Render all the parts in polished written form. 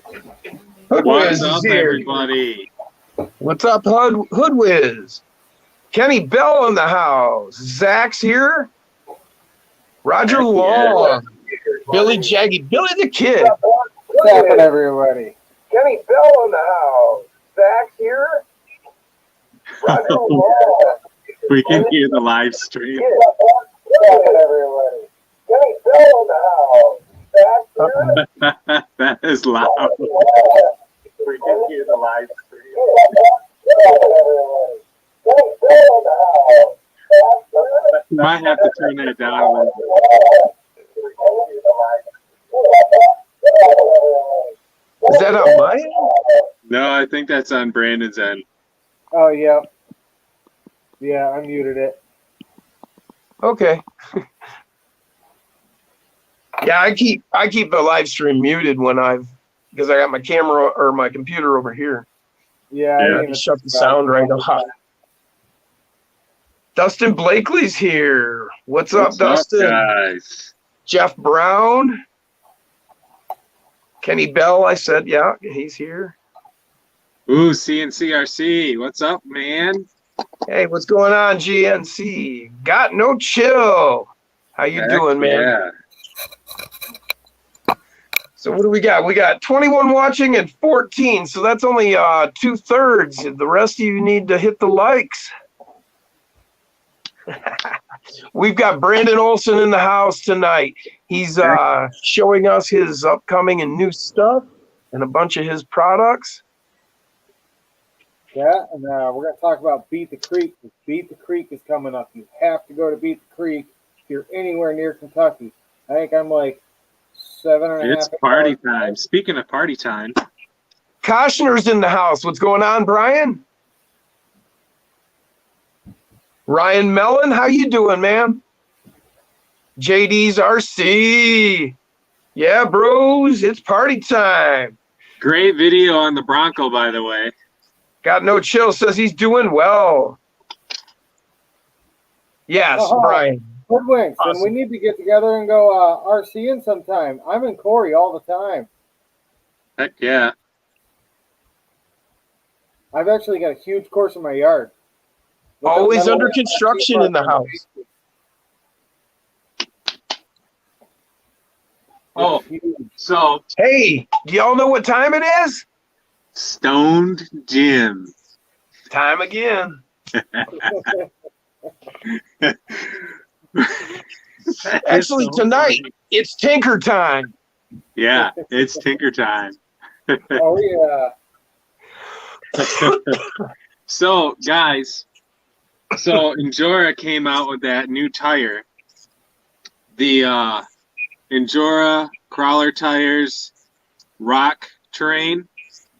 Hoodwiz What's up, is here. everybody? What's up, Hoodwiz? Kenny Bell in the house. Zach's here. Roger Heck Long. Billy Jaggy. Billy the Kid. What's happening, everybody? Kenny Bell in the house. Zach's here. Roger Long. We can hear the live stream. What's happening, everybody? Kenny Bell in the house. Zach's here. That is loud. We can hear the live stream. Might have to turn that down a little bit. Is that on my end? No, I think that's on Brandon's end. Oh, yeah. Yeah, I muted it. Okay. Yeah, I keep the live stream muted because I got my camera or my computer over here. Yeah, Yeah. I I didn't just shut the sound right off. Dustin Blakely's here. What's up, Dustin? guys? Jeff Brown. Kenny Bell, I said, yeah, he's here. Ooh, CNCRC. What's up, man? Hey, what's going on, GNC? Got no chill. How you Heck doing, man? Yeah. So what do we got? We got 21 watching and 14. So that's only 2/3. The rest of you need to hit the likes. We've got Brandon Olson in the house tonight. He's showing us his upcoming and new stuff and a bunch of his products. Yeah, and we're going to talk about Beat the Creek. Beat the Creek is coming up. You have to go to Beat the Creek if you're anywhere near Kentucky. I think I'm like 7.5. It's party time. Speaking of party time. Koshner's in the house. What's going on, Brian? Ryan Mellon, how you doing, man? JD's RC. Yeah, bros, it's party time. Great video on the Bronco, by the way. Got no chill, says he's doing well. Yes, Brian. Hoodwinks, Awesome. and we need to get together and go RCing sometime. I'm in Corey all the time. Heck yeah. I've actually got a huge course in my yard. Always under construction in the house. Oh, so Hey, do y'all know what time it is? Stoned Jim. Time again. Actually, tonight, it's Tinker time. Yeah, it's Tinker time. Oh, yeah. So, guys, Endura came out with that new tire. The Endura Crawler tires Rock Terrain.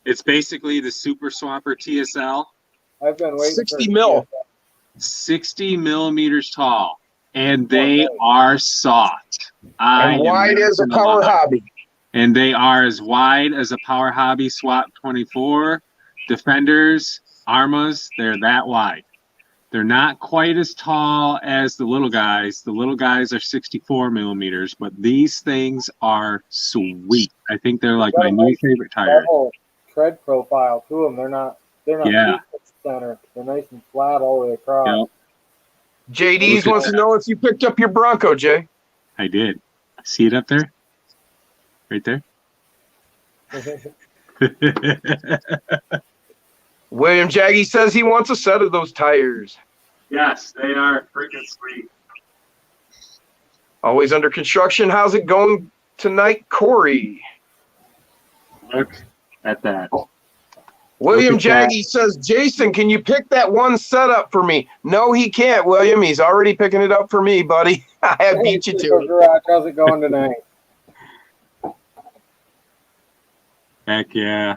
It's basically the Super Swapper TSL. I've been waiting 60 mil. 60 millimeters tall. And they are soft. And wide as a Power Hobby. And they are as wide as a Power Hobby Swap 24. Defenders, Armas, they're that wide. They're not quite as tall as the little guys. The little guys are 64 millimeters, but these things are sweet. I think they're like my new favorite tire. Tread profile to them. They're not Yeah. deep at the center. They're nice and flat all the way across. Yep, JD's wants to know if you picked up your Bronco, Jay. I did. See it up there? Right there? William Jaggy says he wants a set of those tires. Yes, they are freaking sweet. Always under construction. How's it going tonight, Corey? Look at that. William Look at Jaggy says, Jason, can you pick that one setup for me? No, he can't, William. He's already picking it up for me, buddy. I have beat you to it. Garage, how's it going tonight? Heck yeah.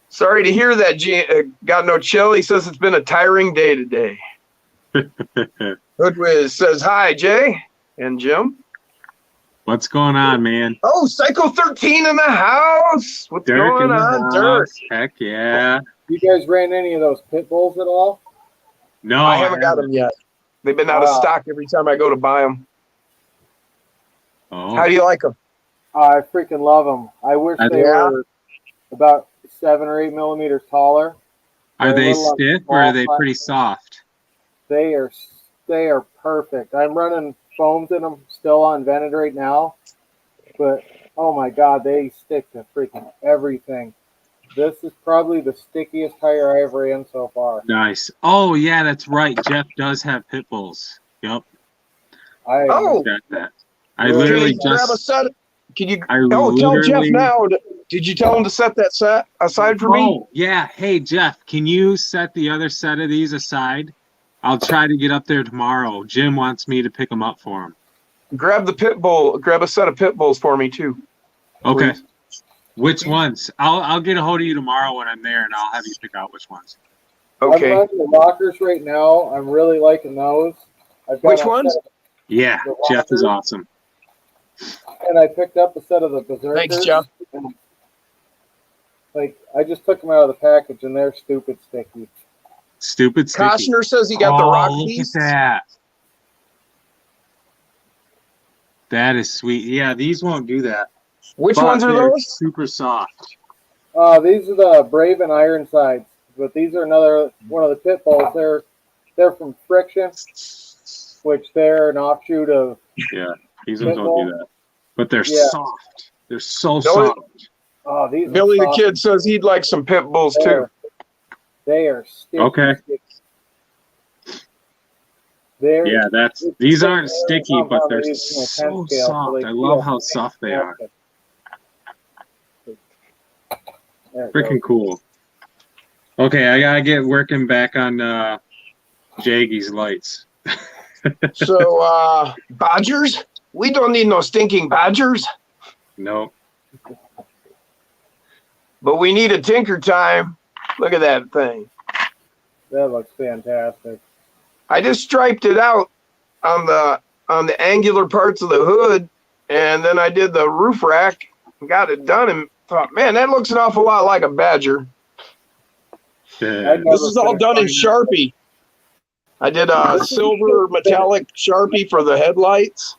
Sorry to hear that, got no chill. He says it's been a tiring day today. Hoodwiz says, hi, Jay and Jim. What's going on, man? Oh, Psycho 13 in the house. What's Dirk in going the on, Dirk? house. Heck yeah. You guys ran any of those pit bulls at all? No, I haven't got them yet. They've been out of stock every time I go to buy them. Oh. How do you like them? I freaking love them. I wish they Yeah. were about 7 or 8 millimeters taller. Are They're a they little on the stiff or are they small pretty side. soft? They are perfect. I'm running foams in them still unvented right now, but oh my god, they stick to freaking everything. This is probably the stickiest tire I ever ran so far. Nice. Oh yeah, that's right. Jeff does have pit bulls. Yep, Oh, got that. I Yeah. can literally you grab a just. set? Can you? I Oh, tell Jeff literally. now. Did you tell him to set that set aside for me? Oh yeah. Hey Jeff, can you set the other set of these aside? I'll try to get up there tomorrow. Jim wants me to pick them up for him. Grab the pit bull. Grab a set of pit bulls for me too. Okay. Please. Which ones? I'll get a hold of you tomorrow when I'm there, and I'll have you pick out which ones. Okay. I'm running the rockers right now. I'm really liking those. I've got Which a ones? set of- Yeah, The Jeff is rockers. awesome. And I picked up a set of the Berserkers. Thanks, Jeff. And, like, I just took them out of the package, and they're stupid sticky. Stupid sticky. Koshner says he got the Oh, rock look beasts. at that. That is sweet. Yeah, these won't do that. Which But ones are they're those? super soft. These are the Brave and Ironsides, but these are another one of the pit bulls. They're from Friction, which they're an offshoot of. Yeah, these ones don't do that. But they're Yeah. soft. They're so Billy- soft. Oh, these Billy are the soft. Kid says he'd like some pit bulls too. They are sticky. Okay. Sticky. They're, Yeah, these aren't sticky, but they're so so soft. I love how soft they are. There it Freaking goes. cool. Okay, I gotta get working back on Jaggy's lights. So, Badgers? We don't need no stinking Badgers, No. but we need a tinker time. Look at that thing. That looks fantastic. I just striped it out on the angular parts of the hood, and then I did the roof rack, got it done, and thought, man, that looks an awful lot like a Badger. Yeah. This is all done in Sharpie. I did a silver metallic Sharpie for the headlights.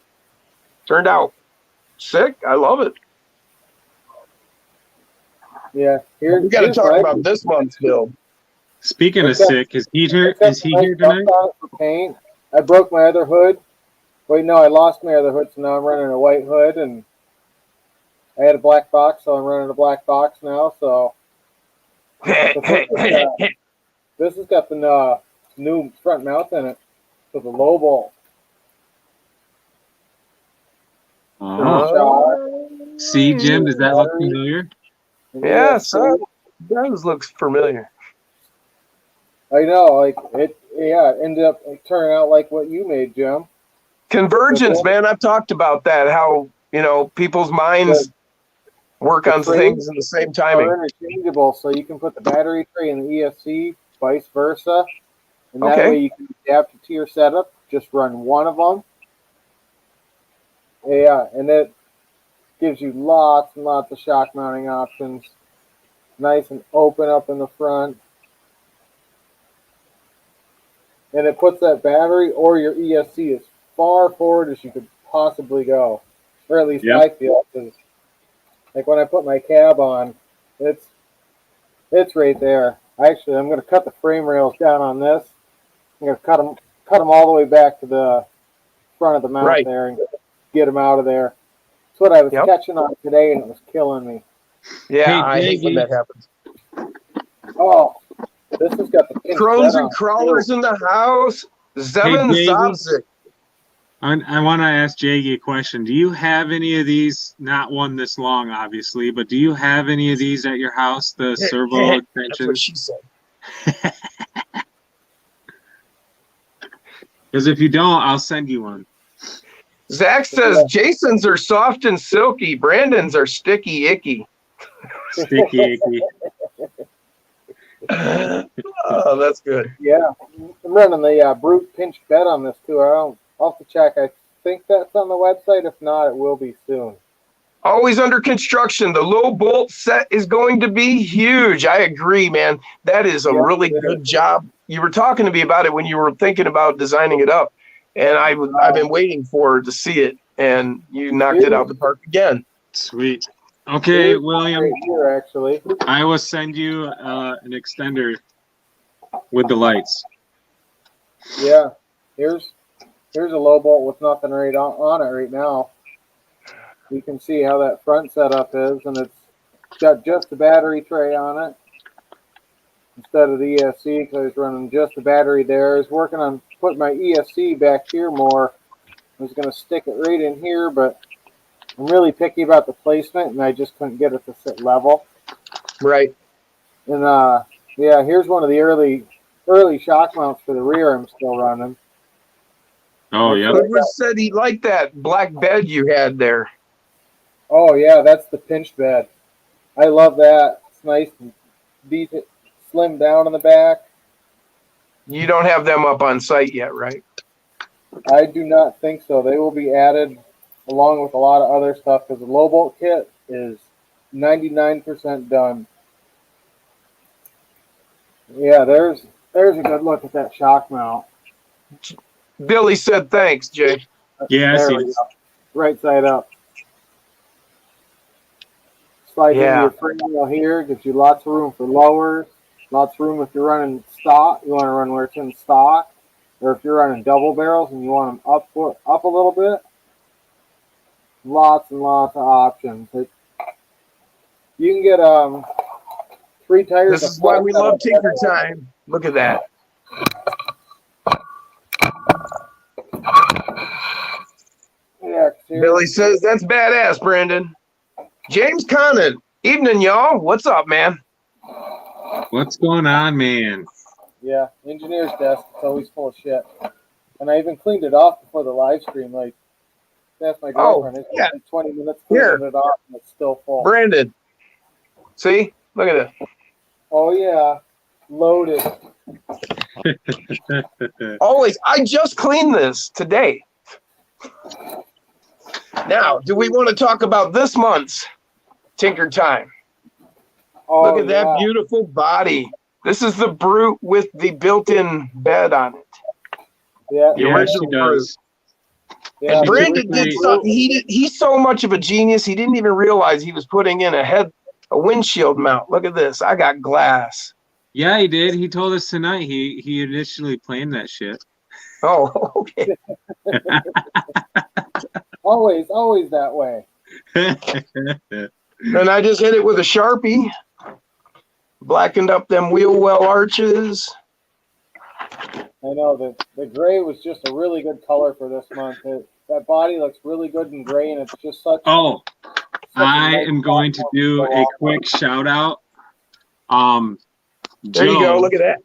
Turned out sick. I love it. Yeah. Here, We got to here's talk my- about this month's build. Speaking of Okay. sick, is he here I tonight? on it for paint. I broke my other hood. Wait, no, I lost my other hood, so now I'm running a white hood, and I had a black box, so I'm running a black box now. So this has got the new front mount in it for the low bolt. Oh. See, Jim, does that look familiar? Yeah, so that does looks familiar. I know, like it. Yeah, it ended up turning out like what you made, Jim. Convergence, man. I've talked about that. How people's minds work on things in the same timing. Are interchangeable, so you can put the battery tray in the ESC, vice versa, and that Okay. way you can adapt it to your setup. Just run one of them. Yeah, and it gives you lots and lots of shock mounting options. Nice and open up in the front. And it puts that battery or your ESC as far forward as you could possibly go. Or at least Yep. I feel, because like when I put my cab on, it's right there. Actually, I'm going to cut the frame rails down on this. I'm going to cut them all the way back to the front of the mount Right. there and get them out of there. That's what I was Yep. catching on today, and it was killing me. Yeah, Hey, I hate when Davey. that happens. Oh, this has got the pink Crows set and on it, crawlers in the house. Zevin Davey. Zabzik. I want to ask Jaggy a question. Do you have any of these? Not one this long, obviously, but do you have any of these at your house? The servo That's what extensions? she said. Because if you don't, I'll send you one. Zach says Jason's are soft and silky. Brandon's are sticky icky. Sticky icky. Oh, that's good. Yeah, I'm running the brute pinch bed on this too. I'll have to check. I think that's on the website. If not, it will be soon. Always under construction. The low bolt set is going to be huge. I agree, man. That is a Yeah, really it good job. You were talking to me about it when you were thinking about designing it up, and I've been waiting to see it, and you knocked it out of the park again. Sweet. Okay, Here's one William, right here, actually. I will send you an extender with the lights. Yeah, here's a low bolt with nothing right on it right now. You can see how that front setup is, and it's got just a battery tray on it instead of the ESC because I was running just the battery there. I was working on putting my ESC back here more. I was going to stick it right in here, but I'm really picky about the placement, and I just couldn't get it to sit level. Right. And yeah, here's one of the early shock mounts for the rear I'm still running. Oh, yeah. Goodwood said he liked that black bed you had there. Oh yeah, that's the pinch bed. I love that. It's nice and decent, slim down in the back. You don't have them up on site yet, right? I do not think so. They will be added along with a lot of other stuff because the low bolt kit is 99% done. Yeah, there's a good look at that shock mount. Billy said thanks, Jay. Yeah, I There see we it. go. Right side up. Slide Yeah. into your frame wheel here, gives you lots of room for lowers, lots of room if you're running stock, you want to run where it's in stock, or if you're running double barrels and you want them up a little bit. Lots and lots of options. You can get 3 tires. This is why we love Tinker Time. Look at that. Yeah, Billy says that's badass, Brandon. James Conant. Evening, y'all. What's up, man? What's going on, man? Yeah, engineer's desk. It's always full of shit. And I even cleaned it off before the live stream. Like, that's my girlfriend. It's yeah. like 20 minutes cleaning it off, and it's still full. Brandon. See? Look at this. Oh yeah, loaded. Always. I just cleaned this today. Now, do we want to talk about this month's Tinker Time? Oh, Look at that beautiful body. This is the Brute with the built-in bed on it. Yeah, The Yeah, original she does. yeah. And Brandon Typically- did something. He's so much of a genius. He didn't even realize he was putting in a windshield mount. Look at this. I got glass. Yeah, he did. He told us tonight he initially planned that shit. Oh, okay. Always that way. And I just hit it with a Sharpie. Blackened up them wheel well arches. I know the gray was just a really good color for this month. That body looks really good in gray, and it's just such. Oh, such a I nice am going to do platform. a quick shout out. There you go. Look at that.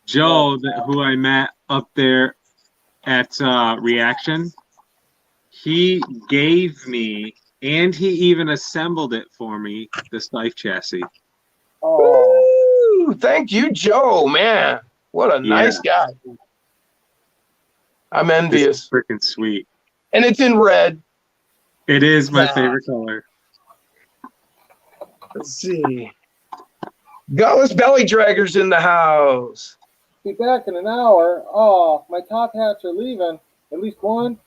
Joe, who I met up there at Reaction, he gave me, and he even assembled it for me, the Stife chassis. Oh, Woo! Thank you, Joe. Man, what a nice guy. I'm envious. It's freaking sweet. And it's in red. It is my Yeah. favorite color. Let's see. Gutless Belly Dragger's in the house. be back in an hour. Oh, my top hats are leaving. At least one.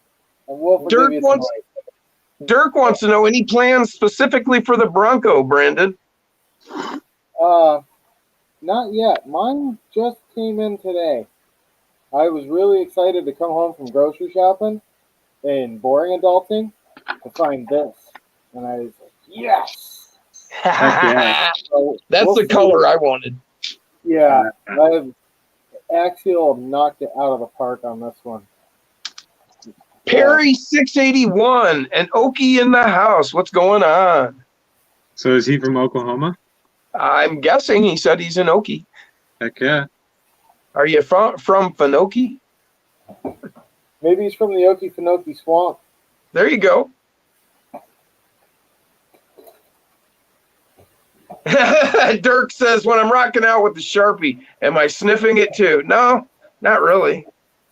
And we'll forgive Dirk you wants- tonight. Dirk wants to know any plans specifically for the Bronco, Brandon. Not yet. Mine just came in today. I was really excited to come home from grocery shopping and boring adulting to find this. And I was like, yes! yeah. So That's we'll the see. color I wanted. Yeah. I have Axial knocked it out of the park on this one. Perry 681 and Okie in the house. What's going on? So is he from Oklahoma? I'm guessing he said he's in Okie. Heck yeah. Are you from Finoki? Maybe he's from the Okefenokee Swamp. There you go. Dirk says, when I'm rocking out with the Sharpie, am I sniffing it too? No, not really.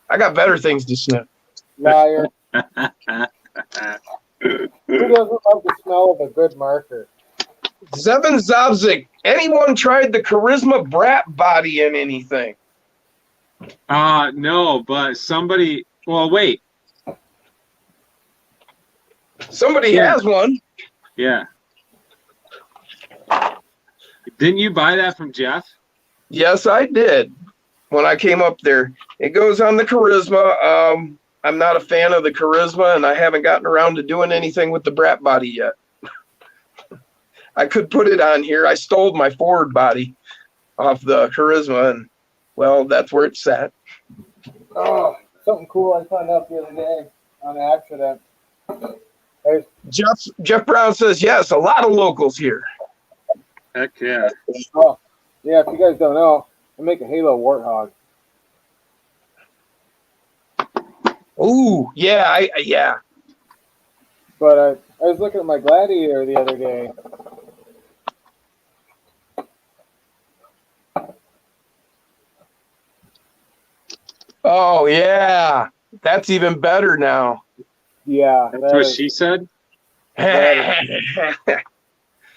I got better things to sniff. Liar. Who doesn't love the smell of a good marker? Zevin Zabzik, anyone tried the Charisma Brat body in anything? No, but somebody. Well, wait. Somebody Yeah. has one. Yeah. Didn't you buy that from Jeff? Yes, I did. When I came up there, it goes on the Charisma. I'm not a fan of the Charisma, and I haven't gotten around to doing anything with the Brat body yet. I could put it on here. I stole my Ford body off the Charisma, and well, that's where it's at. Oh, something cool I found out the other day on accident. There's, Jeff Brown says yes. A lot of locals here. Heck yeah. oh, yeah, if you guys don't know, I make a Halo Warthog. Ooh, yeah, yeah. But I was looking at my Gladiator the other day. Oh yeah, that's even better now. Yeah, That's what she said? All I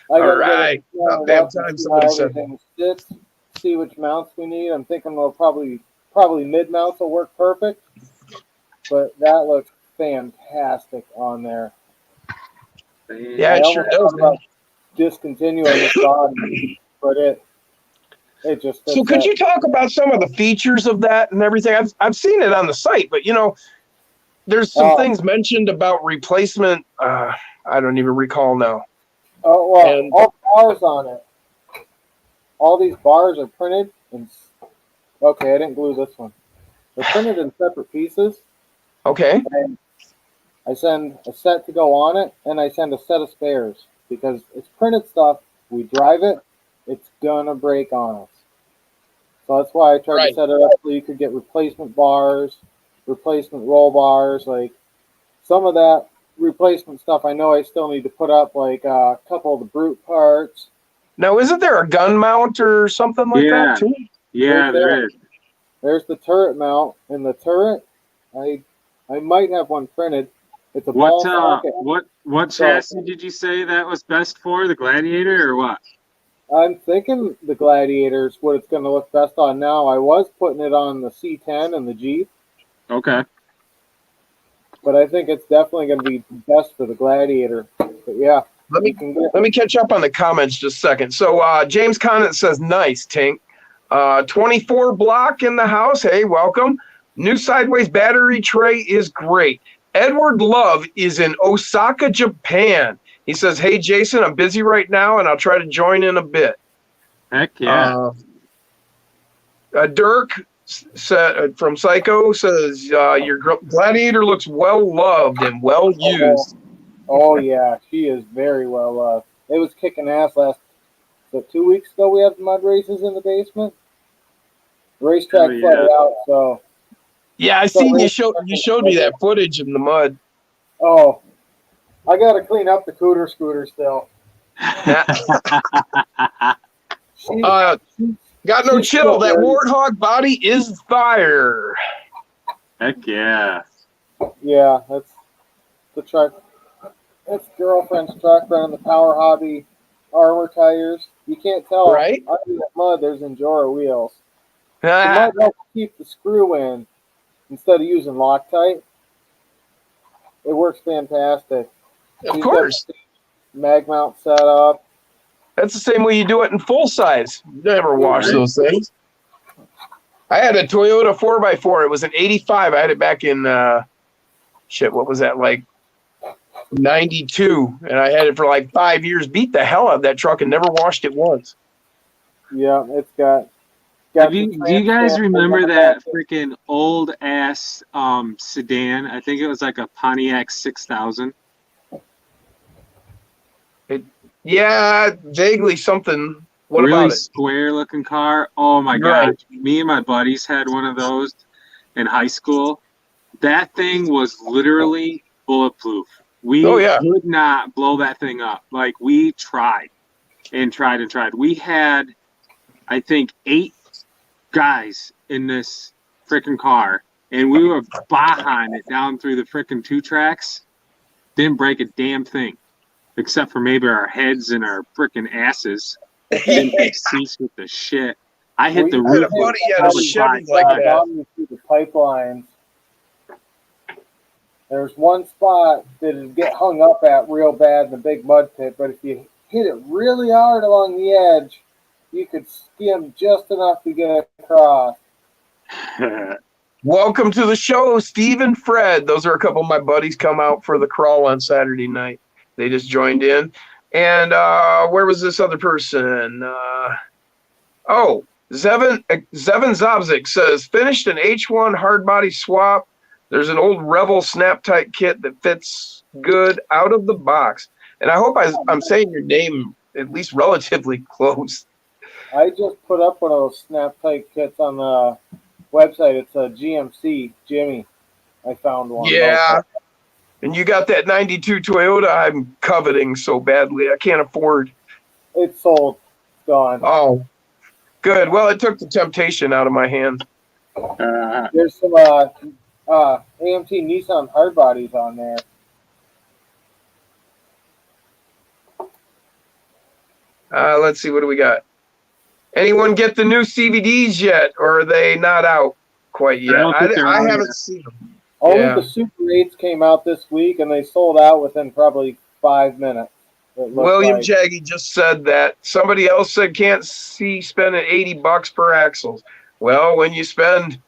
gotta right. get it About damn up and time see somebody how said everything sits, see which mounts we need. I'm thinking we'll probably mid mounts will work perfect. But that looks fantastic on there. Yeah, I it sure almost does, thought man. about discontinuing this body, but it just fits So could that. you talk about some of the features of that and everything? I've seen it on the site, but there's some things mentioned about replacement. I don't even recall now. Oh well, And- all bars on it. All these bars are printed in. Okay, I didn't glue this one. They're printed in separate pieces. Okay. And I send a set to go on it, and I send a set of spares because it's printed stuff. We drive it, it's gonna break on us. So that's why I tried Right. to set it up so you could get replacement bars, replacement roll bars. Like some of that replacement stuff, I know I still need to put up, like a couple of the brute parts. Now, isn't there a gun mount or something like Yeah. that too? Yeah, there is. There's the turret mount, and the turret, I might have one printed. It's a What ball socket. what chassis did you say that was best for? The Gladiator or what? I'm thinking the Gladiator's what it's going to look best on now. I was putting it on the C10 and the Jeep, Okay. but I think it's definitely going to be best for the Gladiator. But yeah, Let you me can get. let me catch up on the comments just a second. So James Conant says, nice, Tink. 24 block in the house. Hey, welcome. New sideways battery tray is great. Edward Love is in Osaka, Japan. He says, hey, Jason, I'm busy right now, and I'll try to join in a bit. Heck yeah. Dirk from Psycho says, your Gladiator looks well loved and well used. Oh yeah, she is very well loved. It was kicking ass last. So 2 weeks ago, we had the mud races in the basement. The racetrack Oh, yeah. flooded out, so Yeah, I seen you showed me that footage in the mud. oh, I got to clean up the cooter scooter still. She, Got no she's chill. still That very- Warthog body is fire. Heck yeah. Yeah, that's the truck. That's girlfriend's truck running the Power Hobby armor tires. You can't tell. Right. Under that mud, there's Endura wheels. The Ah, mud helps keep the screw in instead of using Loctite. It works fantastic. of She's course. got the mag mount set up. That's the same way you do it in full size. Never wash those things. I had a Toyota 4x4. It was an 85. I had it back in, what was that, like 92. And I had it for like 5 years. Beat the hell out of that truck and never washed it once. Yeah, it's got. Do you guys remember that freaking old ass sedan? I think it was like a Pontiac 6000. Yeah, vaguely something. What really about it? square looking car. Oh my Right. gosh. Me and my buddies had one of those in high school. That thing was literally bulletproof. We Oh, yeah. could not blow that thing up. Like we tried and tried and tried. We had, I think, 8 guys in this freaking car, and we were behind it down through the freaking 2 tracks. Didn't break a damn thing, except for maybe our heads and our freaking asses. Didn't make seats with the shit. I hit the I had roof. a buddy had a probably Chevy 5 like times. that. Through the pipelines. There's one spot that would get hung up at real bad in the big mud pit, but if you hit it really hard along the edge, you could skim just enough to get across. Welcome to the show, Steve and Fred. Those are a couple of my buddies come out for the crawl on Saturday night. They just joined in. And where was this other person? Zevin Zobzik says, finished an H1 hard body swap. There's an old Revel snap tight kit that fits good out of the box. And I hope I'm saying your name at least relatively close. I just put up one of those snap tight kits on the website. It's a GMC Jimmy. I found one. Yeah. And you got that 92 Toyota I'm coveting so badly. I can't afford. It's sold. It's gone. Oh, good. Well, it took the temptation out of my hand. There's some AMT Nissan hard bodies on there. Let's see. What do we got? Anyone get the new CVDs yet? Or are they not out quite yet? I haven't seen them. Only the Super 8s came out this week, and they sold out within probably 5 minutes. William Jaggy just said that. Somebody else said can't see spending $80 per axles. Well, when you spend,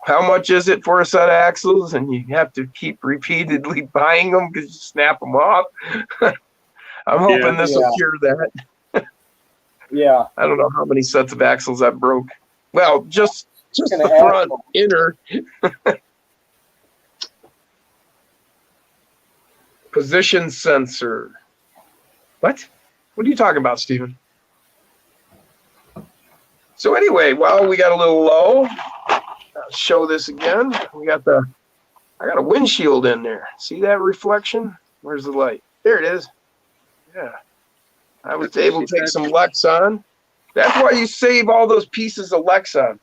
how much is it for a set of axles, and you have to keep repeatedly buying them because you snap them off? I'm hoping this will cure that. Yeah. I don't know how many sets of axles I broke. Well, just the front inner. Position sensor. What? What are you talking about, Stephen? So anyway, well, we got a little low. I'll show this again. I got a windshield in there. See that reflection? Where's the light? There it is. Yeah. I was able to take some Lexan. That's why you save all those pieces of Lexan.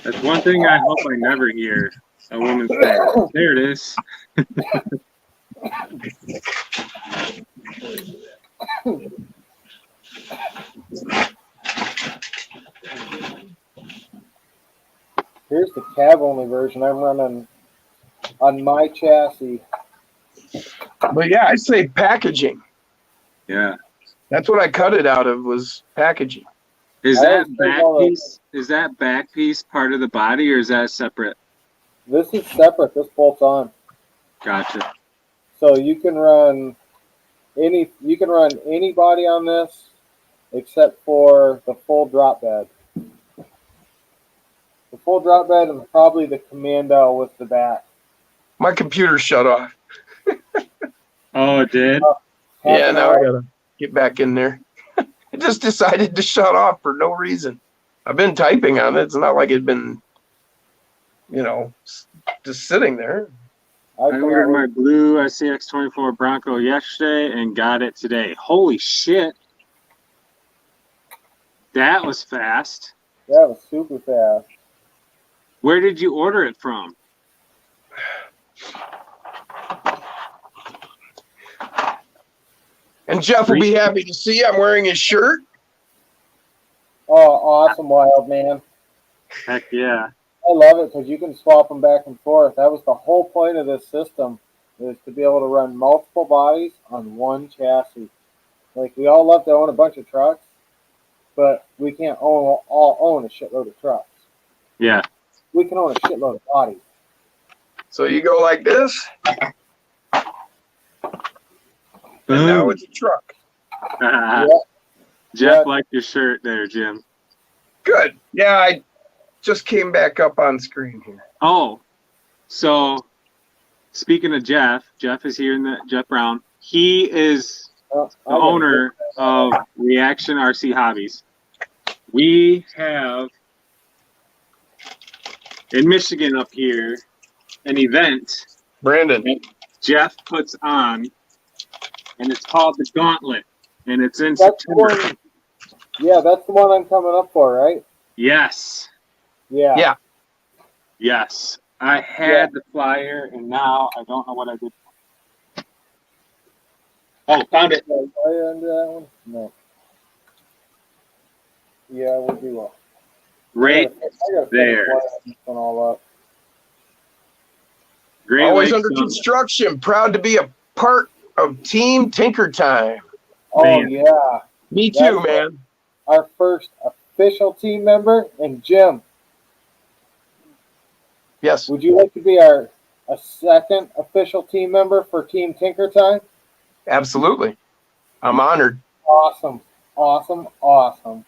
That's one thing I hope I never hear a woman say. There it is. Here's the cab only version I'm running on my chassis. But yeah, I say packaging. Yeah. That's what I cut it out of, was packaging. Is that back piece part of the body, or is that separate? This is separate. This bolts on. Gotcha. So you can run any body on this except for the full drop bed. The full drop bed and probably the Commando with the back. My computer shut off. Oh, it did? Yeah, now I gotta get back in there. It just decided to shut off for no reason. I've been typing on it. It's not like it'd been, just sitting there. I ordered my blue SCX24 Bronco yesterday and got it today. Holy shit. That was fast. That was super fast. Where did you order it from? And Jeff will be happy to see I'm wearing his shirt. Oh, awesome, Wild Man. Heck yeah. I love it because you can swap them back and forth. That was the whole point of this system, is to be able to run multiple bodies on one chassis. Like, we all love to own a bunch of trucks, but we can't all own a shitload of trucks. Yeah. We can own a shitload of bodies. So you go like this, and now it's a truck. Jeff liked your shirt there, Jim. Good. Yeah, I just came back up on screen here. Oh, so speaking of Jeff is here Jeff Brown. He is the owner of Reaction RC Hobbies. We have in Michigan up here an event Brandon. Jeff puts on, and it's called the Gauntlet, and it's in September. Yeah, that's the one I'm coming up for, right? Yes. Yeah. Yes. I had the flyer, and now I don't know what I did. Oh, found it. No. Yeah, we'll do well. Right there. All up. Great Always Lakes. under construction. Proud to be a part of Team Tinker Time. Oh Man. yeah, Me That's too, man. our first official team member. And Jim, Yes, would you like to be a second official team member for Team Tinker Time? absolutely. I'm honored. Awesome, awesome, awesome.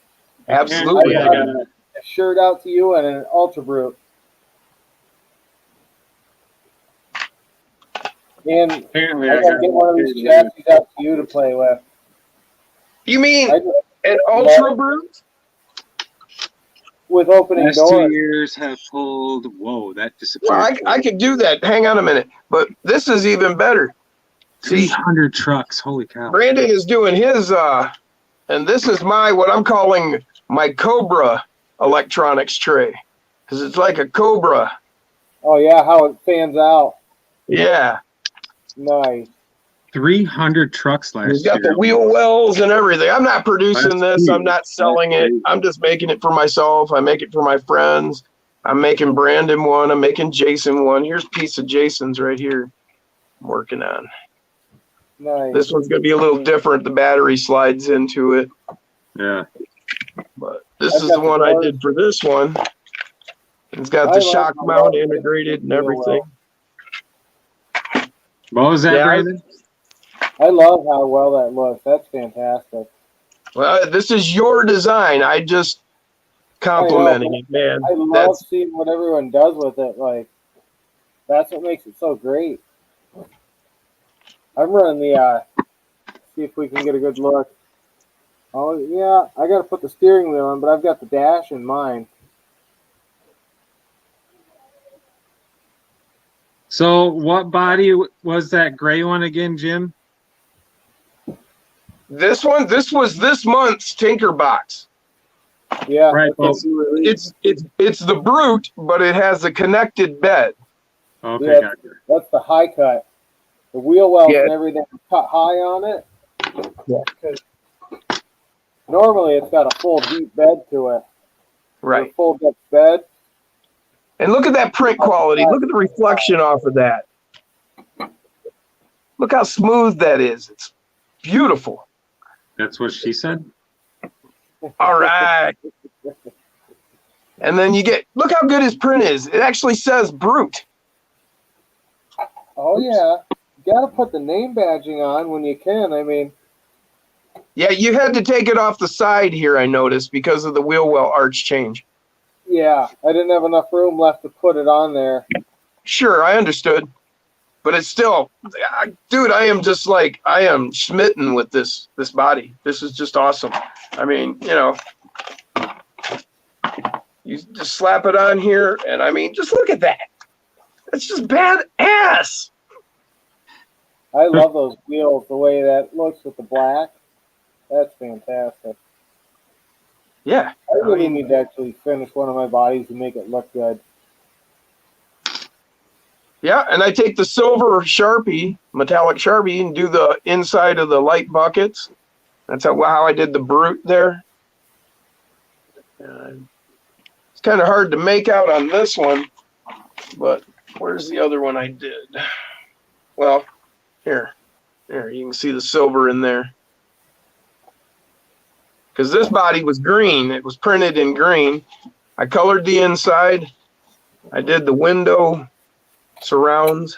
Absolutely. I got A shirt out to you and an Ultra Brute. And apparently I gotta get one of these chassis out to you to play with. You mean I, an Ultra Brute? with opening Last 2 doors. years have pulled. Whoa, that disappeared. Well, I could do that. Hang on a minute. But this is even better. See, 300 trucks. Holy cow. Brandon is doing his, and this is what I'm calling my Cobra electronics tray. Because it's like a Cobra. Oh yeah, how it fans out. Yeah. Nice. 300 trucks last He's got year. the wheel wells and everything. I'm not producing That's this. I'm huge. not selling it. That's I'm just making it for myself. I make it for my friends. I'm making Brandon one. I'm making Jason one. Here's a piece of Jason's right here I'm working on. Nice. This one's going to be a little different. The battery slides into it. Yeah. But this I've is got the the one I doors. did for this one. It's got I the love shock the mount doors. integrated and Real everything. What was that, Yeah, Brandon? I love how well that looks. That's fantastic. Well, this is your design. I just complimenting it, man. I love That's seeing what everyone does with it. Like, that's what makes it so great. I'm running the, see if we can get a good look. Oh, yeah, I got to put the steering wheel on, but I've got the dash in mind. So, what body was that gray one again, Jim? this one. This was this month's Tinker Box. Yeah. Right, that's folks. what we released. It's the Brute, but it has a connected bed. Okay, Yeah. gotcha. That's the high cut. The wheel wells Yeah. and everything are cut high on it. Yeah. 'Cause normally it's got a full deep bed to it. Right. A full depth bed. And look at that print quality. Look at the reflection off of that. Look how smooth that is. It's beautiful. That's what she said? All right. And then you get, look how good his print is. It actually says Brute. Oh yeah. You gotta put the name badging on when you can. I mean, Yeah, you had to take it off the side here, I noticed, because of the wheel well arch change. yeah, I didn't have enough room left to put it on there. Sure, I understood. But it's still, dude, I am just like, I am smitten with this body. This is just awesome. I mean, you know, you just slap it on here, and I mean, just look at that. It's just badass. I love those wheels, the way that looks with the black. That's fantastic. Yeah. I really need to actually finish one of my bodies and make it look good. Yeah, and I take the silver Sharpie, metallic Sharpie, and do the inside of the light buckets. That's how I did the Brute there. It's kind of hard to make out on this one, but where's the other one I did? Well, here, you can see the silver in there. Because this body was green. It was printed in green. I colored the inside. I did the window surrounds,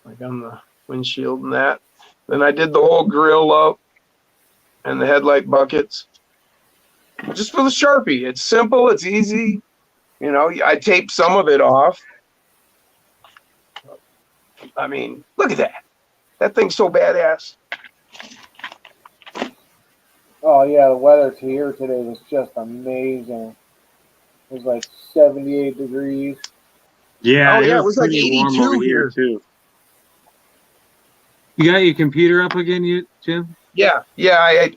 like on the windshield and that. Then I did the whole grill up and the headlight buckets. Just with a Sharpie. It's simple, it's easy. You know, I taped some of it off. I mean, look at that. That thing's so badass. Oh yeah, the weather here today was just amazing. It was like 78 degrees. Yeah, Oh, yeah, it was like pretty warm 82 over here, too. You got your computer up again, Jim? Yeah,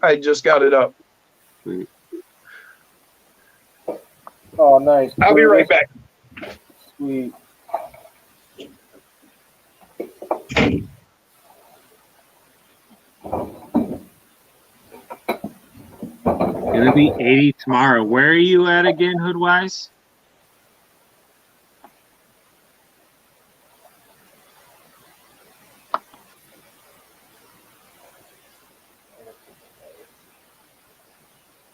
I just got it up. Sweet. Oh, nice. I'll be right back. Sweet. Gonna be 80 tomorrow. Where are you at again, Hoodwise?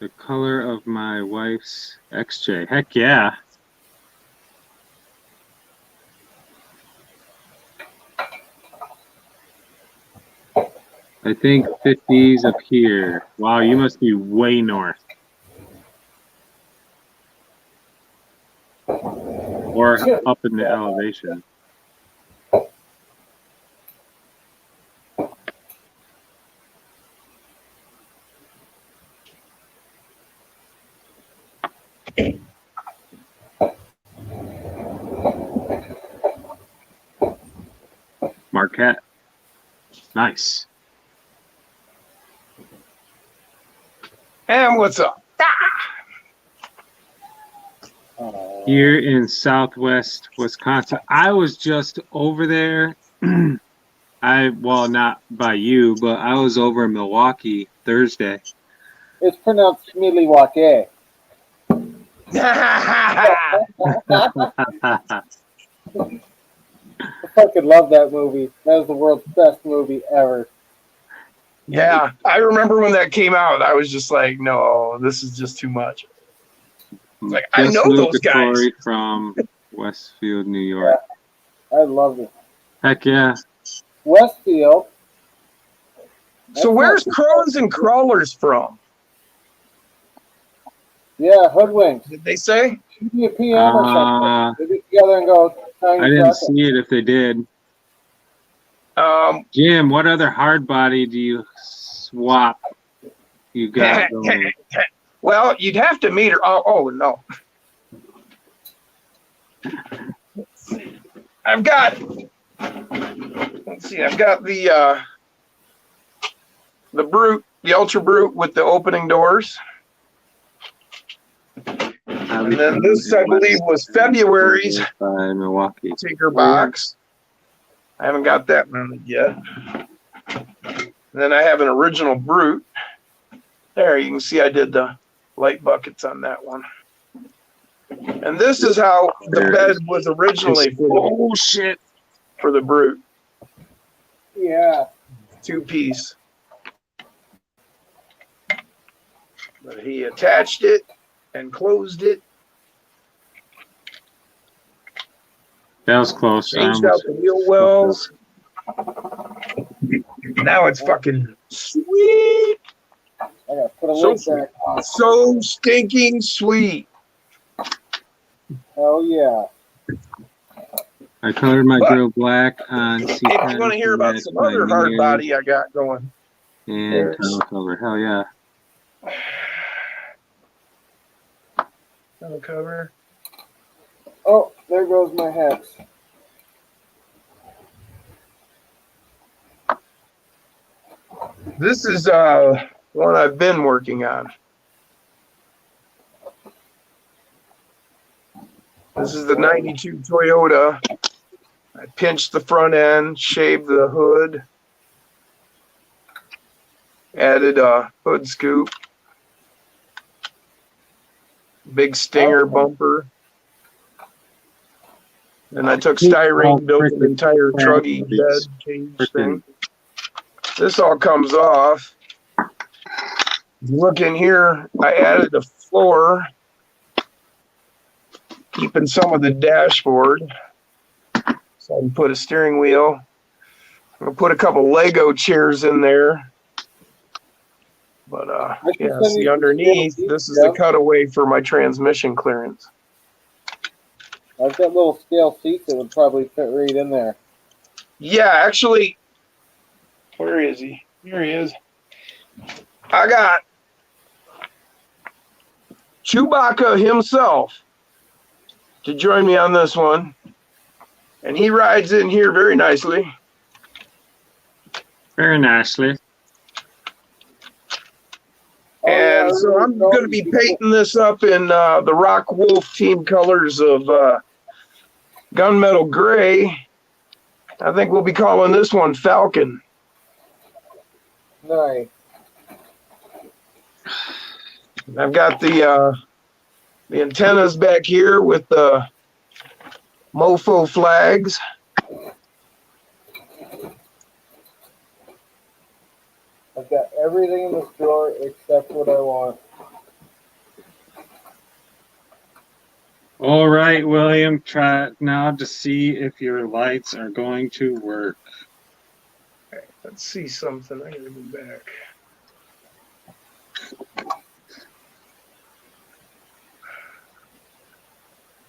The color of my wife's XJ. Heck yeah. I think 50's up here. Wow, you must be way north. Or up in the elevation. Marquette. Nice. And what's up? Here in southwest Wisconsin. I was just over there. Well, not by you, but I was over in Milwaukee Thursday. It's pronounced Milwaukee. Yeah, I fucking love that movie. That was the world's best movie ever. I remember when that came out. I was just like, no, this is just too much. Like, I know those guys. From Westfield, New York. I love it. Heck yeah. Westfield. So where's Crows and Crawlers from? Yeah, Hoodwinks. Did they say? Should be a PM or something. They get together and go. I didn't see it if they did. Jim, what other hard body do you swap? You got going? Well, you'd have to meet her. Oh no. I've got. Let's see. I've got the Brute, the Ultra Brute with the opening doors. And then this, I believe, was February's by Milwaukee Tinker box. I haven't got that mounted yet. And then I have an original Brute. There, you can see I did the light buckets on that one. And this is how the bed was originally for the Brute. Yeah. 2-piece. But he attached it and closed it. That was close. Changed out the wheel wells. Now it's fucking sweet. I gotta put a lid back on. So stinking sweet. Oh yeah. I colored my grill black on C10. If you want to hear about some other hard body I got going. And tonneau cover. Hell yeah. Tonneau cover. Oh, there goes my hex. This is one I've been working on. This is the 92 Toyota. I pinched the front end, shaved the hood, added a hood scoop, big Stinger bumper. And I took styrene, built an entire truggy bed cage thing. This all comes off. If you look in here, I added a floor, keeping some of the dashboard. So I can put a steering wheel. I'm gonna put a couple Lego chairs in there. But yeah, see underneath, this is the cutaway for my transmission clearance. I've got little scale seats that would probably fit right in there. Yeah, actually, where is he? Here he is. I got Chewbacca himself to join me on this one. And he rides in here very nicely. Very nicely. And so I'm going to be painting this up in the Rock Wolf team colors of gunmetal gray. I think we'll be calling this one Falcon. Nice. I've got the antennas back here with the Mofo flags. I've got everything in this drawer except what I want. All right, William, try now to see if your lights are going to work. Let's see something. I gotta go back.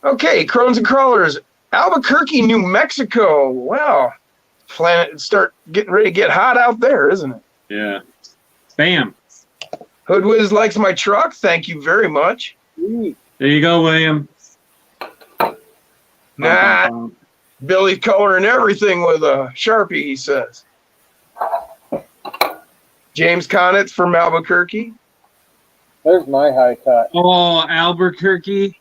Okay, Crones and Crawlers, Albuquerque, New Mexico. Wow. Planet start getting ready to get hot out there, isn't it? Yeah. Bam. Hoodwiz likes my truck. Thank you very much. Sweet. There you go, William. Nah, Billy's coloring everything with a Sharpie, he says. James Connett from Albuquerque. There's my high cut. Oh, Albuquerque.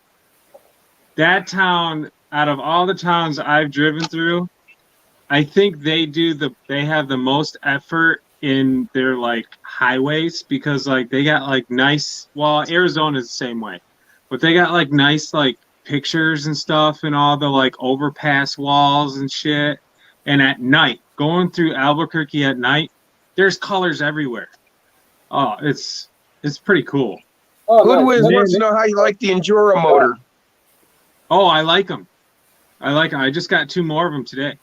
That town, out of all the towns I've driven through, I think they have the most effort in their like highways because like they got like nice, well, Arizona is the same way, but they got like nice like pictures and stuff and all the like overpass walls and shit. And at night, going through Albuquerque at night, there's colors everywhere. Oh, it's pretty cool. Oh, Hoodwiz nice. wants to know how you like the Enduro motor. Oh, I like them. I just got 2 more of them today.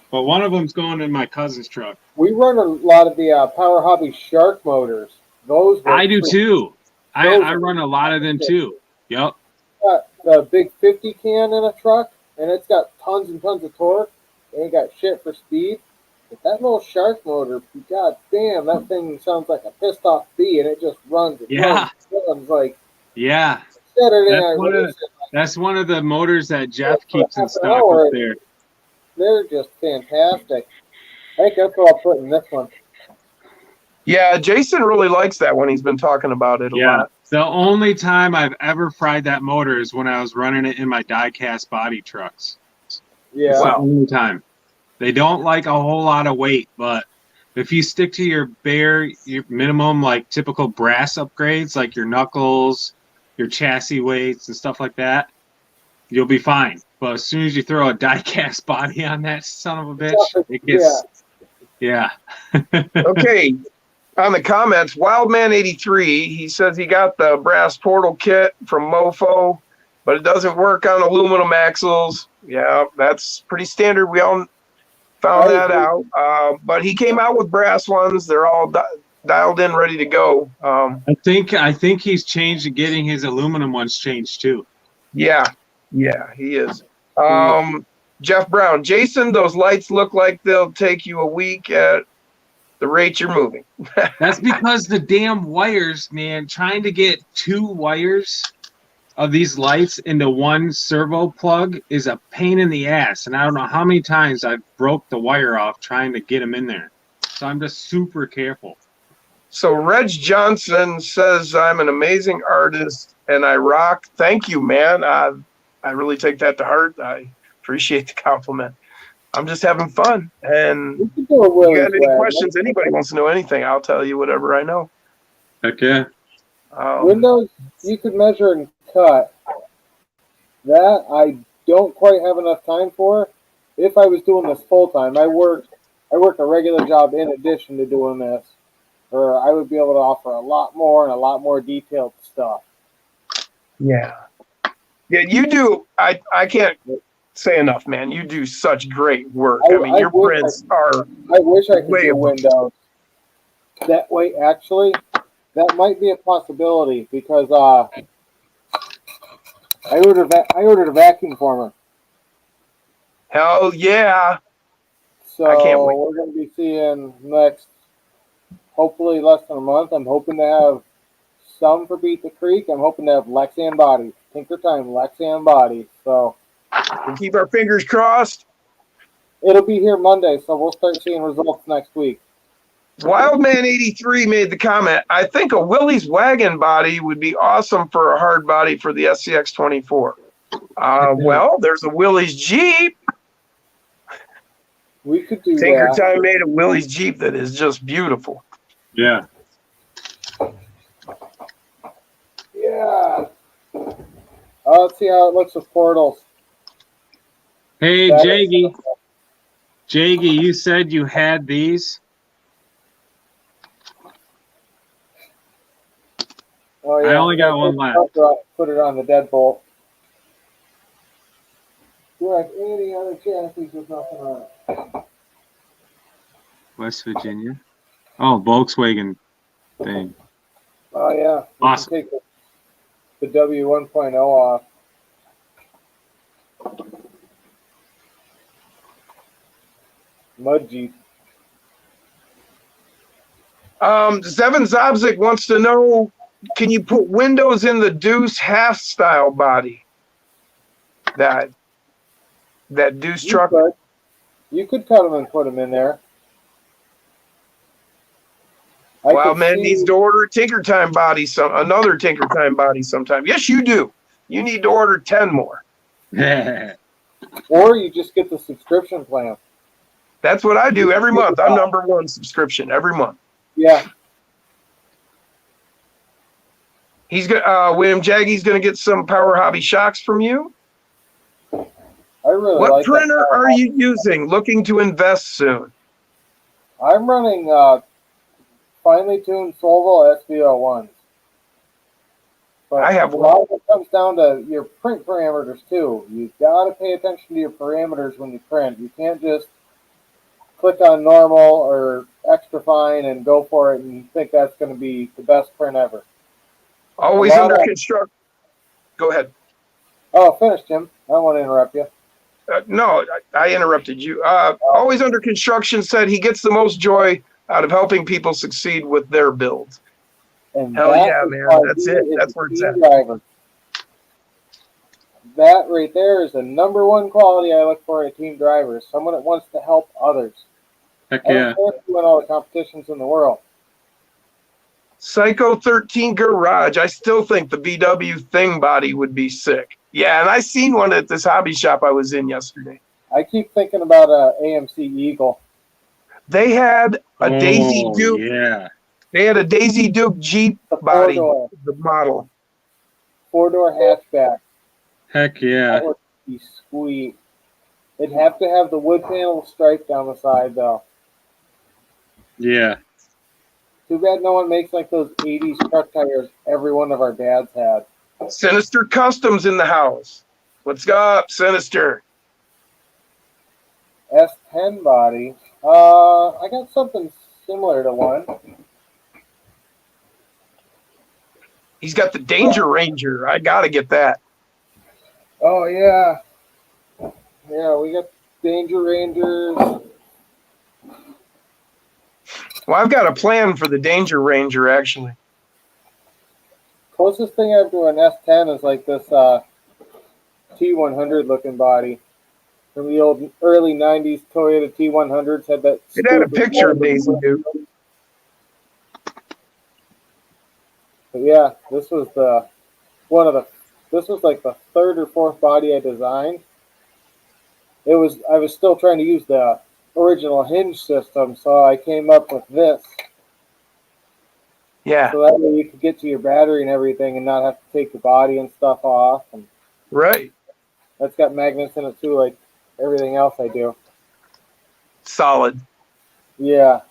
But one of them's going in my cousin's truck. We run a lot of the Power Hobby Shark motors. Those were I do pretty- too. I Those- run a lot of them too. Yep. Got the big 50 can in a truck, and it's got tons and tons of torque. It ain't got shit for speed. But that little Shark motor, god damn, that thing sounds like a pissed off bee, and it just runs. It Yeah. runs like Yeah. Saturday That's Night one of- Racing. That's one of the motors that Jeff Yeah, keeps in half an stock hour. up there. They're just fantastic. I think that's what I'll put in this one. Yeah, Jason really likes that one. He's been talking about it a Yeah. lot. The only time I've ever fried that motor is when I was running it in my die-cast body trucks. Yeah. It's the only time. They don't like a whole lot of weight, but if you stick to your minimum, like typical brass upgrades, like your knuckles, your chassis weights, and stuff like that, you'll be fine. But as soon as you throw a die-cast body on that son of a bitch, it gets, yeah. Okay, on the comments, Wildman83, he says he got the brass portal kit from Mofo, but it doesn't work on aluminum axles. Yeah, that's pretty standard. We all found that out. But he came out with brass ones. They're all dialed in, ready to go. I think he's changed, getting his aluminum ones changed too. Yeah, he is. Jeff Brown, Jason, those lights look like they'll take you a week at the rate you're moving. That's because the damn wires, man, trying to get 2 wires of these lights into one servo plug is a pain in the ass. And I don't know how many times I've broke the wire off trying to get them in there. So I'm just super careful. So Reg Johnson says, I'm an amazing artist and I rock. Thank you, man. I really take that to heart. I appreciate the compliment. I'm just having fun. And We could do a if you Willie's got any Wag. questions, anybody wants to know anything, I'll tell you whatever I know. Heck yeah. Windows you could measure and cut. That I don't quite have enough time for. If I was doing this full time, I worked a regular job in addition to doing this, or I would be able to offer a lot more and a lot more detailed stuff. Yeah, you do. I can't say enough, man. You do such great work. I mean, your prints are. I wish I could Way do above. Windows. That way, actually, that might be a possibility because I ordered a vacuum former. Hell yeah. So I can't wait. we're going to be seeing next, hopefully less than a month. I'm hoping to have some for Beat the Creek. I'm hoping to have Lexan Body. Tinker Time, Lexan Body. So We'll keep our fingers crossed. it'll be here Monday, so we'll start seeing results next week. Wildman83 made the comment, I think a Willys wagon body would be awesome for a hard body for the SCX24. Well, there's a Willys Jeep. We could do Tinker that. Time made a Willys Jeep that is just beautiful. Yeah. Yeah. Let's see how it looks with portals. Hey, That is- Jaggy. Jaggy, you said you had these. Oh, I only got one left. Put it on the deadbolt. Do I have any other chassis with nothing on it? West Virginia. Oh, Volkswagen thing. Oh, yeah. We Awesome. can take the W1.0 off. Mud Jeep. Zevin Zabzik wants to know, can you put windows in the Deuce half style body? That Deuce truck. You could cut them and put them in there. Wow, man needs to order a Tinker Time body, another Tinker Time body sometime. Yes, you do. You need to order 10 more. Or you just get the subscription plan. That's what I do every month. I'm #1 subscription every month. Yeah. He's William Jaggy's gonna get some Power Hobby shocks from you. I really What like printer are you using? Looking to invest soon. I'm running finely tuned Solvol SVO1s. But I have a lot of it comes down to your print parameters too. You gotta pay attention to your parameters when you print. You can't just click on normal or extra fine and go for it and think that's going to be the best print ever. Always under construction. Go ahead. Oh, finish, Jim. I don't want to interrupt you. No, I interrupted you. Always under construction said he gets the most joy out of helping people succeed with their builds. And hell yeah, man. That's it. That's where it's at. Driver. That right there is the #1 quality I look for in a team driver. Someone that wants to help others. Heck I yeah. don't care if you win all the competitions in the world. Psycho 13 Garage. I still think the VW thing body would be sick. Yeah, and I seen one at this hobby shop I was in yesterday. I keep thinking about a AMC Eagle. They had a Daisy Duke. Yeah. They had a Daisy Duke Jeep The body, four-door. the model. 4-door hatchback. Heck yeah. That would be sweet. It'd have to have the wood panel stripe down the side, though. Yeah. Too bad no one makes like those 80s truck tires every one of our dads had. Sinister Customs in the house. What's up, Sinister? S10 body. I got something similar to one. He's got the Danger Ranger. I gotta get that. Oh, yeah. Yeah, we got Danger Rangers. Well, I've got a plan for the Danger Ranger, actually. Closest thing I have to an S10 is like this T100 looking body. From the old early 90s Toyota T100s had that. It had a picture of Daisy Duke. But yeah, this was this was like the 3rd or 4th body I designed. I was still trying to use the original hinge system, so I came up with this. Yeah. So that way you could get to your battery and everything and not have to take the body and stuff off. And Right. that's got magnets in it too, like everything else I do. Solid. Yeah.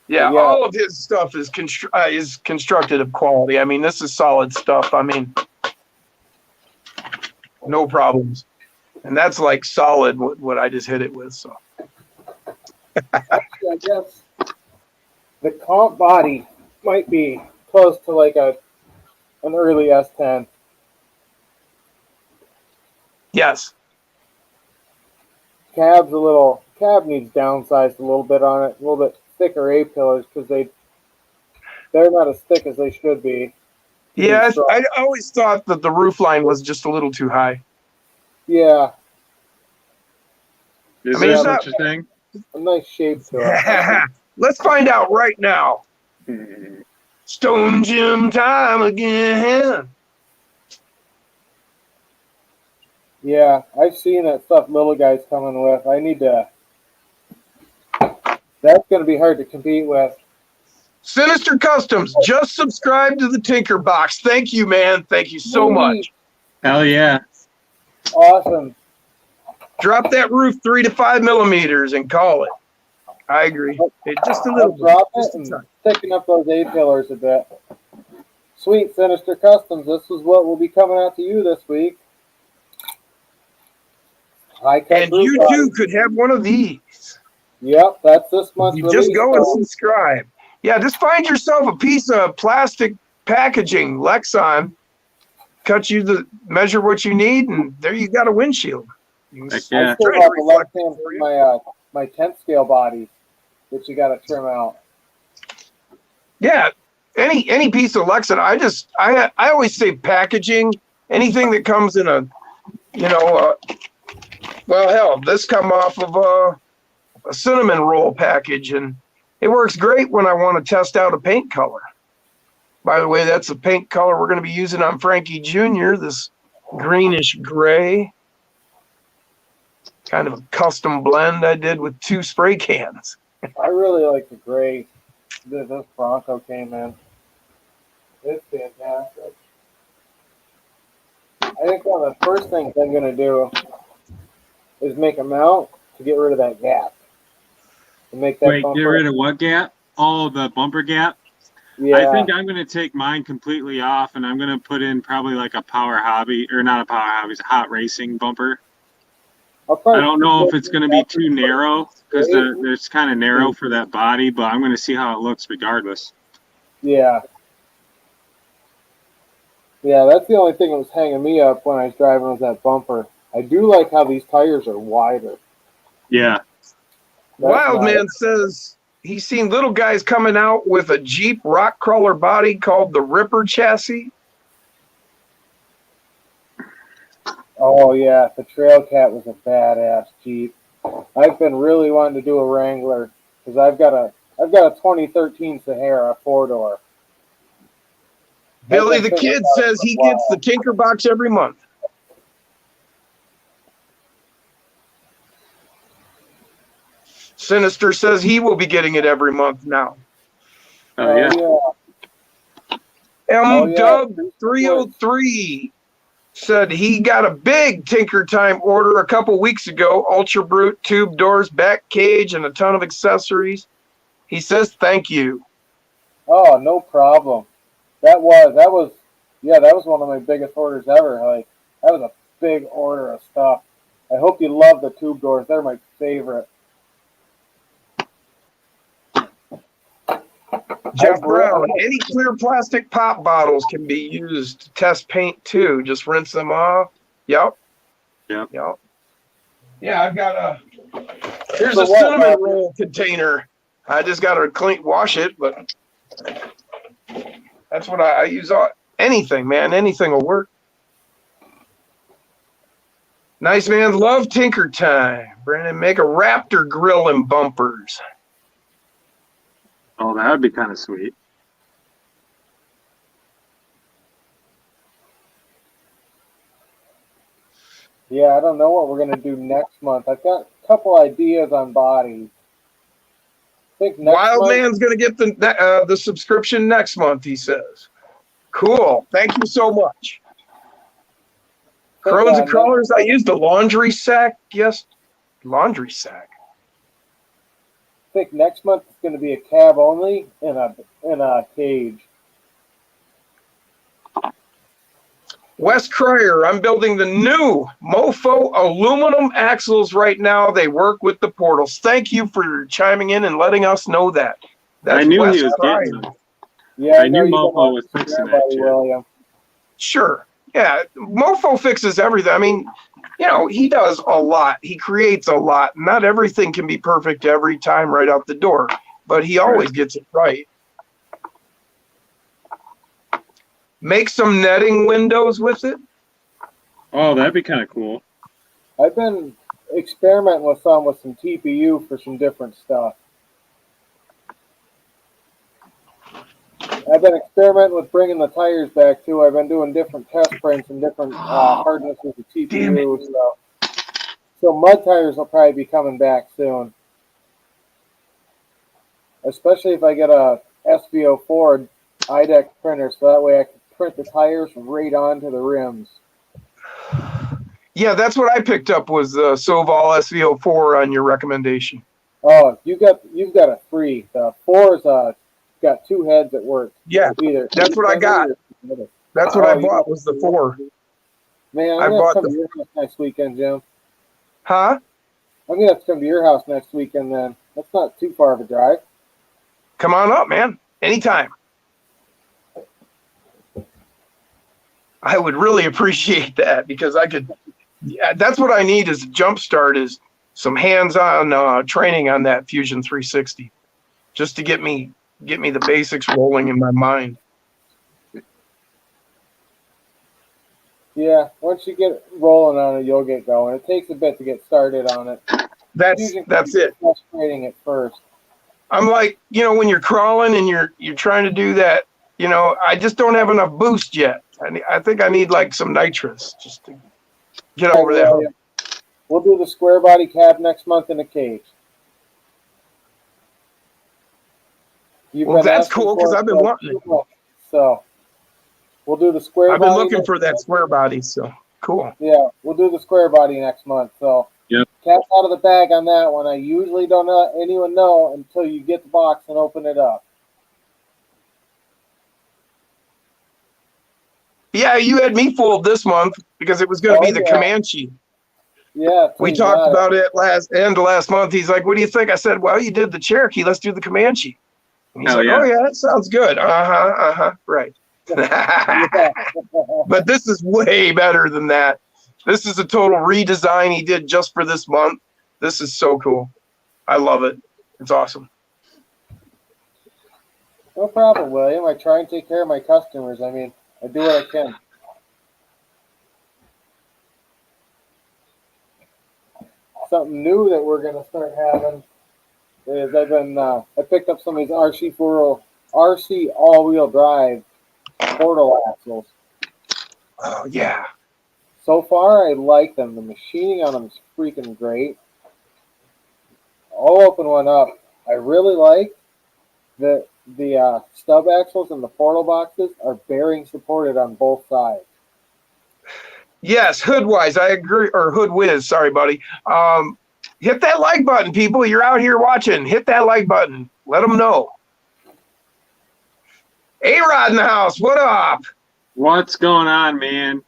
Yeah, Yeah. all of his stuff is constructed of quality. I mean, this is solid stuff. I mean, no problems. And that's like solid what I just hit it with. So I guess the comp body might be close to like an early S10. yes, Cab needs downsized a little bit on it, a little bit thicker A pillars because they're not as thick as they should be. yeah. I always thought that the roof line was just a little too high. Yeah, Is I mean, there it's such a thing? a nice shape to it. Let's find out right now. Stone Gym time again. Yeah, I've seen that stuff little guys coming with. That's going to be hard to compete with. Sinister Customs, just subscribe to the Tinker Box. Thank you, man. Thank you so much. Hell yeah. Awesome. Drop that roof 3 to 5 millimeters and call it. I agree. Just a little I'll drop bit. it and thicken up those A pillars a bit. Sweet, Sinister Customs. This is what will be coming out to you this week. High-cut And brute you body. too could have one of these. Yep, that's this month's You release. just go and so- subscribe. Yeah, just find yourself a piece of plastic packaging, Lexan. Measure what you need, and there you got a windshield. You can Heck yeah. I still try to got the reflect left hand for for you. my 10th scale body that you got to trim out. Yeah, any piece of Lexan. I always say packaging. Anything that comes in a, well, hell, this come off of a cinnamon roll package, and it works great when I want to test out a paint color. By the way, that's the paint color we're going to be using on Frankie Jr., this greenish gray. Kind of a custom blend I did with 2 spray cans. I really like the gray that this Bronco came in. It's fantastic. I think one of the first things I'm going to do is make a mount to get rid of that gap. To make that Wait, bumper. get rid of what gap? Oh, the bumper gap? Yeah. I think I'm going to take mine completely off, and I'm going to put in probably like a Power Hobby, or not a Power Hobby, it's a Hot Racing bumper. I don't know if it's going to be too narrow, because it's kind of narrow for that body, but I'm going to see how it looks regardless. Yeah. Yeah, that's the only thing that was hanging me up when I was driving was that bumper. I do like how these tires are wider. Yeah. Wildman says he's seen little guys coming out with a Jeep rock crawler body called the Ripper chassis. Oh yeah, the Trailcat was a badass Jeep. I've been really wanting to do a Wrangler because I've got a 2013 Sahara 4-door. Billy the Kid says he gets the Tinker Box every month. Sinister says he will be getting it every month now. Oh, yeah. Dub 303 said he got a big Tinker Time order a couple weeks ago. Ultra Brute, tube doors, back cage, and a ton of accessories. He says thank you. Oh, no problem. That was one of my biggest orders ever. Like, that was a big order of stuff. I hope you love the tube doors. They're my favorite. Jeff Brown, any clear plastic pop bottles can be used to test paint too. Just rinse them off. Yep. Yep. Yeah, I've got here's So a what, cinnamon roll container. I just got to wash it, but that's what I use. Anything, man. Anything will work. Nice man. Love Tinker Time. Brandon, make a Raptor grill and bumpers. Oh, that would be kind of sweet. Yeah, I don't know what we're going to do next month. I've got a couple ideas on bodies. I think next Wild month, Man's going to get the subscription next month, he says. Cool. Thank you so much. Crones and Crawlers, I used a laundry sack. Yes, laundry sack. I think next month it's going to be a cab only in a cage. Wes Cryer, I'm building the new Mofo aluminum axles right now. They work with the portals. Thank you for chiming in and letting us know that. That's I knew Wes he was Cryer. getting them. Yeah, I knew you Mofo don't was like fixing that everybody, shit. William. Sure. Yeah, Mofo fixes everything. I mean, he does a lot. He creates a lot. Not everything can be perfect every time right out the door, but he always gets it right. Make some netting windows with it. Oh, that'd be kind of cool. I've been experimenting with some TPU for some different stuff. I've been experimenting with bringing the tires back too. I've been doing different test prints and different hardnesses of TPU. So mud tires will probably be coming back soon. Especially if I get a SVO4 IDEX printer, so that way I can print the tires right onto the rims. Yeah, that's what I picked up was the Soval SVO4 on your recommendation. Oh, you've got a 3. The 4's got 2 heads that work. Yeah, Either that's what I got. That's what I Oh, you- bought was the 4. Man, I I'm gonna have bought to come the- to your house next weekend, Jim. Huh? I'm gonna have to come to your house next weekend. Then that's not too far of a drive. Come on up, man. Anytime. I would really appreciate that because I could. Yeah, that's what I need is a jump start is some hands-on training on that Fusion 360, just to get me the basics rolling in my mind. Yeah, once you get rolling on it, you'll get going. It takes a bit to get started on it. That's Fusion it. frustrating at first. I'm like, when you're crawling and you're trying to do that, I just don't have enough boost yet. I think I need like some nitrous just to get over that hump. We'll do the square body cab next month in a cage. You've Well, been that's asking cool for because it I've been for wanting it. 2 months. So we'll do the square I've been body. looking next for that month. square body, so cool. Yeah, we'll do the square body next month. So Yep. cat's out of the bag on that one. I usually don't let anyone know until you get the box and open it up. Yeah, you had me fooled this month because it was going to be the yeah. Comanche. Yeah, We talked about it last month. He's like, "What do you think?" I said, "Well, you did the Cherokee. Let's do the Comanche." And he's Hell like, yeah. "Oh yeah, that sounds good." Right. But this is way better than that. This is a total redesign he did just for this month. This is so cool. I love it. It's awesome. No problem, William. I try and take care of my customers. I mean, I do what I can. Something new that we're going to start having is I picked up some of these RC all-wheel drive portal axles. Oh yeah. So far, I like them. The machining on them is freaking great. I'll open one up. I really like that the stub axles and the portal boxes are bearing supported on both sides. Yes, Hoodwise, I agree, or Hoodwiz, sorry, buddy. Hit that like button, people. You're out here watching. Hit that like button. Let them know. A-Rod in the house. What up? What's going on, man?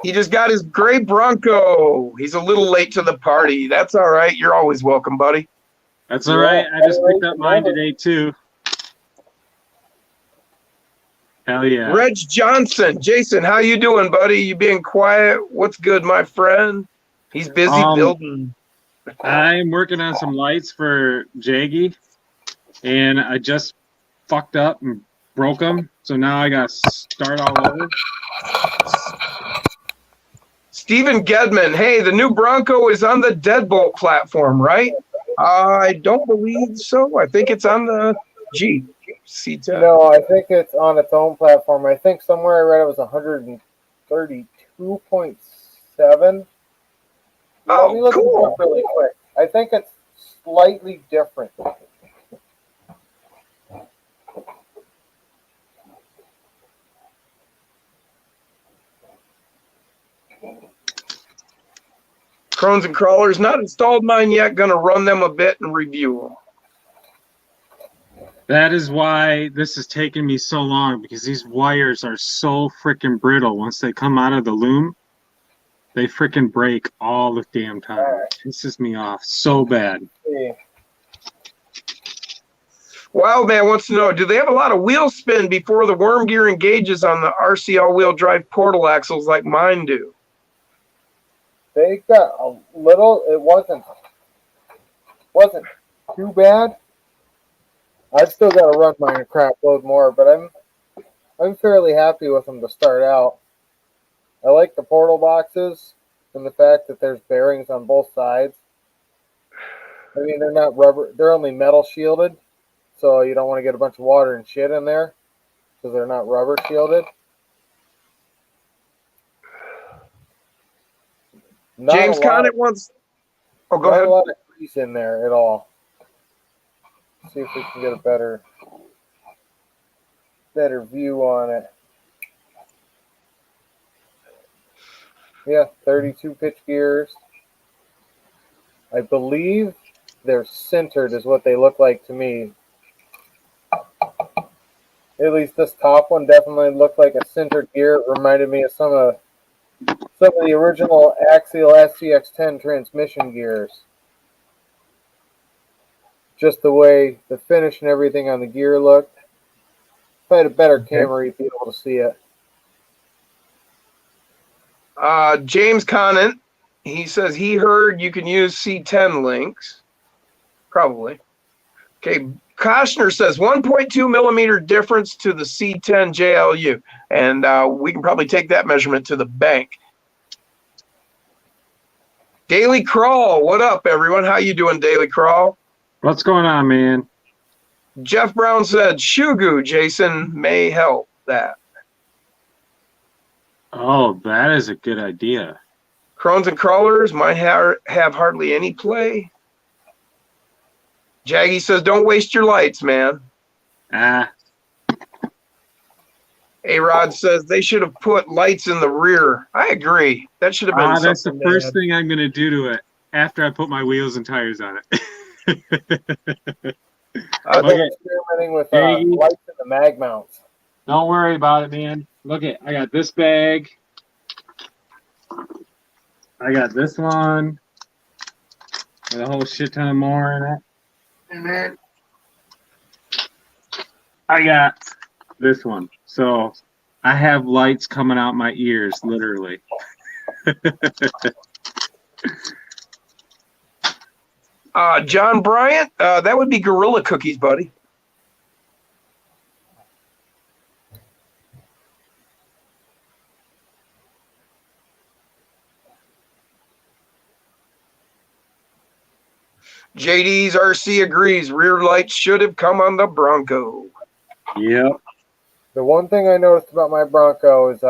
He just got his gray Bronco. He's a little late to the party. That's all right. You're always welcome, buddy. That's all right. I just picked up mine today too. Hell yeah. Reg Johnson. Jason, how you doing, buddy? You being quiet? What's good, my friend? He's busy building. I'm working on some lights for Jaggy, and I just fucked up and broke them. So now I got to start all over. Stephen Gedman. Hey, the new Bronco is on the Deadbolt platform, right? I don't believe so. I think it's on the Jeep C10. No, I think it's on its own platform. I think somewhere I read it was 132.7. Let me look it up really quick. I think it's slightly different. Crones and Crawlers, not installed mine yet. Going to run them a bit and review them. That is why this is taking me so long, because these wires are so freaking brittle. Once they come out of the loom, they freaking break all the damn time. It pisses me off so bad. Wild Man wants to know, do they have a lot of wheel spin before the worm gear engages on the RC all-wheel drive portal axles like mine do? They got a little. It wasn't too bad. I've still got to run mine a crap load more, but I'm fairly happy with them to start out. I like the portal boxes and the fact that there's bearings on both sides. I mean, they're not rubber; they're only metal shielded, so you don't want to get a bunch of water and shit in there because they're not rubber shielded. James Conant wants. Oh, go ahead. Not a lot of grease in there at all. See if we can get a better view on it. Yeah, 32 pitch gears. I believe they're centered is what they look like to me. At least this top one definitely looked like a sintered gear. It reminded me of some of the original Axial SCX10 transmission gears. Just the way the finish and everything on the gear looked. If I had a better camera, you'd be able to see it. James Conant, he says he heard you can use C10 links. Probably. Okay, Koshner says 1.2 millimeter difference to the C10 JLU, and we can probably take that measurement to the bank. Daily Crawl, what up, everyone? How you doing, Daily Crawl? What's going on, man? Jeff Brown said Shugu, Jason may help that. Oh, that is a good idea. Crones and Crawlers might have hardly any play. Jaggy says, don't waste your lights, man. Ah, A-Rod says they should have put lights in the rear. I agree. That should have been that's the something first thing I'm going to do to it after I put my wheels and tires on it. I've Okay. been experimenting with Hey. lights in the mag mounts. Don't worry about it, man. Look at, I got this bag. I got this one. With a whole shit ton more in it. And then I got this one. So I have lights coming out my ears, literally. John Bryant, that would be Gorilla Cookies, buddy. JD's RC agrees. Rear lights should have come on the Bronco. Yep. The one thing I noticed about my Bronco is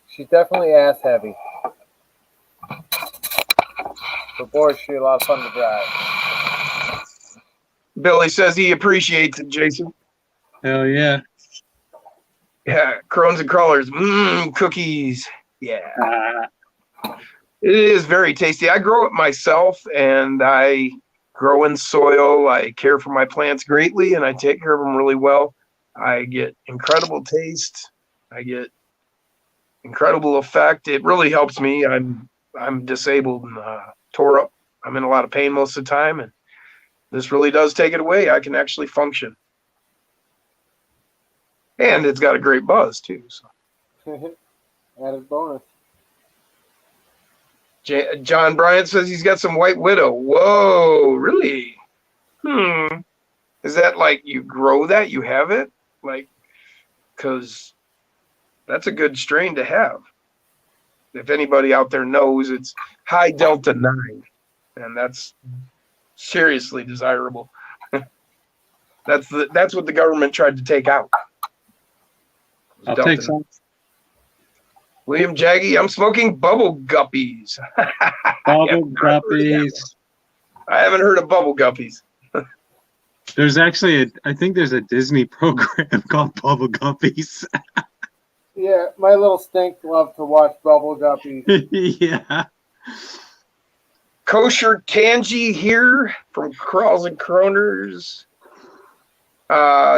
she's definitely ass heavy. But boy, she's a lot of fun to drive. Billy says he appreciates it, Jason. Hell yeah. Yeah, Crones and Crawlers. Cookies. Yeah. Uh, It is very tasty. I grow it myself, and I grow in soil. I care for my plants greatly, and I take care of them really well. I get incredible taste. I get incredible effect. It really helps me. I'm disabled and tore up. I'm in a lot of pain most of the time, and this really does take it away. I can actually function. And it's got a great buzz, too. So. Added bonus. John Bryant says he's got some White Widow. Whoa, really? Is that like you grow that? You have it? Like, because that's a good strain to have. If anybody out there knows, it's high Delta 9, and that's seriously desirable. That's what the government tried to take out. I'll Delta take some. William Jaggy, I'm smoking bubble guppies. Bubble guppies. I haven't heard of bubble guppies. There's actually I think there's a Disney program called Bubble Guppies. Yeah, my little stink loved to watch Bubble Guppies. Yeah. Kosher Kanji here from Crawls and Kroners.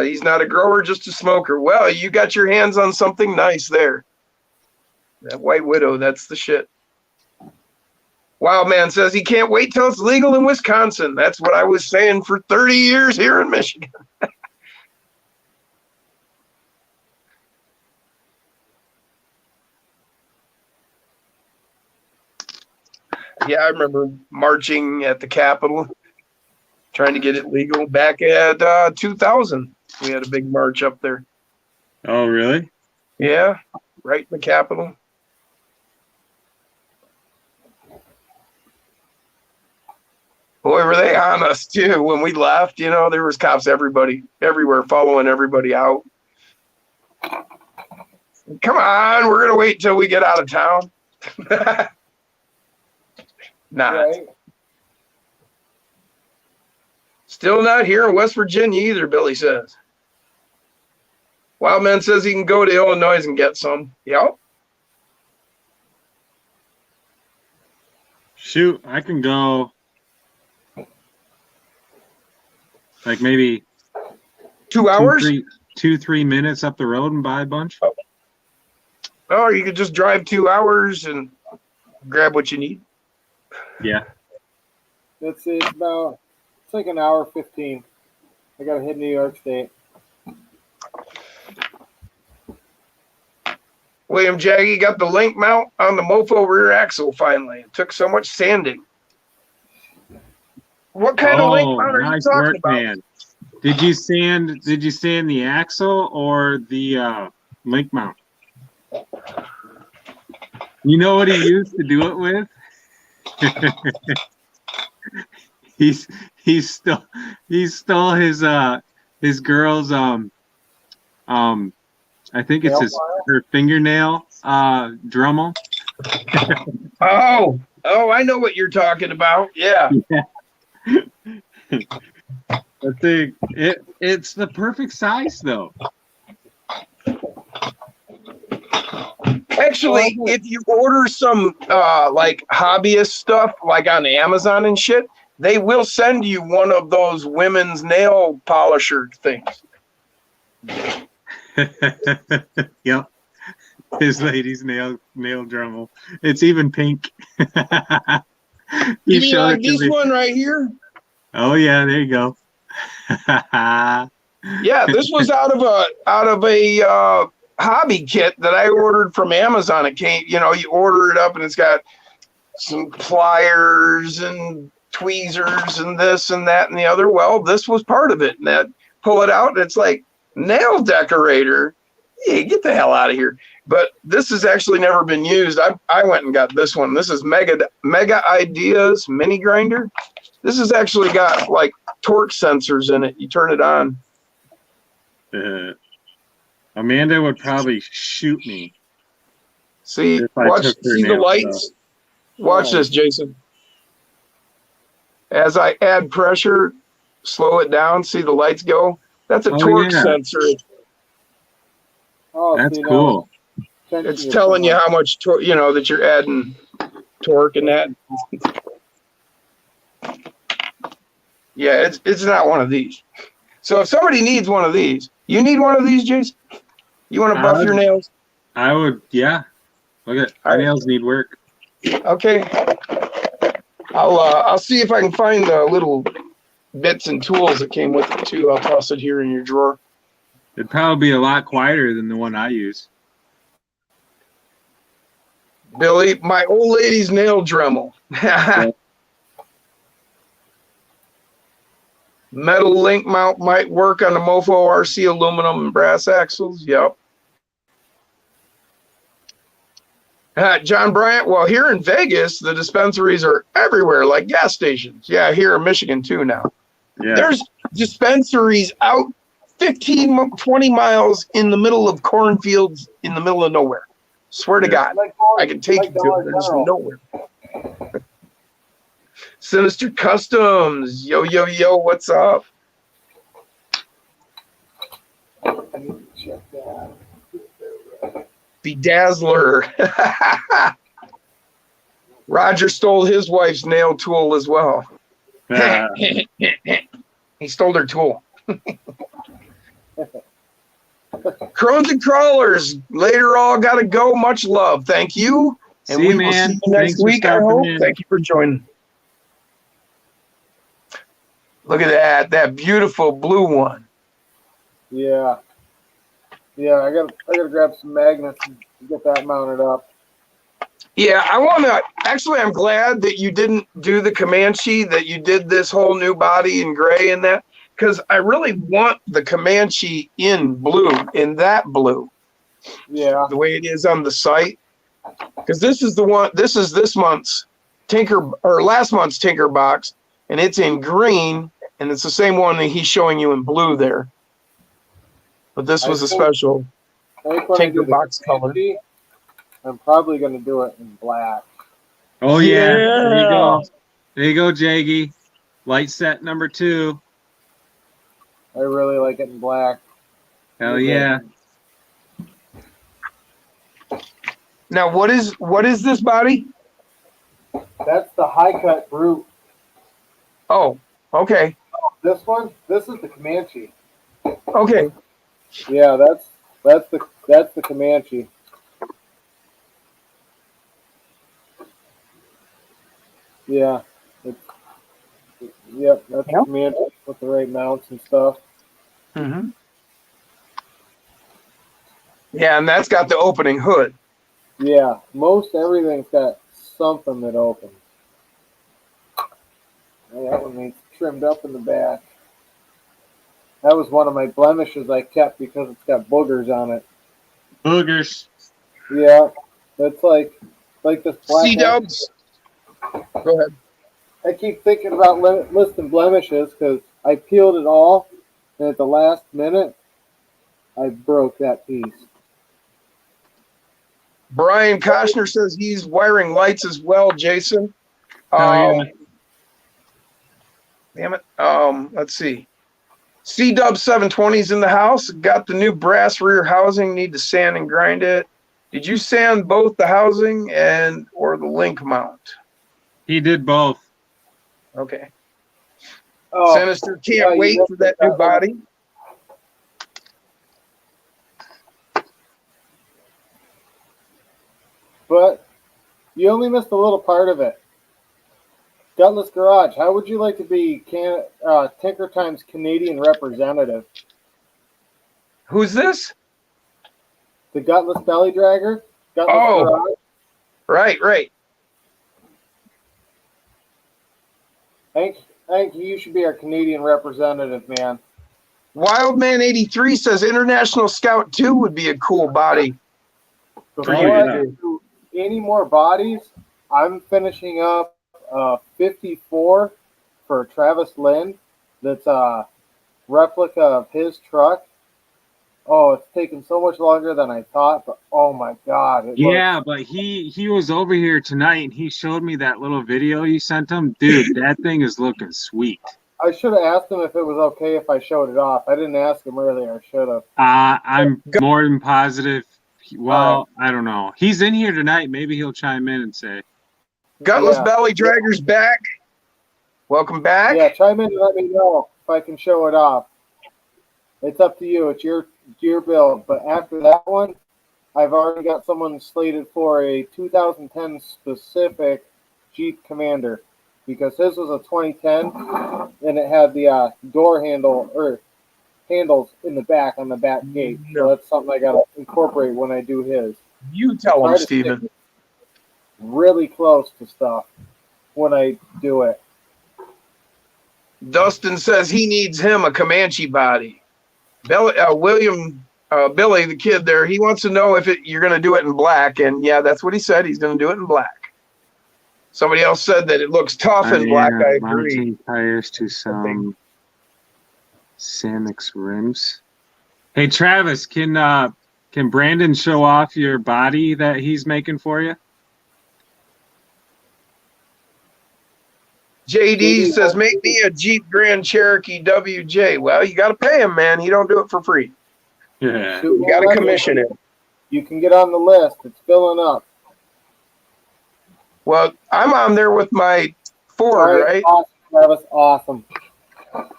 He's not a grower, just a smoker. Well, you got your hands on something nice there. That White Widow, that's the shit. Wild Man says he can't wait till it's legal in Wisconsin. That's what I was saying for 30 years here in Michigan. Yeah, I remember marching at the Capitol, trying to get it legal back at 2000. We had a big march up there. Oh, really? Yeah, right in the Capitol. Boy, were they on us too. When we left, there was cops everywhere following everybody out. Come on, we're going to wait until we get out of town. Not. Right? Still not here in West Virginia either, Billy says. Wildman says he can go to Illinois and get some. Yep. Shoot, I can go like maybe 2 hours? 2-3 minutes up the road and buy a bunch. Oh, you could just drive 2 hours and grab what you need. Yeah. It's like an hour 15. I gotta hit New York State. William Jaggy got the link mount on the Mofo rear axle finally. It took so much sanding. What kind of link mount are you nice talking work, about? man. Did you sand the axle or the link mount? You know what he used to do it with? he stole his girl's I think it's her fingernail Dremel. Oh, I know what you're talking about. Yeah. I think it's the perfect size though. Actually, if you order some like hobbyist stuff, like on Amazon and shit, they will send you one of those women's nail polisher things. Yep. His lady's nail Dremel. It's even pink. You mean like this one right here? Oh yeah, there you go. Yeah, this was out of a hobby kit that I ordered from Amazon. It came, you order it up and it's got some pliers and tweezers and this and that and the other. Well, this was part of it. And that pull it out and it's like nail decorator. Yeah, get the hell out of here. But this has actually never been used. I went and got this one. This is Mega Ideas mini grinder. This has actually got like torque sensors in it. You turn it on. Amanda would probably shoot me. See the lights. Watch this, Jason. As I add pressure, slow it down. See the lights go. That's a torque sensor. Oh, that's cool. It's telling you how much torque, that you're adding torque and that. Yeah, it's not one of these. So if somebody needs one of these, you need one of these, Jason? You want to buff your nails? I would, yeah. Look at my nails need work. Okay. I'll see if I can find the little bits and tools that came with it too. I'll toss it here in your drawer. It'd probably be a lot quieter than the one I use. Billy, my old lady's nail Dremel. Metal link mount might work on the Mofo RC aluminum and brass axles. Yep. John Bryant, well, here in Vegas, the dispensaries are everywhere, like gas stations. Yeah, here in Michigan too now. Yeah. There's dispensaries out 15, 20 miles in the middle of cornfields in the middle of nowhere. Swear to God, I can take you to it. There's nowhere. Sinister Customs. Yo, yo, yo, what's up? Check that. Bedazzler. Roger stole his wife's nail tool as well. He stole her tool. Crones and Crawlers. Later all gotta go. Much love. Thank you. And see we man. will see you next week, I hope. Thank you for joining. Look at that beautiful blue one. Yeah. Yeah, I gotta grab some magnets and get that mounted up. Yeah, I'm glad that you didn't do the Comanche, that you did this whole new body in gray and that, because I really want the Comanche in blue, in that blue. Yeah. The way it is on the site. Because this is this month's last month's Tinker box, and it's in green, and it's the same one that he's showing you in blue there. But this was a special Tinker box color. I'm probably going to do it in black. Oh, yeah. There you go. There you go, Jaggy. Light set number 2. I really like it in black. Hell yeah. Now, what is this body? That's the high cut brute. Oh, okay. This is the Comanche. Okay. Yeah, that's the Comanche. Yeah, it's, yep, that's the Yep. Comanche with the right mounts and stuff. Mm-hmm. Yeah, and that's got the opening hood. Yeah, most everything's got something that opens. Yeah, that one needs trimmed up in the back. That was one of my blemishes I kept because it's got boogers on it. Boogers. Yeah, that's like this black. C-dubs. Go ahead. I keep thinking about listing blemishes because I peeled it all, and at the last minute, I broke that piece. Brian Koshner says he's wiring lights as well, Jason. Hell yeah. Damn it. Let's see. C-Dub 720's in the house. Got the new brass rear housing. Need to sand and grind it. Did you sand both the housing and or the link mount? He did both. Okay. Oh, Sinister can't yeah, wait for that new body. but you only missed a little part of it. Gutless Garage, how would you like to be Tinker Time's Canadian representative? Who's this? The Gutless Belly Dragger? Gutless Oh. Garage? Right. I think you should be our Canadian representative, man. Wildman 83 says International Scout 2 would be a cool body. Before you, I yeah. do any more bodies, I'm finishing up 54 for Travis Lind. That's a replica of his truck. Oh, it's taken so much longer than I thought, but oh my god! Yeah, but he was over here tonight and he showed me that little video you sent him. Dude, that thing is looking sweet. I should have asked him if it was okay if I showed it off. I didn't ask him earlier. I should have. I'm more than positive. Well, I don't know. He's in here tonight. Maybe he'll chime in and say. Gutless Yeah. Belly Dragger's back. Welcome back. Yeah, chime in and let me know if I can show it off. It's up to you. It's your build. But after that one, I've already got someone slated for a 2010 specific Jeep Commander because his was a 2010 and it had the door handle or handles in the back on the back gate. So that's something I got to incorporate when I do his. You tell Try him, to stick Steven. really close to stuff when I do it. Dustin says he needs him a Comanche body. Billy, Billy, the kid there, he wants to know if you're going to do it in black. And yeah, that's what he said. He's going to do it in black. Somebody else said that it looks tough in black. I agree. Mounting tires to some Samix rims. Hey Travis, can Brandon show off your body that he's making for you? JD says, make me a Jeep Grand Cherokee WJ. Well, you got to pay him, man. He don't do it for free. Yeah. You got to commission him. You can get on the list. It's filling up. Well, I'm on there with my Ford, right? Awesome, Travis. Awesome. All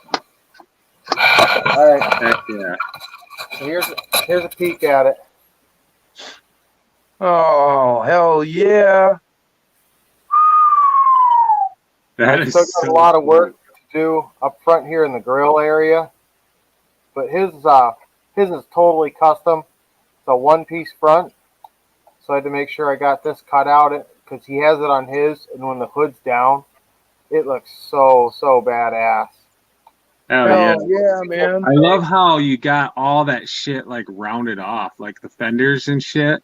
right. Heck yeah. Here's a peek at it. Oh, hell yeah. That I is still got so a lot of work cool. to do up front here in the grill area, but his is totally custom. It's a one-piece front, so I had to make sure I got this cut out because he has it on his, and when the hood's down, it looks so Hell badass. yeah. yeah, man. I love how you got all that shit like rounded off, like the fenders and shit.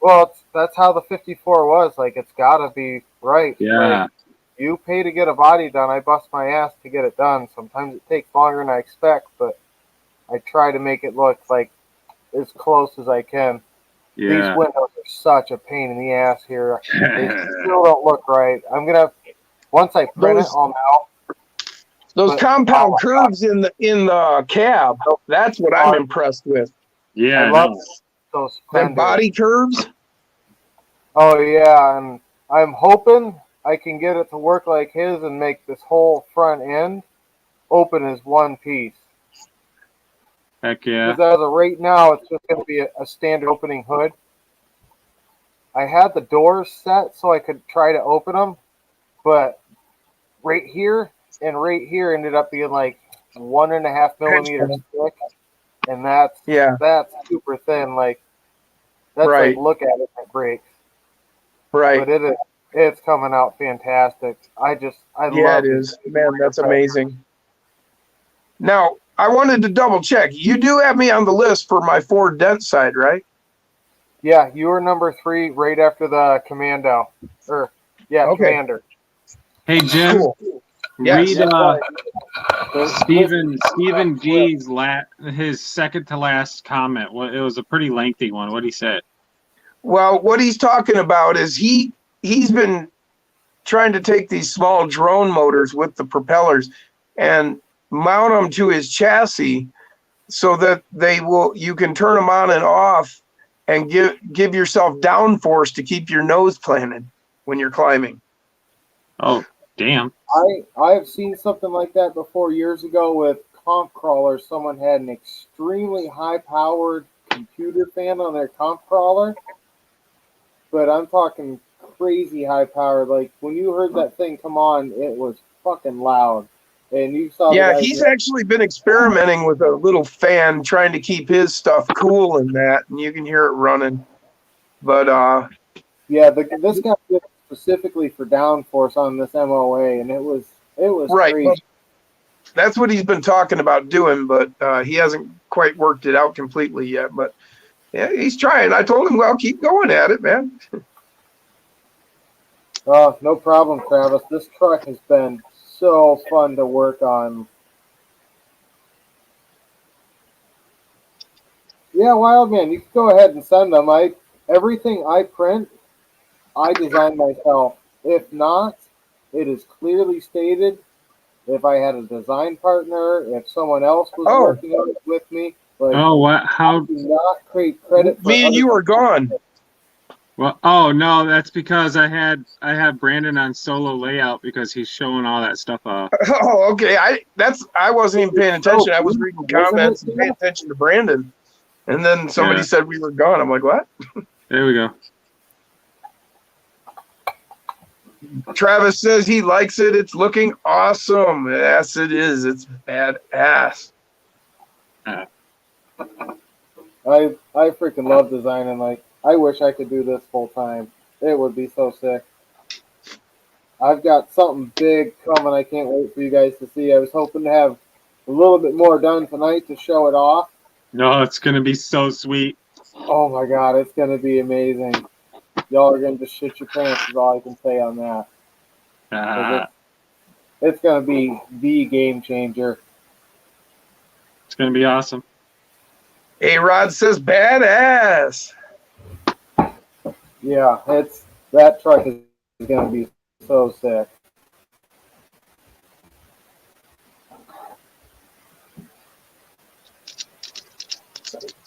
Well, that's how the 54 was. Like, it's got to be right. Yeah. Like, you pay to get a body done. I bust my ass to get it done. Sometimes it takes longer than I expect, but I try to make it look like as close as I can. These Yeah. windows are such a pain in the ass here. They still don't look right. I'm gonna once I print it, I'll know. Those But- compound curves in the cab. That's what I'm impressed with. Yeah. I love those Them fenders. body curves. Oh yeah, and I'm hoping I can get it to work like his and make this whole front end open as one piece. Heck yeah. Because as of right now, it's just going to be a standard opening hood. I had the doors set so I could try to open them, but right here and right here ended up being like 1.5 millimeters thick, and Yeah, that's super thin. Like that's right, like look at it, it breaks. right. But it's coming out fantastic. I Yeah, it love these is. Man, that's fenders. amazing. Now, I wanted to double check. You do have me on the list for my Ford Dent side, right? Yeah, you were number 3 right after the Commando. Okay, Commander. Hey Jim, cool. Yes. read That's right. Stephen G's his second to last comment. It was a pretty lengthy one. What he said. Well, what he's talking about is he's been trying to take these small drone motors with the propellers and mount them to his chassis so that you can turn them on and off and give yourself downforce to keep your nose planted when you're climbing. Oh, damn. I have seen something like that before years ago with comp crawlers. Someone had an extremely high powered computer fan on their comp crawler, but I'm talking crazy high powered. Like when you heard that thing come on, it was fucking loud. And you saw Yeah, the guys he's actually been experimenting with a little fan trying to keep his stuff cool in that, and you can hear it running. But this guy did it specifically for downforce on this MOA, and it was right, crazy. but that's what he's been talking about doing, but he hasn't quite worked it out completely yet. But yeah, he's trying. I told him, well, keep going at it, man. No problem, Travis. This truck has been so fun to work on. Yeah, Wildman, you can go ahead and send them. Everything I print, I design myself. If not, it is clearly stated. If I had a design partner, if someone else was working on it with me, like Oh, what? How? do not create credit for Me and other you are gone. Well, oh no, that's because I have Brandon on solo layout because he's showing all that stuff off. Oh, okay. I wasn't even paying attention. I was reading comments and paying attention to Brandon. And then somebody said we were gone. I'm like, what? There we go. Travis says he likes it. It's looking awesome. Yes, it is. It's badass. I freaking love designing. Like, I wish I could do this full time. It would be so sick. I've got something big coming. I can't wait for you guys to see. I was hoping to have a little bit more done tonight to show it off. No, it's gonna be so sweet. Oh my god, it's gonna be amazing. Y'all are gonna just shit your pants is all I can say on that. It's gonna be the game changer. It's gonna be awesome. A-Rod says badass. Yeah, that truck is gonna be so sick.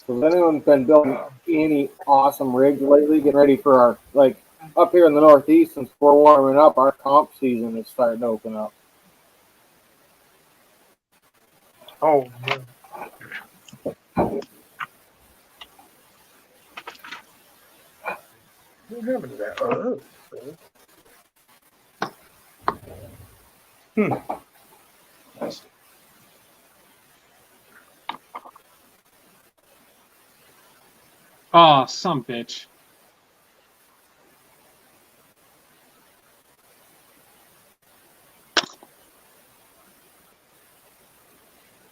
Has anyone been building any awesome rigs lately? Getting ready for our, like, up here in the Northeast, since we're warming up, our comp season is starting to open up. Oh, man. What happened to that? Oh, some bitch.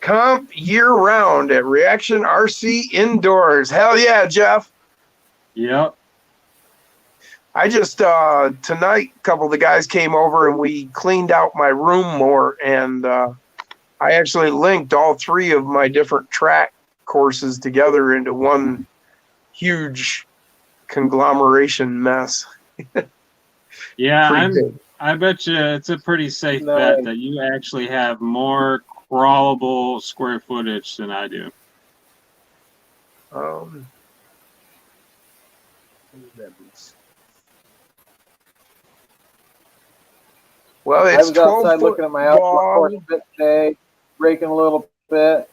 Comp year-round at Reaction RC Indoors. Hell yeah, Jeff. Yep. I just, tonight, a couple of the guys came over and we cleaned out my room more, and I actually linked all 3 of my different track courses together into one huge conglomeration mess. Yeah, I bet you it's a pretty safe bet that you actually have more crawlable square footage than I do. Well, I it's was outside 12 looking at my outdoor course today, breaking a little bit.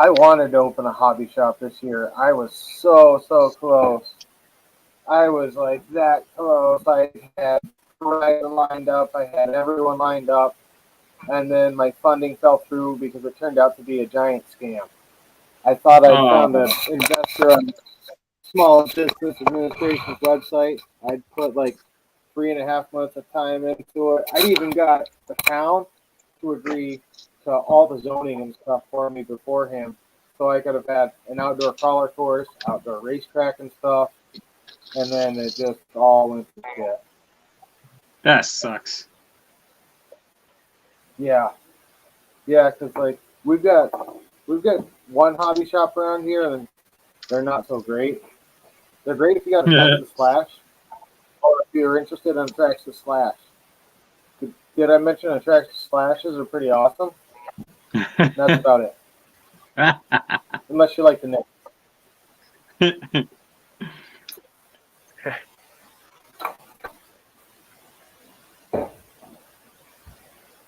I wanted to open a hobby shop this year. I was so close. I was like that close. I had Verizon lined up. I had everyone lined up, and then my funding fell through because it turned out to be a giant scam. I thought I found an investor on Small Business Administration's website. I'd put like 3.5 months of time into it. I even got the town to agree to all the zoning and stuff for me beforehand. So I could have had an outdoor crawler course, outdoor racetrack and stuff. And then it just all went to shit. That sucks. Yeah. Yeah, because like we've got one hobby shop around here and they're not so great. They're great if you got a Texas Slash. Or if you're interested in Traxxas Slash. Did I mention a Traxxas Slashes are pretty awesome? That's about it. Unless you like the name.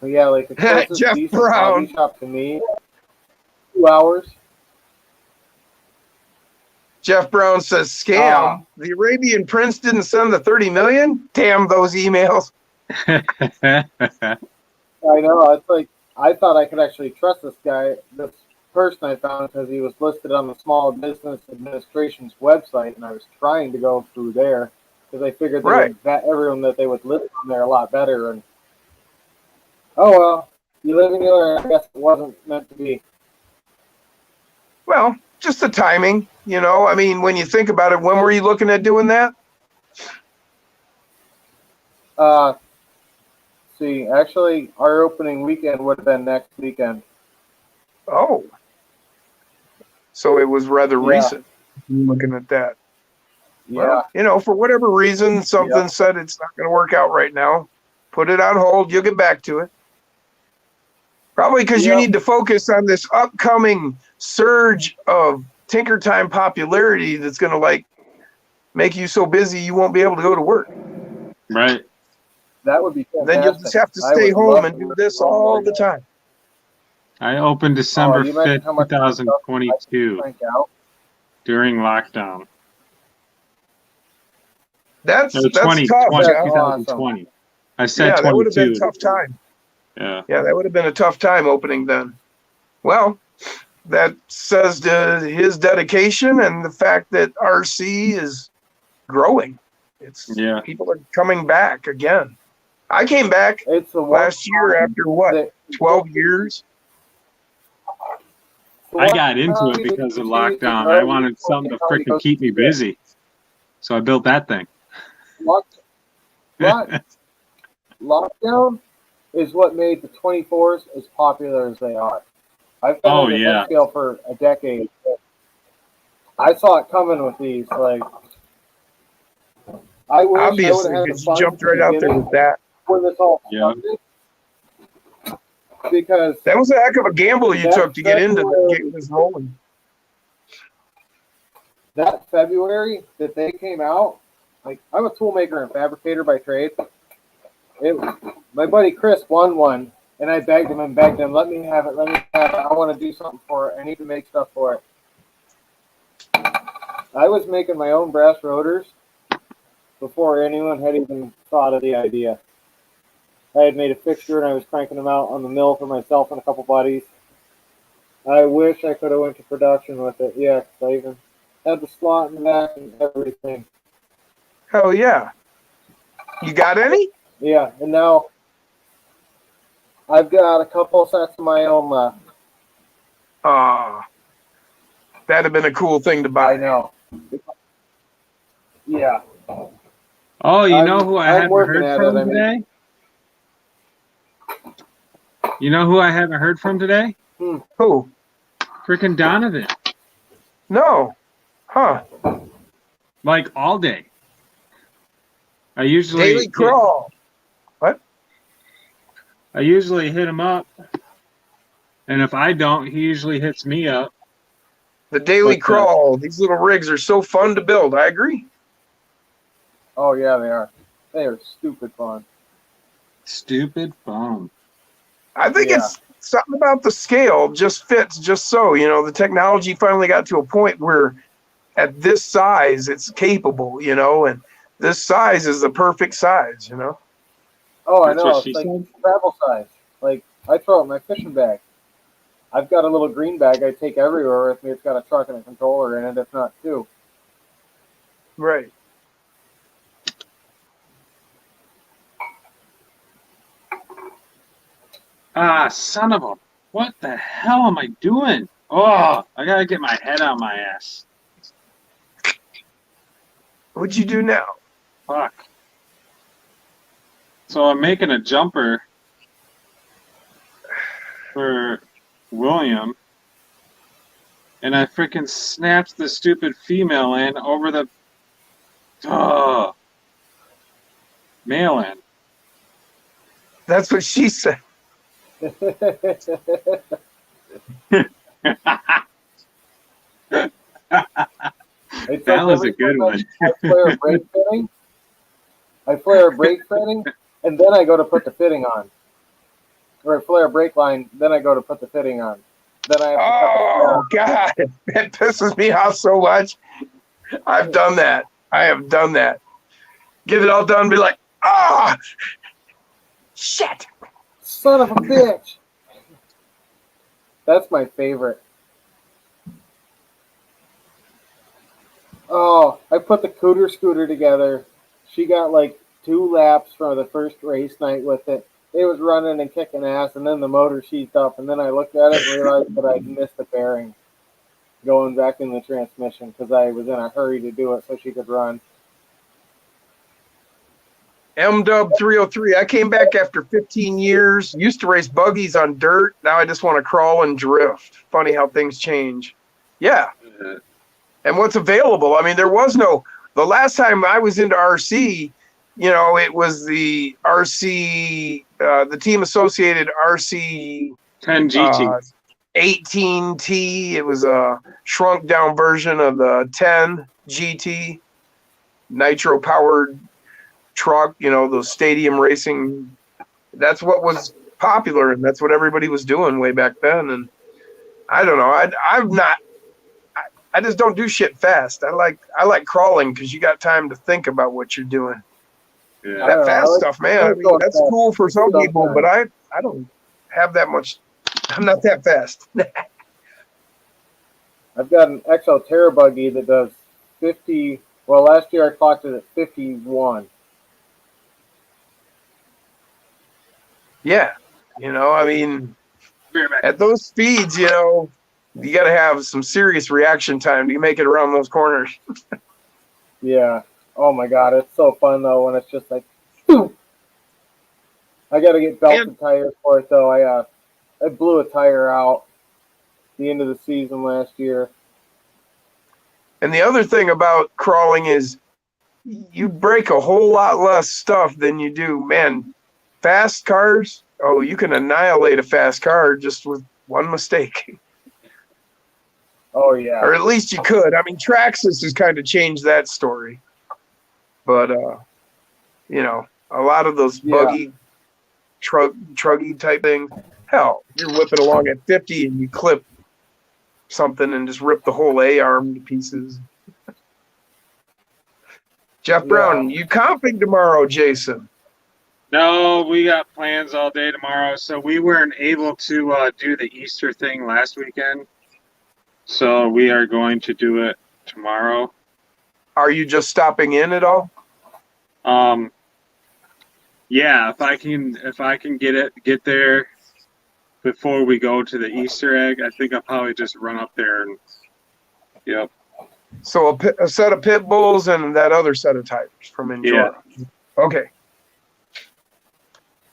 But yeah, like the closest Jeff decent Brown. hobby shop to me, 2 hours. Jeff Brown says scam. The Arabian Prince didn't send the 30 million. Damn those emails. I know. It's like I thought I could actually trust this guy, this person I found, because he was listed on the Small Business Administration's website, and I was trying to go through there because I figured they would vet everyone that they would list on there a lot better. And oh well, you live and you learn. I guess it wasn't meant to be. Well, just the timing, you know. I mean, when you think about it, when were you looking at doing that? See, actually, our opening weekend would have been next weekend. Oh. So it was rather recent. Looking at that. Yeah. Well, you know, for whatever reason, something said it's not going to work out right now. Put it on hold. You'll get back to it. Probably because you need to focus on this upcoming surge of Tinker Time popularity that's going to like make you so busy you won't be able to go to work. Right. That would be fantastic. Then you'll just have to stay home and do this all the time. I opened December 5th, 2022 during lockdown. That's No, tough, 2020. I said 22. That would have been a tough time. Yeah, that would have been a tough time opening then. Well, that says to his dedication and the fact that RC is growing. People are coming back again. I came back last year after what, 12 years? I got into it because of lockdown. I wanted something to freaking keep me busy. So I built that thing. Lockdown is what made the 24s as popular as they are. I've been in the scale for a decade. I saw it coming with these. Like, I wish obviously, I would have had the jumped right out there with that. When this all started, because that was a heck of a gamble you took to get into get this rolling. That February that they came out, like I'm a tool maker and fabricator by trade. My buddy Chris won one, and I begged him, let me have it, I want to do something for it. I need to make stuff for it. I was making my own brass rotors before anyone had even thought of the idea. I had made a fixture and I was cranking them out on the mill for myself and a couple buddies. I wish I could have went to production with it. Yeah, 'cause I even had the slot in the back and everything. Hell yeah. You got any? Yeah, and now I've got a couple sets of my own left. That'd have been a cool thing to buy. I know. Yeah. Oh, you know who I haven't heard from today? You know who I haven't heard from today? Who? Freaking Donovan. No. Huh. Like all day. I usually Daily Crawl. What? I usually hit him up. And if I don't, he usually hits me up. The Daily Crawl. These little rigs are so fun to build. I agree. Oh, yeah, they are. They are stupid fun. Stupid fun. I think it's something about the scale just fits just so, the technology finally got to a point where at this size it's capable, and this size is the perfect size, Oh, I That's know. what It's she like said. travel size. Like I throw it in my fishing bag. I've got a little green bag I take everywhere with me. It's got a truck and a controller in it, if not two. Right. Ah, son of a. What the hell am I doing? Oh, I gotta get my head out my ass. What'd you do now? Fuck. So I'm making a jumper for William, and I freaking snapped the stupid female end over the male end. That's what she said. That was a good one. I flare a brake fitting. I flare a brake fitting, and then I go to put the fitting on. Or I flare a brake line, then I go to put the fitting on. Then I have to Oh, God. That pisses me off so much. I've done that. I have done that. Get it all done, be like, shit. Son of a bitch. That's my favorite. Oh, I put the Cooter scooter together. She got like 2 laps from the first race night with it. It was running and kicking ass, and then the motor seized up, and then I looked at it and realized that I'd missed the bearing going back in the transmission because I was in a hurry to do it so she could run. M-Dub 303. I came back after 15 years. Used to race buggies on dirt. Now I just want to crawl and drift. Funny how things change. Yeah. And what's available? I mean, there was no. The last time I was into RC, it was the RC, the team associated RC 10 GT. 18T. It was a shrunk down version of the 10 GT, nitro powered truck, those stadium racing. That's what was popular, and that's what everybody was doing way back then. And I don't know. I just don't do shit fast. I like crawling because you got time to think about what you're doing. Yeah. That fast stuff, man. I mean, that's cool for some people, but I don't have that much. I'm not that fast. I've got an XL Terra buggy that does 50. Well, last year I clocked it at 51. Yeah. I mean, at those speeds, you got to have some serious reaction time to make it around those corners. Yeah. Oh my God, it's so fun though when it's just like, boom. I got to get belted tires for it though. I blew a tire out the end of the season last year. And the other thing about crawling is you break a whole lot less stuff than you do, man. Fast cars, you can annihilate a fast car just with one mistake. Oh yeah. Or at least you could. I mean, Traxxas has kind of changed that story. But, a lot of those buggy, truggy type things, hell, you're whipping along at 50 and you clip something and just rip the whole A-arm to pieces. Jeff Brown, you comping tomorrow, Jason? No, we got plans all day tomorrow, so we weren't able to do the Easter thing last weekend. So we are going to do it tomorrow. Are you just stopping in at all? Yeah, if I can get there before we go to the Easter egg, I think I'll probably just run up there and yep. So a set of pit bulls and that other set of tires from Enjoy. Yeah. Okay.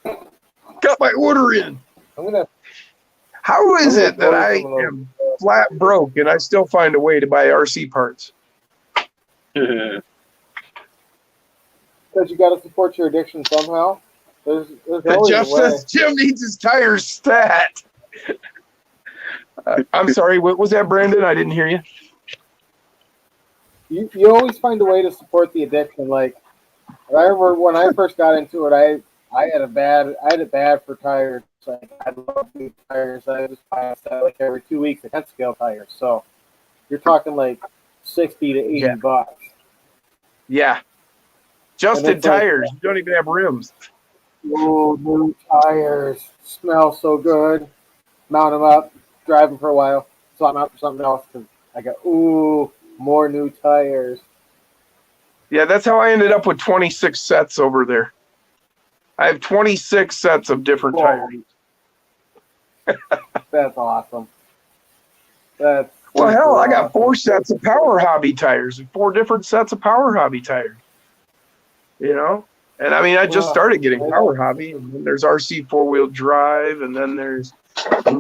Got my order in. How is it that I am flat broke and I still find a way to buy RC parts? Because you got to support your addiction somehow. There's always Jeff a way. says Jim needs his tires stat. I'm sorry, what was that, Brandon? I didn't hear you. You always find a way to support the addiction. Like, I remember when I first got into it, I had it bad for tires. Like I love new tires. I just buy a set like every 2 weeks of 10 scale tires. So you're talking like 60 to 80 Yeah. bucks. Yeah. Just And in it's like- tires. You don't even have rims. Ooh, new tires smell so good. Mount them up, drive them for a while, swap them out for something else. Cause I got more new tires. Yeah, that's how I ended up with 26 sets over there. I have 26 sets of different Whoa. tires. That's awesome. That's Well, hell, I got awesome. 4 sets of Power Hobby tires, 4 different sets of Power Hobby tires. You know? And I mean, I just Wow. started getting Power Hobby, and then there's RC 4-wheel drive, and then there's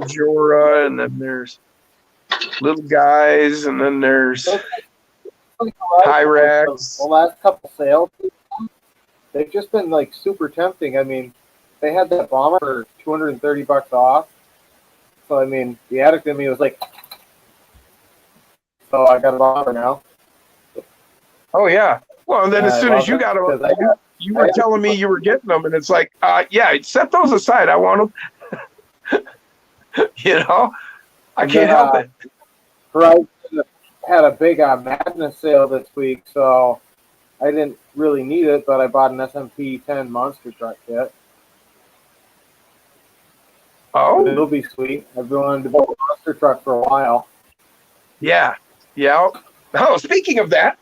Jura, and then there's Little Guys, and then there's Pyrex. The last couple sales, they've just been like super tempting. I mean, they had that bomber for $230 off. So I mean, the addict in me was like, so I got a bomber now. Oh, yeah. Well, and then as I soon love as you it got because them, you were telling me you were getting them, and it's like, yeah, set those aside. I want them. You know? I can't help it. Right, had a big Madness sale this week, so I didn't really need it, but I bought an SMP 10 monster truck kit. Oh, It'll be sweet. I've been wanting to build a monster truck for a while. yeah. Yeah. Oh, speaking of that,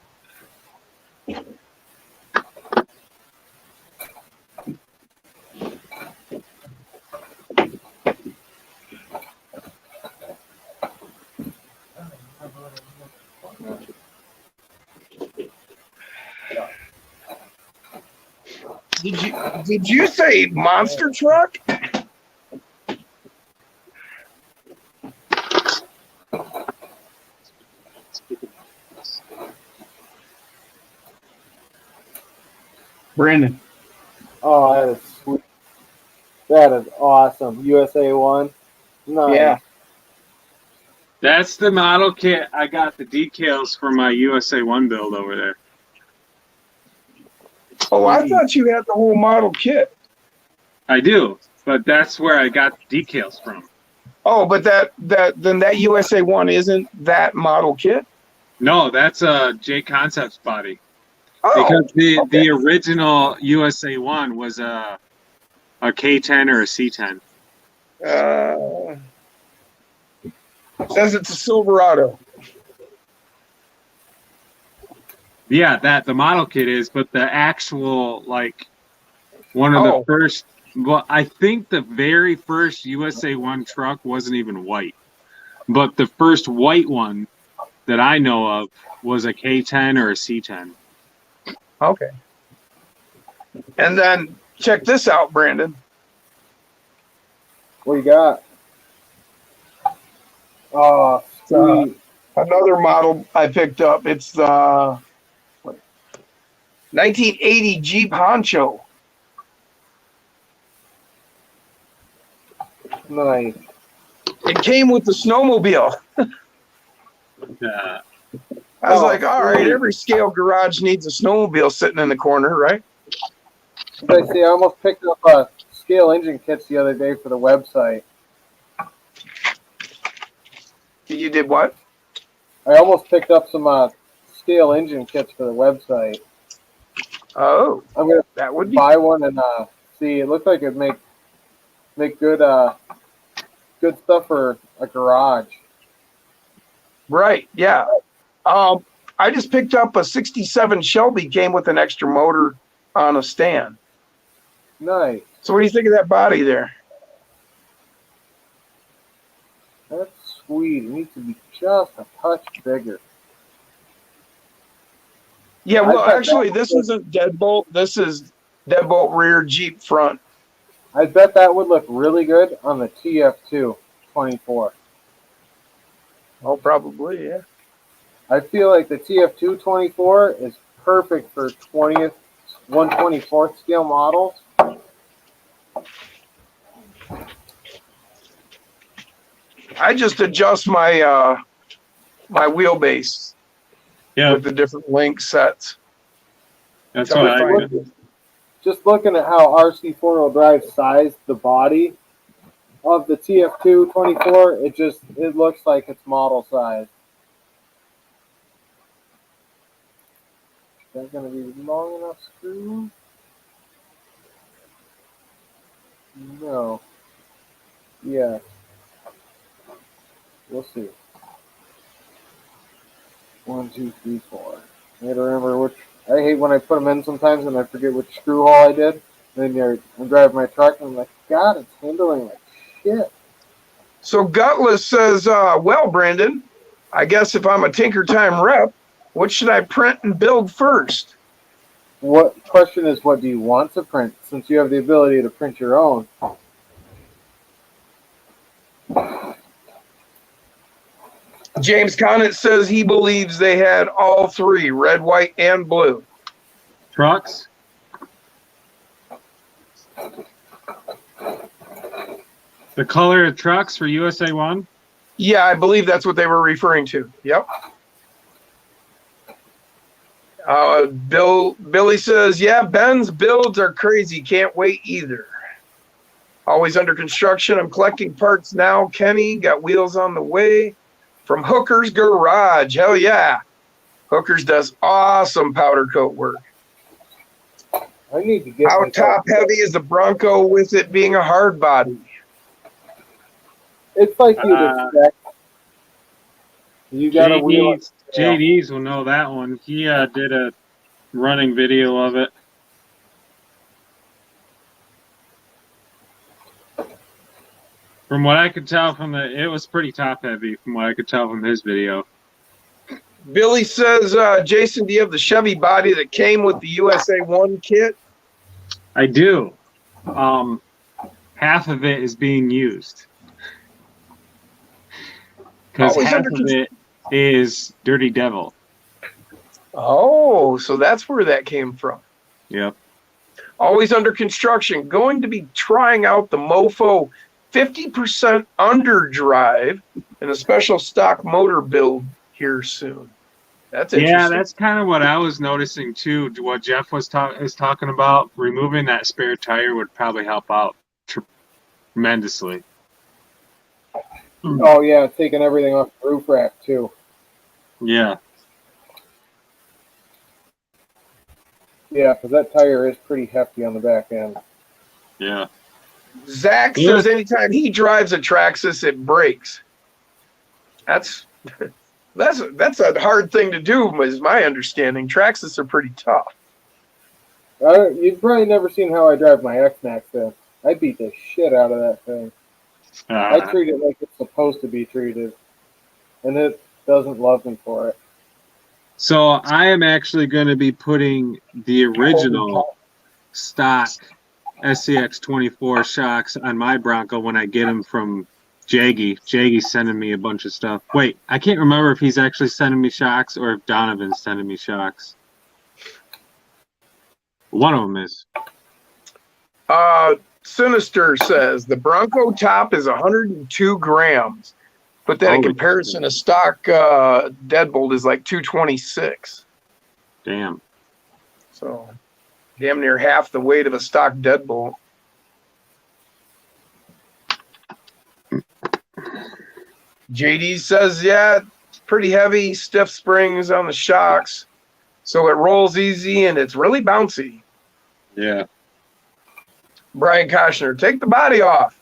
did you say monster truck? Brandon. Oh, that is sweet. That is awesome. USA 1. Nice. Yeah. That's the model kit. I got the decals for my USA 1 build over there. Oh, I thought you had the whole model kit. I do, but that's where I got the decals from. Oh, but then that USA 1 isn't that model kit? No, that's a J Concepts body. Oh, Because the okay. original USA 1 was a K10 or a C10. Says it's a Silverado. Yeah, the model kit is, but the actual, like, one of Oh. the first, well, I think the very first USA 1 truck wasn't even white. But the first white one that I know of was a K10 or a C10. Okay. And then check this out, Brandon. What you got? Oh, sweet. Another model I picked up. It's the 1980 Jeep Honcho. Nice. It came with the snowmobile. Yeah. I was Oh, like, all right, sweet. every scale garage needs a snowmobile sitting in the corner, right? I see. I almost picked up a scale engine kits the other day for the website. You did what? I almost picked up some scale engine kits for the website. Oh, I'm gonna that would be buy one and see. It looked like it'd make good stuff for a garage. right. Yeah. I just picked up a 67 Shelby, came with an extra motor on a stand. Nice. So what do you think of that body there? That's sweet. It needs to be just a touch bigger. Yeah, I well, bet actually, that this would- isn't deadbolt. This is deadbolt rear Jeep front. I bet that would look really good on the TF2 24. Oh, probably, yeah. I feel like the TF2 24 is perfect for 1/24th scale models. I just adjust my my wheelbase Yeah, with the different link sets. that's Tell what me I if do. just looking at how RC four-wheel drive sized the body of the TF2 24, it looks like it's model size. Is that going to be long enough screw? No. Yeah. We'll see. 1, 2, 3, 4. I gotta remember which. I hate when I put them in sometimes and I forget which screw hole I did. And then I'm driving my truck and I'm like, God, it's handling like shit. So Gutless says, well, Brandon, I guess if I'm a Tinker Time rep, what should I print and build first? What question is, what do you want to print? Since you have the ability to print your own. James Conant says he believes they had all three, red, white, and blue. Trucks? The color of trucks for USA 1? Yeah, I believe that's what they were referring to. Yep. Billy says, yeah, Ben's builds are crazy. Can't wait either. Always under construction. I'm collecting parts now. Kenny got wheels on the way from Hooker's Garage. Hell yeah. Hooker's does awesome powder coat work. I need to get How top heavy is the Bronco with it being a hard body? It's like you'd expect. You got a wheel. JD's will know that one. He did a running video of it. From what I could tell it was pretty top heavy from what I could tell from his video. Billy says, Jason, do you have the Chevy body that came with the USA 1 kit? I do. Half of it is being used. Because half of it is Dirty Devil. Oh, so that's where that came from. Yep. Always under construction. Going to be trying out the Mofo 50% underdrive and a special stock motor build here soon. That's interesting. Yeah, that's kind of what I was noticing too. What Jeff is talking about, removing that spare tire would probably help out tremendously. Oh yeah, taking everything off the roof rack too. Yeah. Yeah, because that tire is pretty hefty on the back end. Yeah. Zach says anytime he drives a Traxxas, it breaks. That's a hard thing to do, is my understanding. Traxxas are pretty tough. You've probably never seen how I drive my X-Max then. I beat the shit out of that thing. I treat it like it's supposed to be treated, and it doesn't love me for it. So I am actually going to be putting the original stock SCX 24 shocks on my Bronco when I get them from Jaggy. Jaggy's sending me a bunch of stuff. Wait, I can't remember if he's actually sending me shocks or if Donovan's sending me shocks. One of them is. Sinister says the Bronco top is 102 grams, but then in comparison, a stock deadbolt is like 226. Damn. So damn near half the weight of a stock deadbolt. JD says, yeah, it's pretty heavy, stiff springs on the shocks, so it rolls easy and it's really bouncy. Yeah. Brian Koshner, take the body off.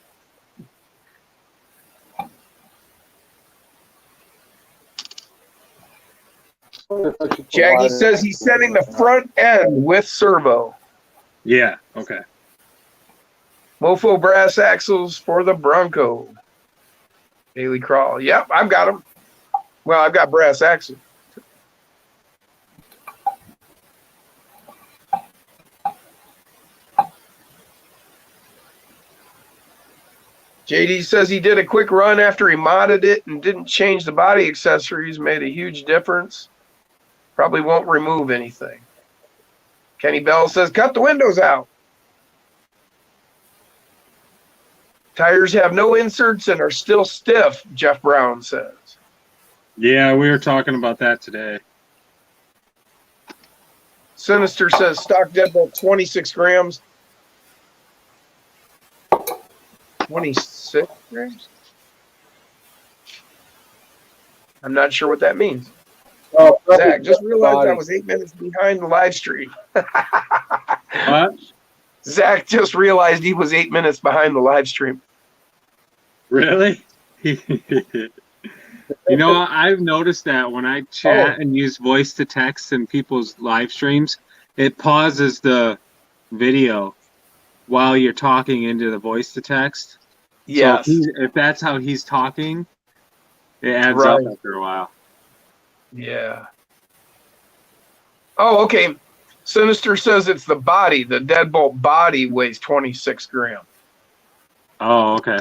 Jaggy says he's setting the front end with servo. Yeah, okay. Mofo brass axles for the Bronco. Daily Crawl. Yep, I've got them. Well, I've got brass axles. JD says he did a quick run after he modded it and didn't change the body accessories. Made a huge difference. Probably won't remove anything. Kenny Bell says, cut the windows out. Tires have no inserts and are still stiff, Jeff Brown says. Yeah, we were talking about that today. Sinister says stock deadbolt 26 grams. 26 grams? I'm not sure what that means. Oh, Zach, just realized I was 8 minutes behind the live stream. What? Zach just realized he was 8 minutes behind the live stream. Really? You know, I've noticed that when I chat and use voice to text in people's live streams, it pauses the video while you're talking into the voice to text. Yes. So if that's how he's talking, it adds Right. up after a while. Yeah. Oh, okay. Sinister says it's the body. The deadbolt body weighs 26 grams. Oh, okay.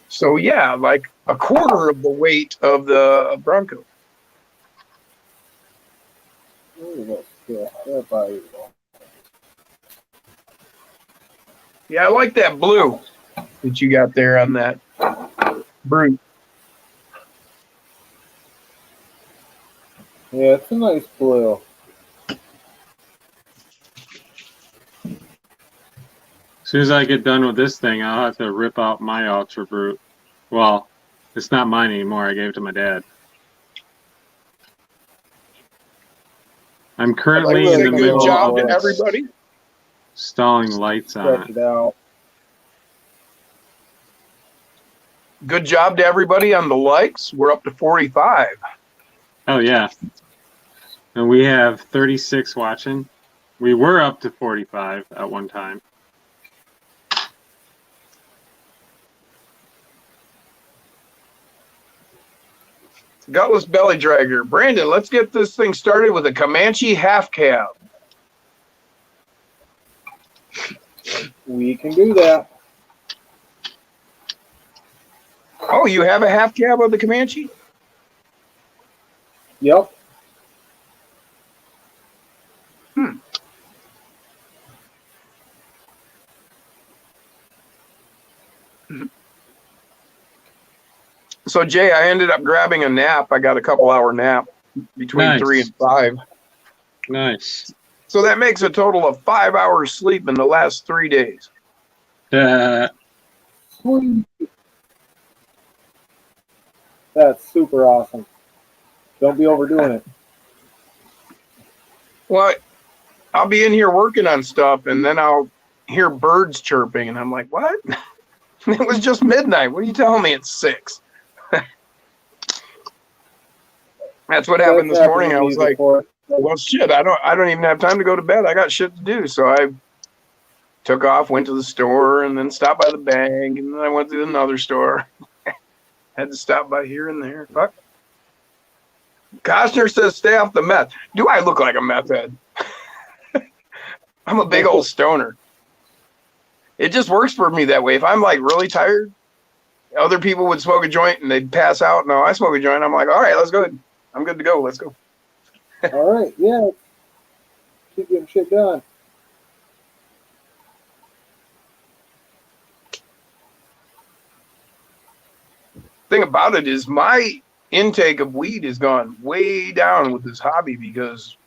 So yeah, like a quarter of the weight of the Bronco. Yeah, I like that blue that you got there on that Brute. Yeah, it's a nice blue. As soon as I get done with this thing, I'll have to rip out my Ultra Brute. Well, it's not mine anymore. I gave it to my dad. I'm currently in the Good middle job to of everybody. installing lights on Stretch it. it out. Good job to everybody on the likes. We're up to 45. Oh, yeah. And we have 36 watching. We were up to 45 at one time. Gutless belly dragger. Brandon, let's get this thing started with a Comanche half cab. We can do that. Oh, you have a half cab of the Comanche? Yep. So, Jay, I ended up grabbing a nap. I got a couple-hour nap between Nice. 3 and 5. Nice. So that makes a total of 5 hours sleep in the last 3 days. Sweet. That's super awesome. Don't be overdoing it. Well, I'll be in here working on stuff, and then I'll hear birds chirping, and I'm like, what? It was just midnight. What are you telling me? It's 6. That's what happened this morning. I was like, well, shit, I don't even have time to go to bed. I got shit to do. So I took off, went to the store, and then stopped by the bank, and then I went to another store. Had to stop by here and there. Fuck. Costner says, stay off the meth. Do I look like a meth head? I'm a big old stoner. It just works for me that way. If I'm like really tired, other people would smoke a joint and they'd pass out. No, I smoke a joint. I'm like, all right, let's go. I'm good to go. Let's go. All right, yeah. Keep getting shit done. Thing about it is my intake of weed has gone way down with this hobby because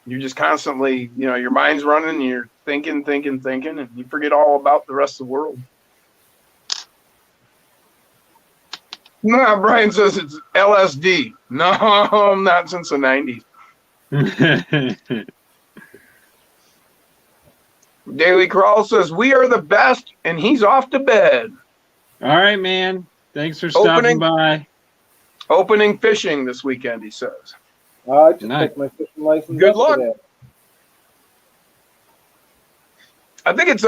you're just constantly, your mind's running and you're thinking, and you forget all about the rest of the world. No, Brian says it's LSD. No, not since the 90s. Daily Crawl says, we are the best, and he's off to bed. All right, man. Thanks for stopping by. Opening fishing this weekend, he says. I just Nice. took my fishing license. Good luck. yesterday. I think it's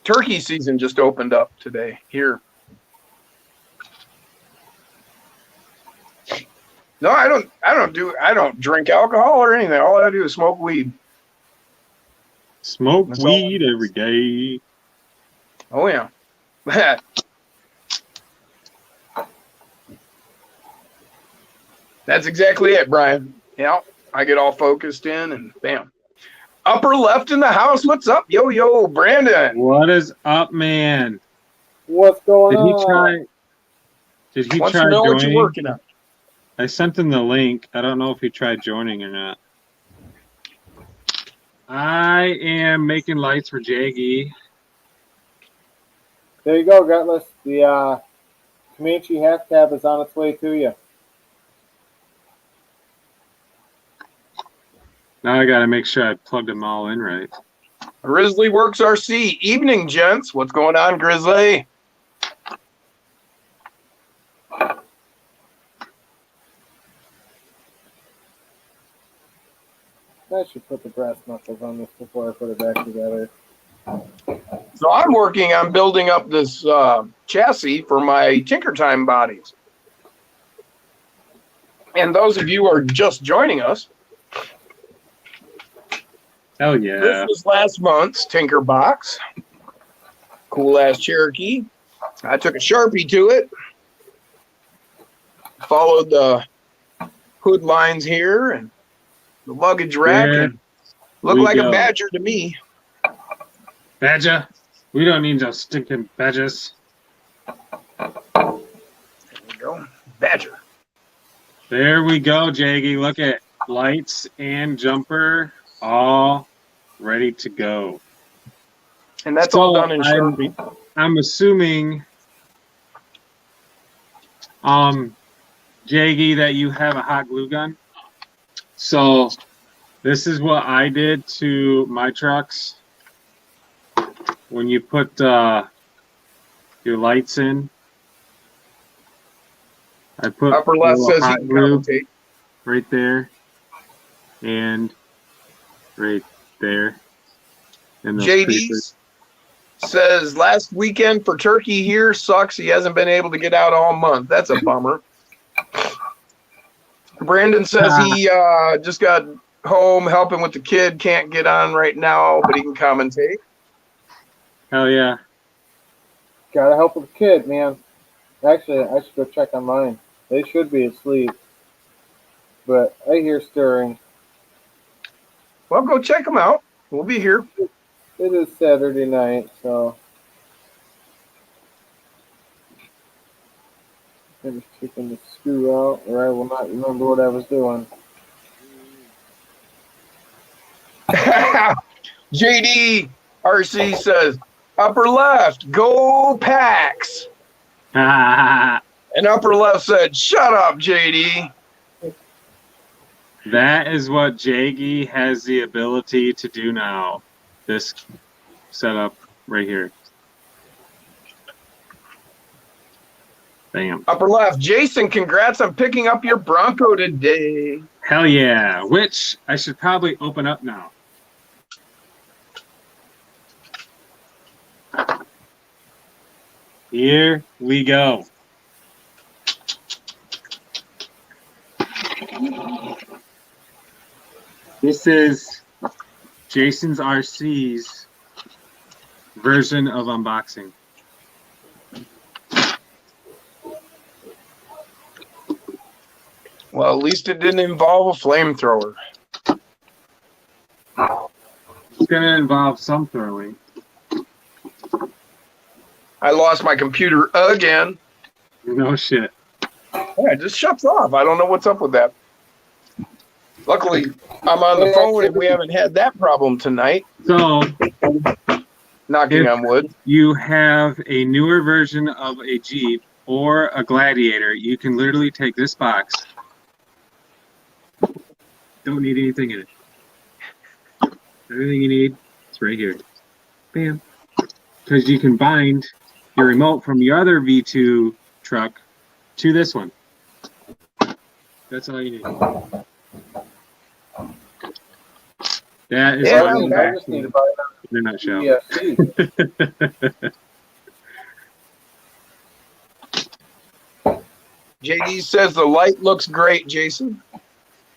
turkey season just opened up today here. No, I don't drink alcohol or anything. All I do is smoke weed. Smoke That's all weed it is. every day. Oh yeah. That's exactly it, Brian. Yeah, I get all focused in and bam. Upper left in the house. What's up? Yo, Brandon. What is up, man? What's going Did he on? try? Did he Wants try to know what you're joining? working on. I sent him the link. I don't know if he tried joining or not. I am making lights for Jaggy. There you go, Gutless. The Comanche half cab is on its way to you. Now I gotta make sure I plugged them all in right. Grizzly Works RC. Evening, gents. What's going on, Grizzly? I should put the brass knuckles on this before I put it back together. So I'm working on building up this chassis for my Tinker Time bodies. And those of you who are just joining us, Hell yeah. this was last month's Tinker Box. Cool ass Cherokee. I took a Sharpie to it. Followed the hood lines here and the luggage rack. There And looked we like go. a Badger to me. Badger. We don't need those stinking badgers. There we go. Badger. There we go, Jaggy. Look at lights and jumper all ready to go. And that's So all done in Sharpie. I'm assuming, Jaggy, that you have a hot glue gun. So this is what I did to my trucks. When you put your lights in, I put Upper a left little says he hot can glue commentate. right there and right there. And those JD creepers. says last weekend for Turkey here sucks. He hasn't been able to get out all month. That's a bummer. Brandon says he just got home helping with the kid. Can't get on right now, but he can commentate. Hell yeah. Gotta help with the kid, man. Actually, I should go check on mine. They should be asleep. But I hear stirring. Well, go check them out. We'll be here. It is Saturday night, so I'm just taking the screw out, or I will not remember what I was doing. JD RC says, upper left, go Packs. That And upper left said, shut up, JD. is what Jaggy has the ability to do now. This setup right here. Bam. Upper left, Jason, congrats on picking up your Bronco today. Hell yeah. Which I should probably open up now. Here we go. This is Jason's RC's version of unboxing. Well, at least it didn't involve a flamethrower. It's going to involve some throwing. I lost my computer again. No shit. Yeah, it just shuts off. I don't know what's up with that. Luckily, I'm on the phone and we haven't had that problem tonight. So, Knocking on wood. you have a newer version of a Jeep or a Gladiator, you can literally take this box. Don't need anything in it. Everything you need is right here. Bam. Because you can bind your remote from your other V2 truck to this one. That's all you need. That is Yeah, all I you just need to need buy in a nutshell. it. JD says the light looks great, Jason.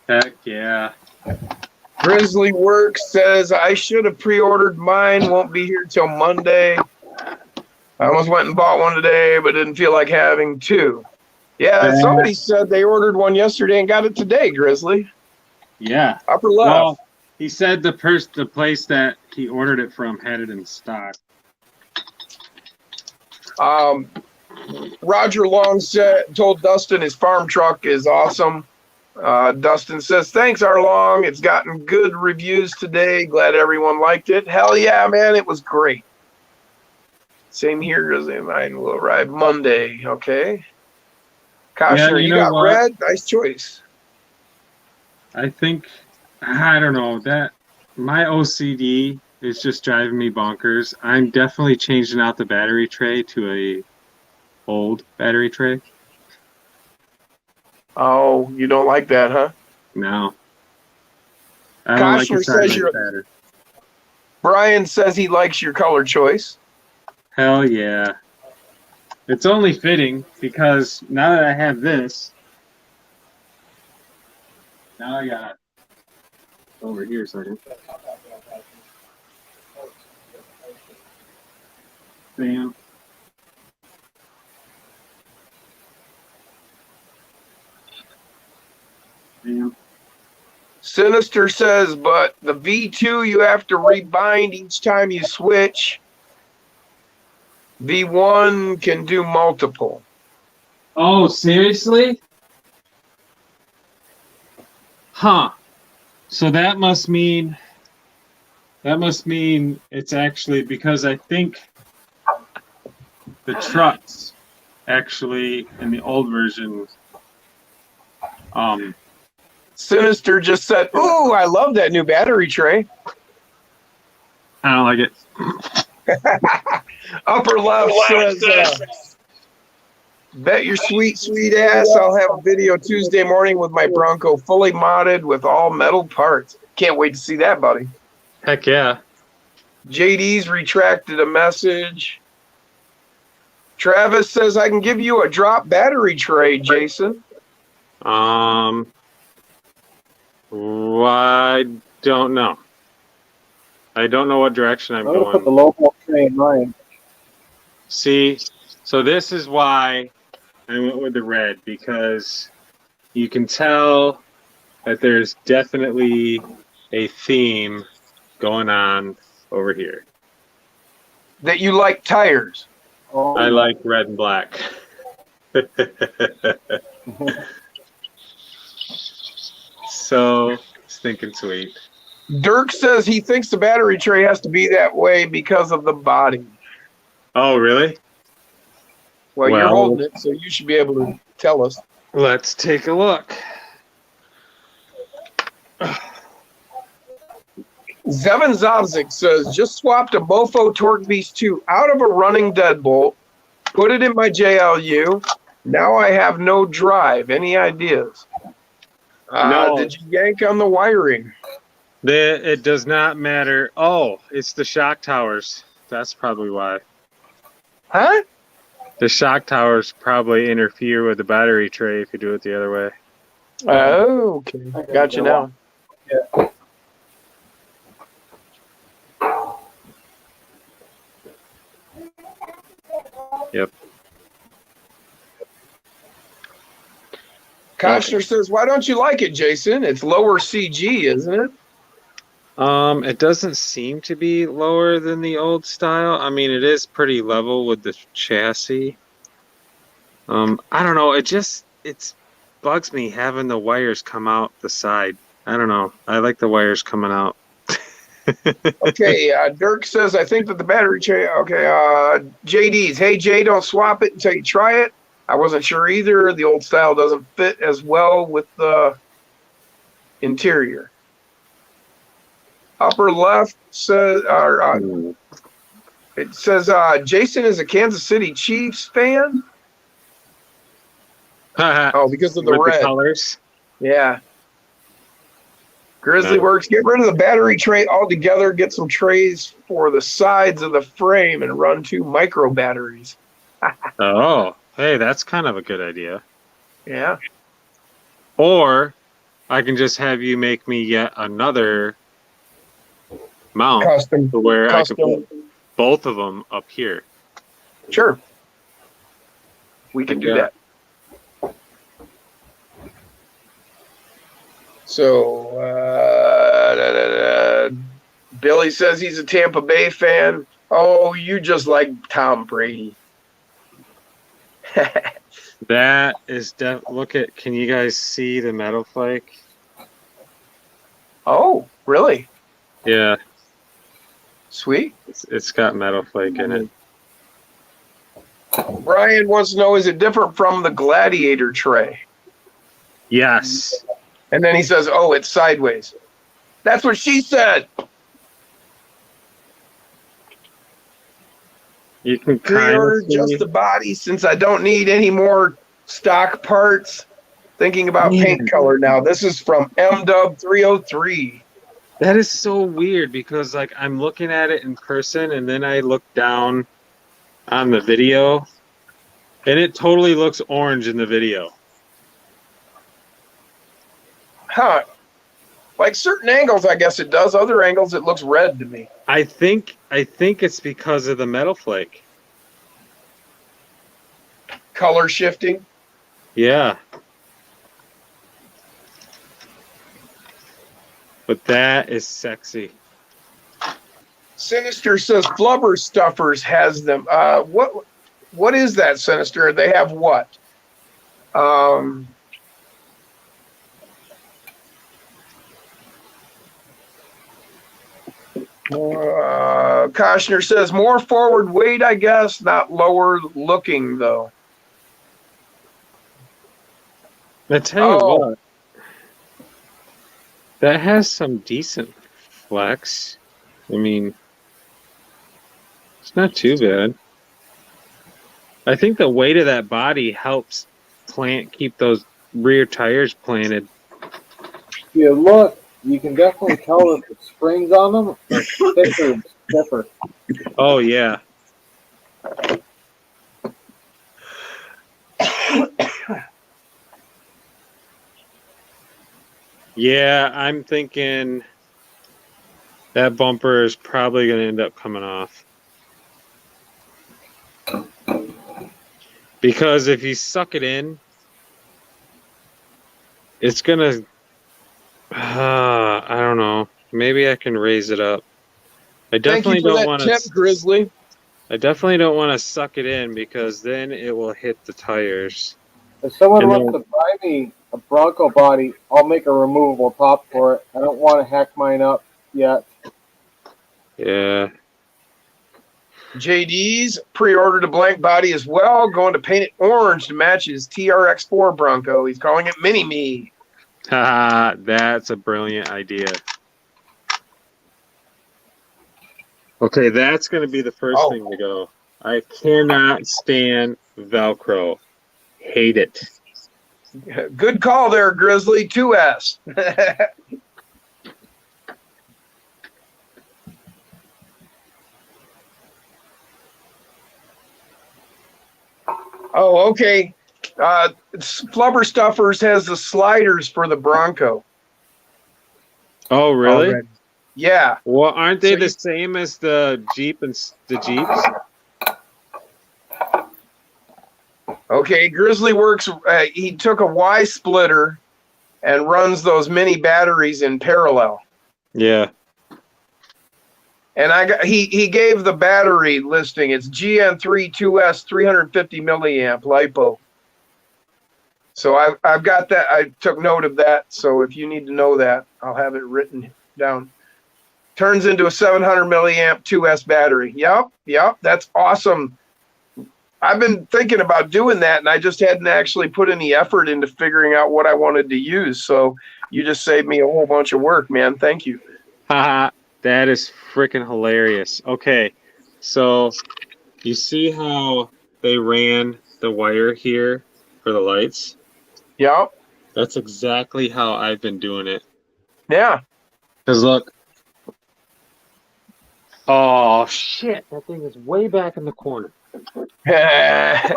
Heck yeah. Grizzly Works says I should have pre-ordered mine. Won't be here till Monday. I almost went and bought one today, but didn't feel like having two. Yeah, somebody said they ordered one yesterday and got it today, Grizzly. Yeah. Upper left. Well, he said the place that he ordered it from had it in stock. Roger Long told Dustin his farm truck is awesome. Dustin says, thanks, Arlong. It's gotten good reviews today. Glad everyone liked it. Hell yeah, man. It was great. Same here as mine will arrive Monday. Okay. Koshner, you know got what? red? Nice choice. I think, I don't know, that my OCD is just driving me bonkers. I'm definitely changing out the battery tray to a old battery tray. Oh, you don't like that, huh? No. I don't like the Koshner size says of my battery. Brian says he likes your color choice. Hell yeah. It's only fitting because now that I have this, now I got over here a second. Bam. Bam. Sinister says, but the V2 you have to rebind each time you switch. V1 can do multiple. Oh, seriously? Huh. So that must mean it's actually because I think the trucks actually in the old version Sinister just said, ooh, I love that new battery tray. I don't like it. Upper left says, bet your sweet ass I'll have a video Tuesday morning with my Bronco fully modded with all metal parts. Can't wait to see that, buddy. Heck yeah. JD's retracted a message. Travis says, I can give you a drop battery tray, Jason. I don't know. I don't know what direction I'm I'm gonna put the going. local tray in mine. See, so this is why I went with the red, because you can tell that there's definitely a theme going on over here. That you like tires. Oh, I like red and black. So stinking sweet. Dirk says he thinks the battery tray has to be that way because of the body. Oh, really? Well, you're Well- holding it, so you should be able to tell us. Let's take a look. Zevin Zovzik says, just swapped a Bofo Torque Beast 2 out of a running deadbolt, put it in my JLU. Now I have no drive. Any ideas? No. Did you yank on the wiring? It does not matter. Oh, it's the shock towers. That's probably why. Huh? The shock towers probably interfere with the battery tray if you do it the other way. Oh, okay. Got you now. Yep. Koshner says, why don't you like it, Jason? It's lower CG, isn't it? It doesn't seem to be lower than the old style. I mean, it is pretty level with the chassis. I don't know. It bugs me having the wires come out the side. I don't know. I like the wires coming out. Okay, Dirk says, I think that the battery tray, okay, JD's, hey, Jay, don't swap it until you try it. I wasn't sure either. The old style doesn't fit as well with the interior. Upper left says, it says, Jason is a Kansas City Chiefs fan. Oh, because of the With red. the colors. Yeah. Grizzly No. Works, get rid of the battery tray altogether, get some trays for the sides of the frame and run 2 micro batteries. Oh, hey, that's kind of a good idea. Yeah. Or I can just have you make me yet another mount Custom. to where I can Custom. put both of them up here. Sure. We can do Yeah. that. So, Billy says he's a Tampa Bay fan. Oh, you just like Tom Brady. That is look at. Can you guys see the metal flake? Oh, really? Yeah, Sweet. it's got metal flake in it. Brian wants to know, is it different from the Gladiator tray? Yes. And then he says, oh, it's sideways. That's what she said. You can kind Pre-order of see. just the body since I don't need any more stock parts. Thinking about paint color now. This is from MW303. That is so weird because like I'm looking at it in person and then I look down on the video and it totally looks orange in the video. Huh. Like certain angles, I guess it does. Other angles, it looks red to me. I think it's because of the metal flake. Color shifting. Yeah. But that is sexy. Sinister says Flubber Stuffers has them. What is that, Sinister? They have what? Koshner says more forward weight, I guess, not lower looking though. I tell you Oh. what, that has some decent flex. I mean, it's not too bad. I think the weight of that body helps keep those rear tires planted. If you look, you can definitely tell that the springs on them are thicker and stiffer. Oh yeah. Yeah, I'm thinking that bumper is probably going to end up coming off. Because if you suck it in, it's going to... I don't know. Maybe I can raise it up. I definitely Thank you for don't that want tip, to... Grizzly. I definitely don't want to suck it in because then it will hit the tires. If someone And wants to buy me a Bronco body, I'll make a removable top for it. I don't want to hack mine up yet. Yeah. JD's pre-ordered a blank body as well, going to paint it orange to match his TRX4 Bronco. He's calling it Mini Me. Haha, that's a brilliant idea. Okay, that's going to be the first thing to go. I cannot stand Velcro. Hate it. Good call there, Grizzly. 2S. Oh, okay. Flubber Stuffers has the sliders for the Bronco. Oh, really? Already. Yeah. Well, aren't they So the same as the Jeep and the Jeeps? Okay, Grizzly Works, he took a Y splitter and runs those mini batteries in parallel. Yeah. And he gave the battery listing. It's GN3 2S 350 milliamp LiPo. So I've got that. I took note of that. So if you need to know that, I'll have it written down. Turns into a 700 milliamp 2S battery. Yep, that's awesome. I've been thinking about doing that, and I just hadn't actually put any effort into figuring out what I wanted to use. So you just saved me a whole bunch of work, man. Thank you. Haha, that is freaking hilarious. Okay, so you see how they ran the wire here for the lights? Yep. That's exactly how I've been doing it. Yeah. Because look. Oh, shit. That thing is way back in the corner. I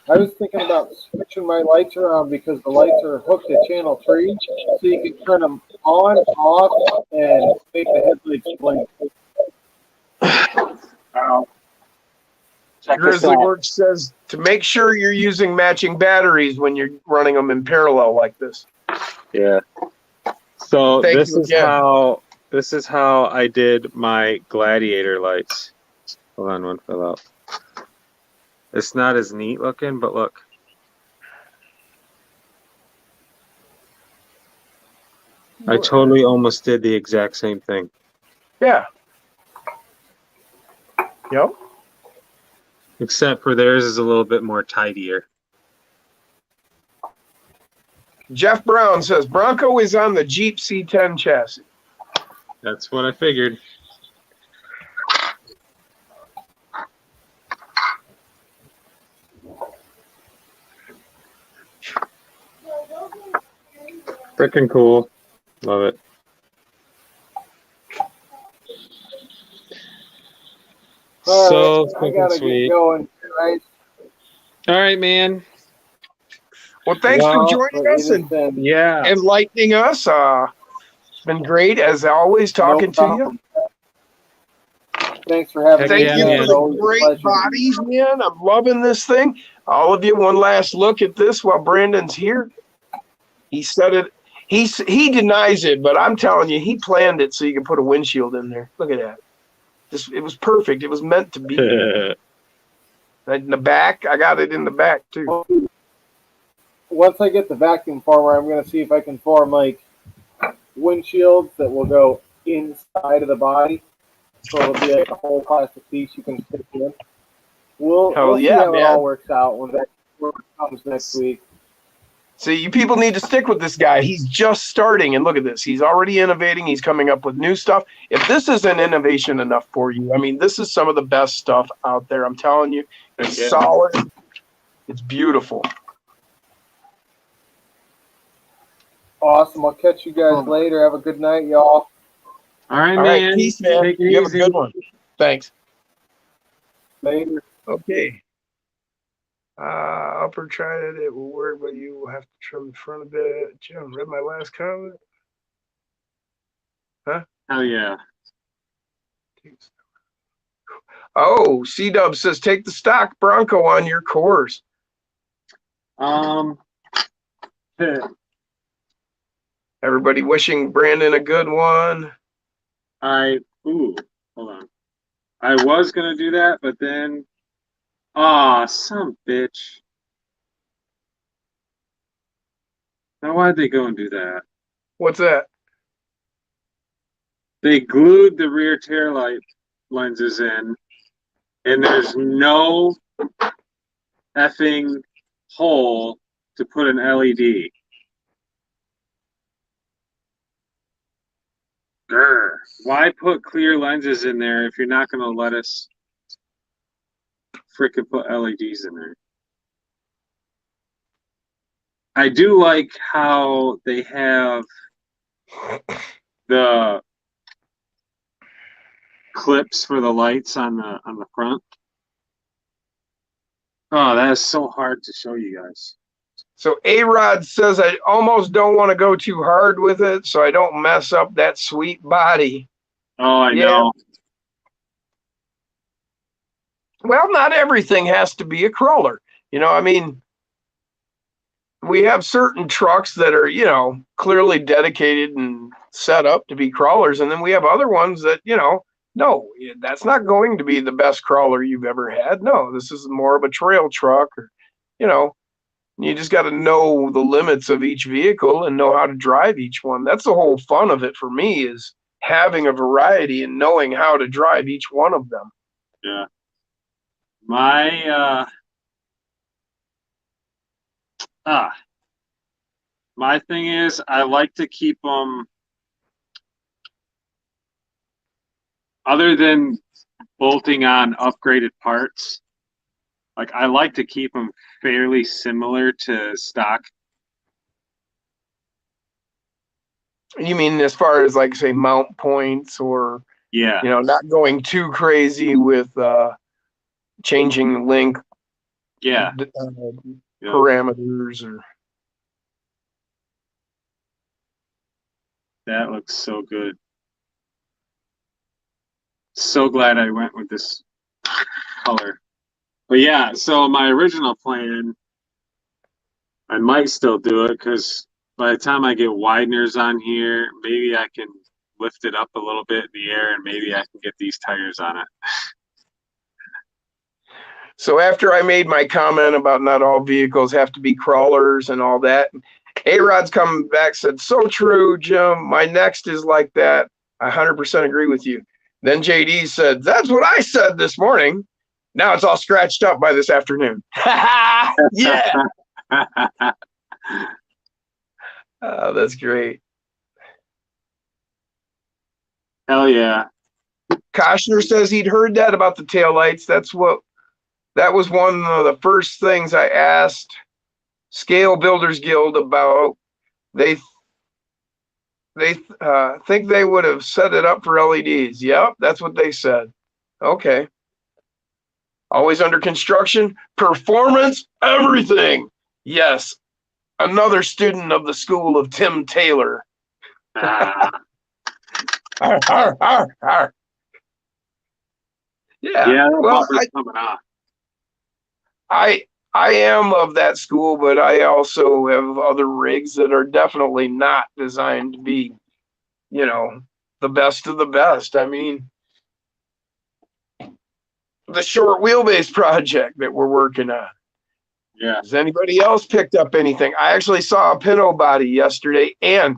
was thinking about switching my lights around because the lights are hooked to channel 3, so you can turn them on, off, and make the headlights blink. Grizzly Works says to make sure you're using matching batteries when you're running them in parallel like this. Yeah. So Thank this you is again. this is how I did my Gladiator lights. Hold on, one fell out. It's not as neat looking, but look. I totally almost did the exact same thing. Yeah. Yep. Except for theirs is a little bit more tidier. Jeff Brown says Bronco is on the Jeep C10 chassis. That's what I figured. Freaking cool. Love it. So I freaking gotta sweet. get going, guys. All right, man. Well, thanks for Well, joining us and Yeah. enlightening us. It's been great as always talking to you. Thanks for having Heck me. Thank yeah, you man. for It's the always a great pleasure. bodies, man. I'm loving this thing. All of you, one last look at this while Brandon's here. He said it. He denies it, but I'm telling you, he planned it so you can put a windshield in there. Look at that. It was perfect. It was meant to be. In the back, I got it in the back too. Once I get the vacuum former, I'm going to see if I can form like windshields that will go inside of the body, so it'll be like a whole plastic piece you can stick in. We'll see yeah, how it man. all works out when that comes next week. So you people need to stick with this guy. He's just starting, and look at this. He's already innovating. He's coming up with new stuff. If this isn't innovation enough for you, I mean, this is some of the best stuff out there. I'm telling you, it's solid. It's beautiful. Awesome. I'll catch you guys later. Have a good night, y'all. All right, All man. right, peace, man. Take it You have a easy. good one. Thanks. Later. Okay. Upper tried it will work, but you will have to trim the front a bit. Jim, read my last comment? Hell yeah. Oh, C-Dub says take the stock Bronco on your course. Everybody wishing Brandon a good one. Hold on. I was gonna do that, but then some bitch. Now why'd they go and do that? What's that? They glued the rear tail light lenses in, and there's no effing hole to put an LED. Grr. Why put clear lenses in there if you're not going to let us frickin' put LEDs in there? I do like how they have the clips for the lights on the front. Oh, that is so hard to show you guys. So A-Rod says I almost don't want to go too hard with it so I don't mess up that sweet body. Oh, I know. Well, not everything has to be a crawler. You know, I mean, we have certain trucks that are, you know, clearly dedicated and set up to be crawlers. And then we have other ones that, you know, no, that's not going to be the best crawler you've ever had. No, this is more of a trail truck, or, you know, you just got to know the limits of each vehicle and know how to drive each one. That's the whole fun of it for me, is having a variety and knowing how to drive each one of them. Yeah. My thing is, I like to keep them, other than bolting on upgraded parts, like I like to keep them fairly similar to stock. You mean as far as, like, say, mount points, or, Yeah. you know, not going too crazy with changing link Yeah. parameters, or That looks so good. So glad I went with this color. But yeah, so my original plan, I might still do it, because by the time I get wideners on here, maybe I can lift it up a little bit in the air, and maybe I can get these tires on it. So after I made my comment about not all vehicles have to be crawlers and all that, A-Rod's coming back, said, so true, Jim. My next is like that. I 100% agree with you. Then JD said, that's what I said this morning. Now it's all scratched up by this afternoon. Yeah. Oh, that's great. Hell yeah. Koshner says he'd heard that about the taillights. That was one of the first things I asked Scale Builders Guild about. They think they would have set it up for LEDs. Yep, that's what they said. Okay. Always under construction. Performance, everything. Yes. Another student of the school of Tim Taylor. Ah, Arr, arr, arr, arr. Yeah. yeah, that Well, bumper's coming off. I am of that school, but I also have other rigs that are definitely not designed to be, the best of the best. I mean, the short wheelbase project that we're working on. Yeah. Has anybody else picked up anything? I actually saw a Pinto body yesterday, and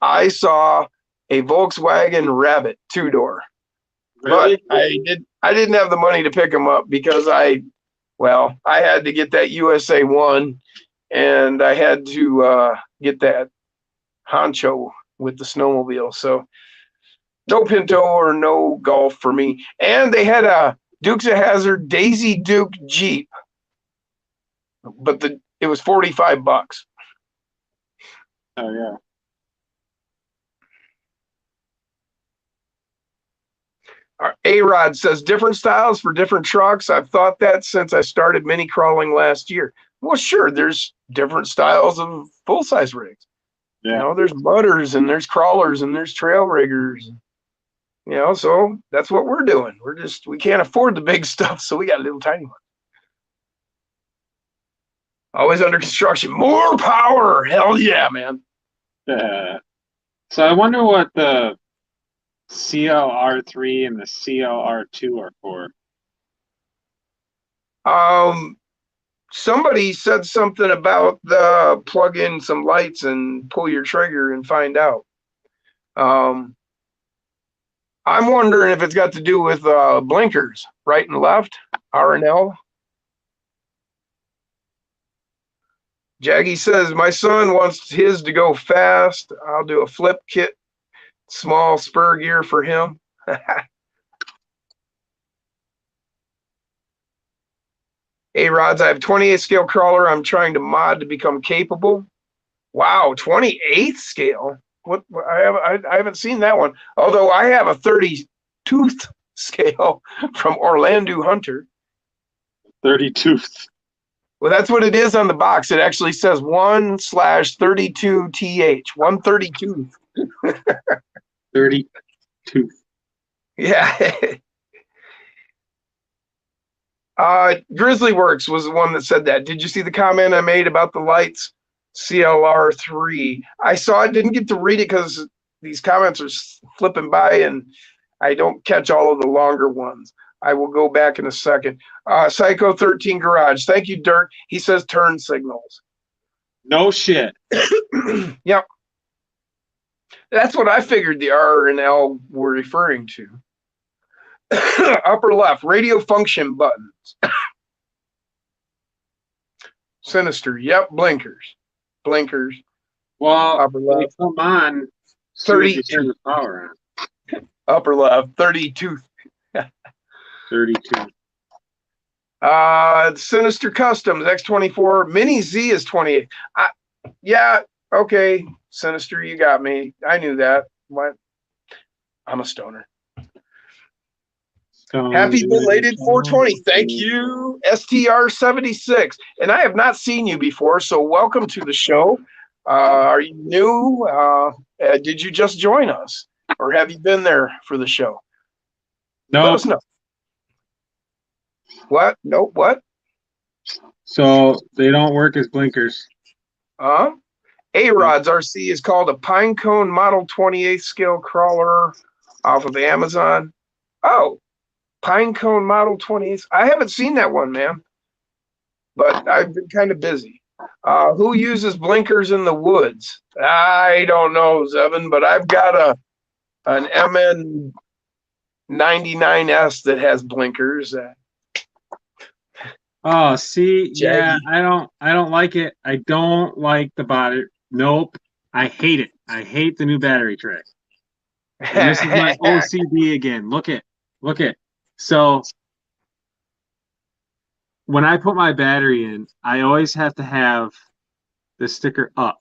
I saw a Volkswagen Rabbit 2-door. Really? But I didn't have the money to pick them up because I had to get that USA 1, and I had to get that Honcho with the snowmobile. So no Pinto or no Golf for me. And they had a Dukes of Hazzard Daisy Duke Jeep, but it was $45. Oh yeah. A-Rod says different styles for different trucks. I've thought that since I started mini crawling last year. Well, sure, there's different styles of full-size rigs. Yeah. There's mudders and there's crawlers and there's trail riggers. So that's what we're doing. We can't afford the big stuff, so we got a little tiny one. Always under construction. More power. Hell yeah, man. So I wonder what the CLR3 and the CLR2 are for. Somebody said something about the plug in some lights and pull your trigger and find out. I'm wondering if it's got to do with blinkers, right and left, R and L. Jaggy says, my son wants his to go fast. I'll do a flip kit, small spur gear for him. Hey, Rods, I have 28 scale crawler. I'm trying to mod to become capable. Wow, 28 scale. What I haven't seen that one. Although I have a 30 tooth scale from Orlando Hunter. 32. Well, that's what it is on the box. It actually says 1/32th, 132. 32. Yeah. Grizzly Works was the one that said that. Did you see the comment I made about the lights? CLR3. I saw it, didn't get to read it because these comments are flipping by and I don't catch all of the longer ones. I will go back in a second. Psycho 13 Garage. Thank you, Dirk. He says turn signals. No shit. Yep. That's what I figured the R and L were referring to. Upper left, radio function buttons. Sinister. Yep, blinkers. Well, Upper left. they come on. 30. You turn the power on. Upper left, 32. 32. Sinister Customs, X24. Mini Z is 28. Yeah, okay. Sinister, you got me. I knew that. What? I'm a stoner. Happy belated 420. Thank you, STR76. And I have not seen you before, so welcome to the show. Are you new? Did you just join us? Or have you been there for the show? No. Let us know. What? No, what? So they don't work as blinkers. A-Rod's RC is called a Pinecone Model 28 scale crawler off of Amazon. Oh, Pinecone Model 28. I haven't seen that one, man, but I've been kind of busy. Who uses blinkers in the woods? I don't know, Zevin, but I've got an MN 99S that has blinkers. Oh, see, yeah, Jaggy. I don't like it. I don't like the body. Nope. I hate it. I hate the new battery tray. And this is my OCD again. Look at. So when I put my battery in, I always have to have the sticker up.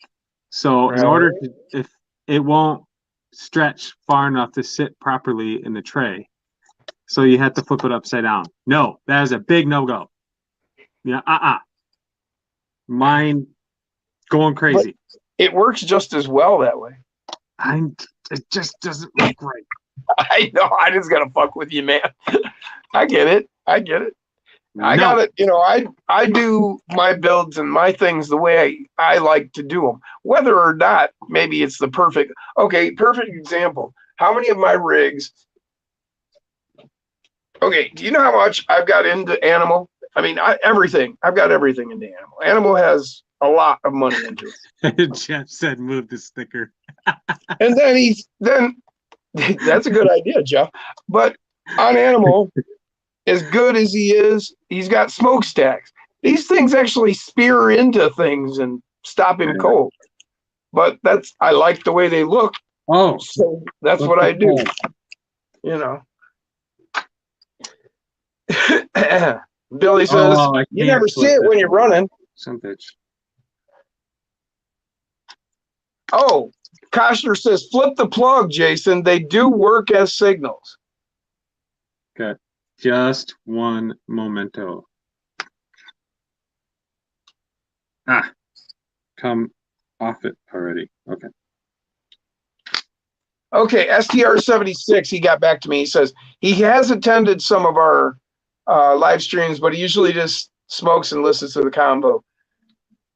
So in order to, if it won't stretch far enough to sit properly in the tray, so you have to flip it upside down. No, that is a big no-go. Yeah, mine going crazy. But it works just as well that way. It just doesn't look right. I know. I just gotta fuck with you, man. I get it. I No. got it. You know, I do my builds and my things the way I like to do them. Whether or not maybe it's the perfect. Okay, perfect example. How many of my rigs? Okay, do you know how much I've got into Animal? I mean, everything. I've got everything into Animal. Animal has a lot of money into it. Jeff said move the sticker. And then that's a good idea, Jeff. But on Animal, as good as he is, he's got smokestacks. These things actually spear into things and stop him cold. But I like the way they look. Oh, So that's what I do. You know. Billy says, you never see it when you're running. Some bitch. Oh, Koshner says, flip the plug, Jason. They do work as signals. Okay. Just one momento. Come off it already. Okay. Okay, STR76, he got back to me. He says he has attended some of our live streams, but he usually just smokes and listens to the combo.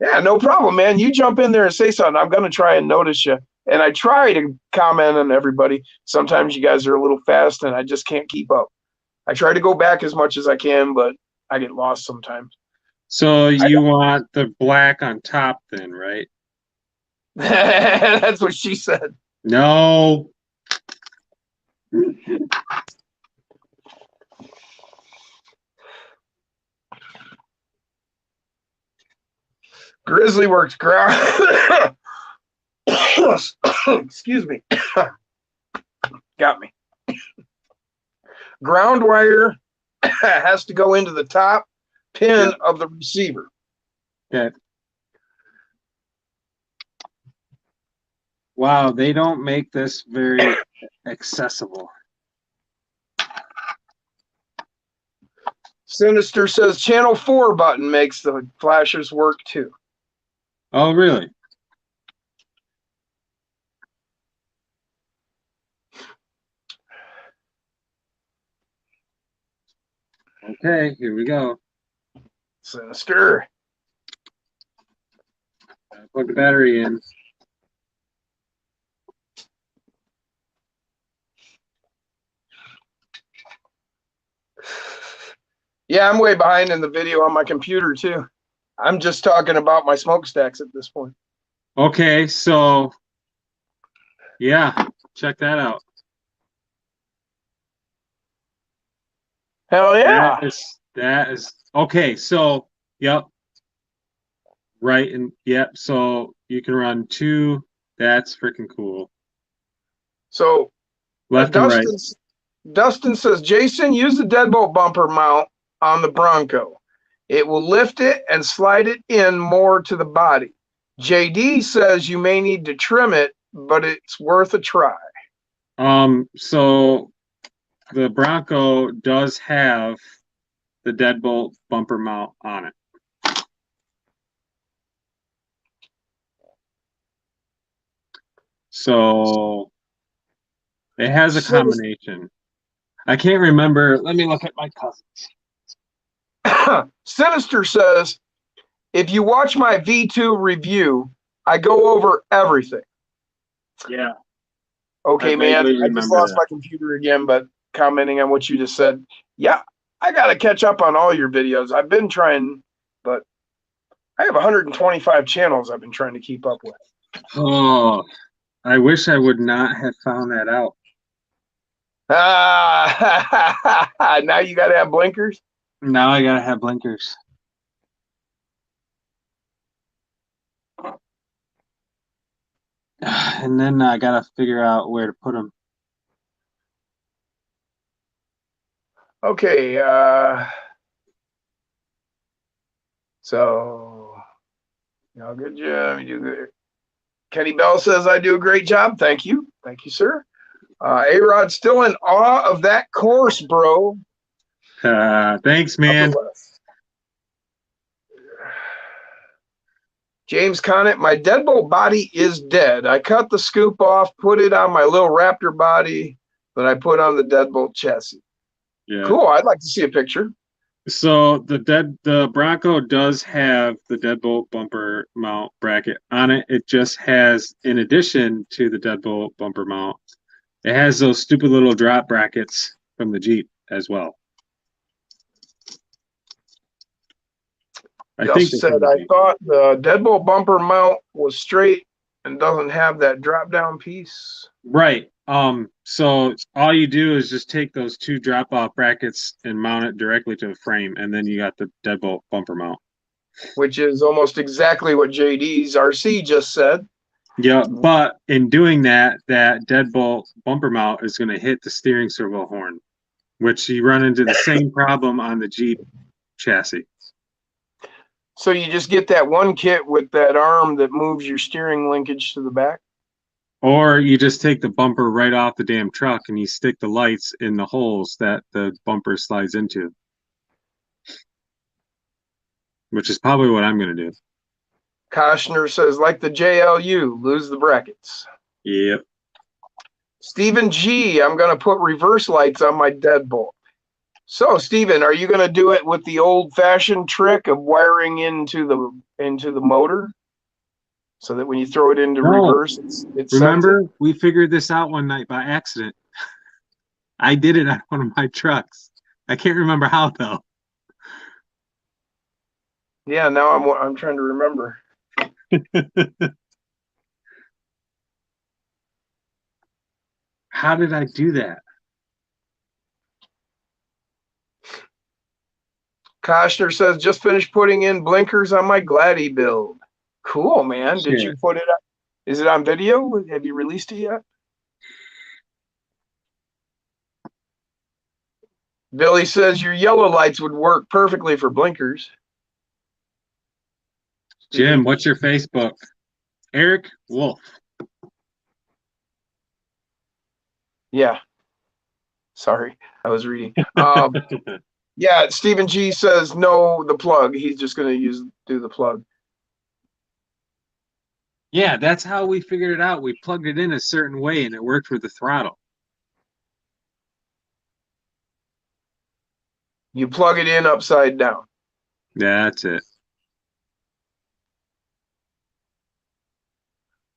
Yeah, no problem, man. You jump in there and say something. I'm going to try and notice you. And I try to comment on everybody. Sometimes you guys are a little fast and I just can't keep up. I try to go back as much as I can, but I get lost sometimes. So you want the black on top then, right? That's what she said. No. Grizzly Works ground. Excuse me. Got me. Ground wire has to go into the top pin of the receiver. Okay. Wow, they don't make this very accessible. Sinister says channel 4 button makes the flashers work too. Oh, really? Okay, here we go. Sinister. Plug the battery in. Yeah, I'm way behind in the video on my computer too. I'm just talking about my smokestacks at this point. Okay, so yeah, check that out. Hell yeah. That is okay, so yep. Right, and yep, so you can run 2. That's freaking cool. So Left and right. Dustin says, Jason, use the deadbolt bumper mount on the Bronco. It will lift it and slide it in more to the body. JD says you may need to trim it, but it's worth a try. So the Bronco does have the deadbolt bumper mount on it. So it has a combination. I can't remember. Let me look at my cousins. Sinister says, if you watch my V2 review, I go over everything. Yeah. Okay, man. I just lost my computer again, but commenting on what you just said. Yeah, I got to catch up on all your videos. I've been trying, but I have 125 channels I've been trying to keep up with. Oh, I wish I would not have found that out. Now you got to have blinkers. Now I gotta have blinkers. And then I gotta figure out where to put them. Okay, so good job. You do good. Kenny Bell says I do a great job. Thank you, sir. A-Rod's still in awe of that course, bro. Thanks, man. James Conant, my deadbolt body is dead. I cut the scoop off, put it on my little Raptor body that I put on the deadbolt chassis. Yeah. Cool. I'd like to see a picture. So the Bronco does have the deadbolt bumper mount bracket on it. It just has, in addition to the deadbolt bumper mount, it has those stupid little drop brackets from the Jeep as well. Just said I thought the deadbolt bumper mount was straight and doesn't have that drop down piece. Right. So all you do is just take those two drop off brackets and mount it directly to the frame, and then you got the deadbolt bumper mount. Which is almost exactly what JD's RC just said. Yeah, but in doing that, that deadbolt bumper mount is going to hit the steering servo horn, which you run into the same problem on the Jeep chassis. So you just get that one kit with that arm that moves your steering linkage to the back? Or you just take the bumper right off the damn truck and you stick the lights in the holes that the bumper slides into. Which is probably what I'm going to do. Koshner says, like the JLU, lose the brackets. Yep. Stephen G, I'm going to put reverse lights on my deadbolt. So, Stephen, are you going to do it with the old-fashioned trick of wiring into the motor, so that when you throw it into reverse, it remember, we figured this out one night by accident. I did it on one of my trucks. I can't remember how though. Yeah, now I'm trying to remember. How did I do that? Koshner says, just finished putting in blinkers on my Gladdy build. Cool, man. Sure. Did you put it up? Is it on video? Have you released it yet? Billy says your yellow lights would work perfectly for blinkers. Jim, what's your Facebook? Eric Wolf. Yeah. Sorry, I was reading. Yeah, Stephen G says no, the plug. He's just going to do the plug. Yeah, that's how we figured it out. We plugged it in a certain way and it worked with the throttle. You plug it in upside down. That's it.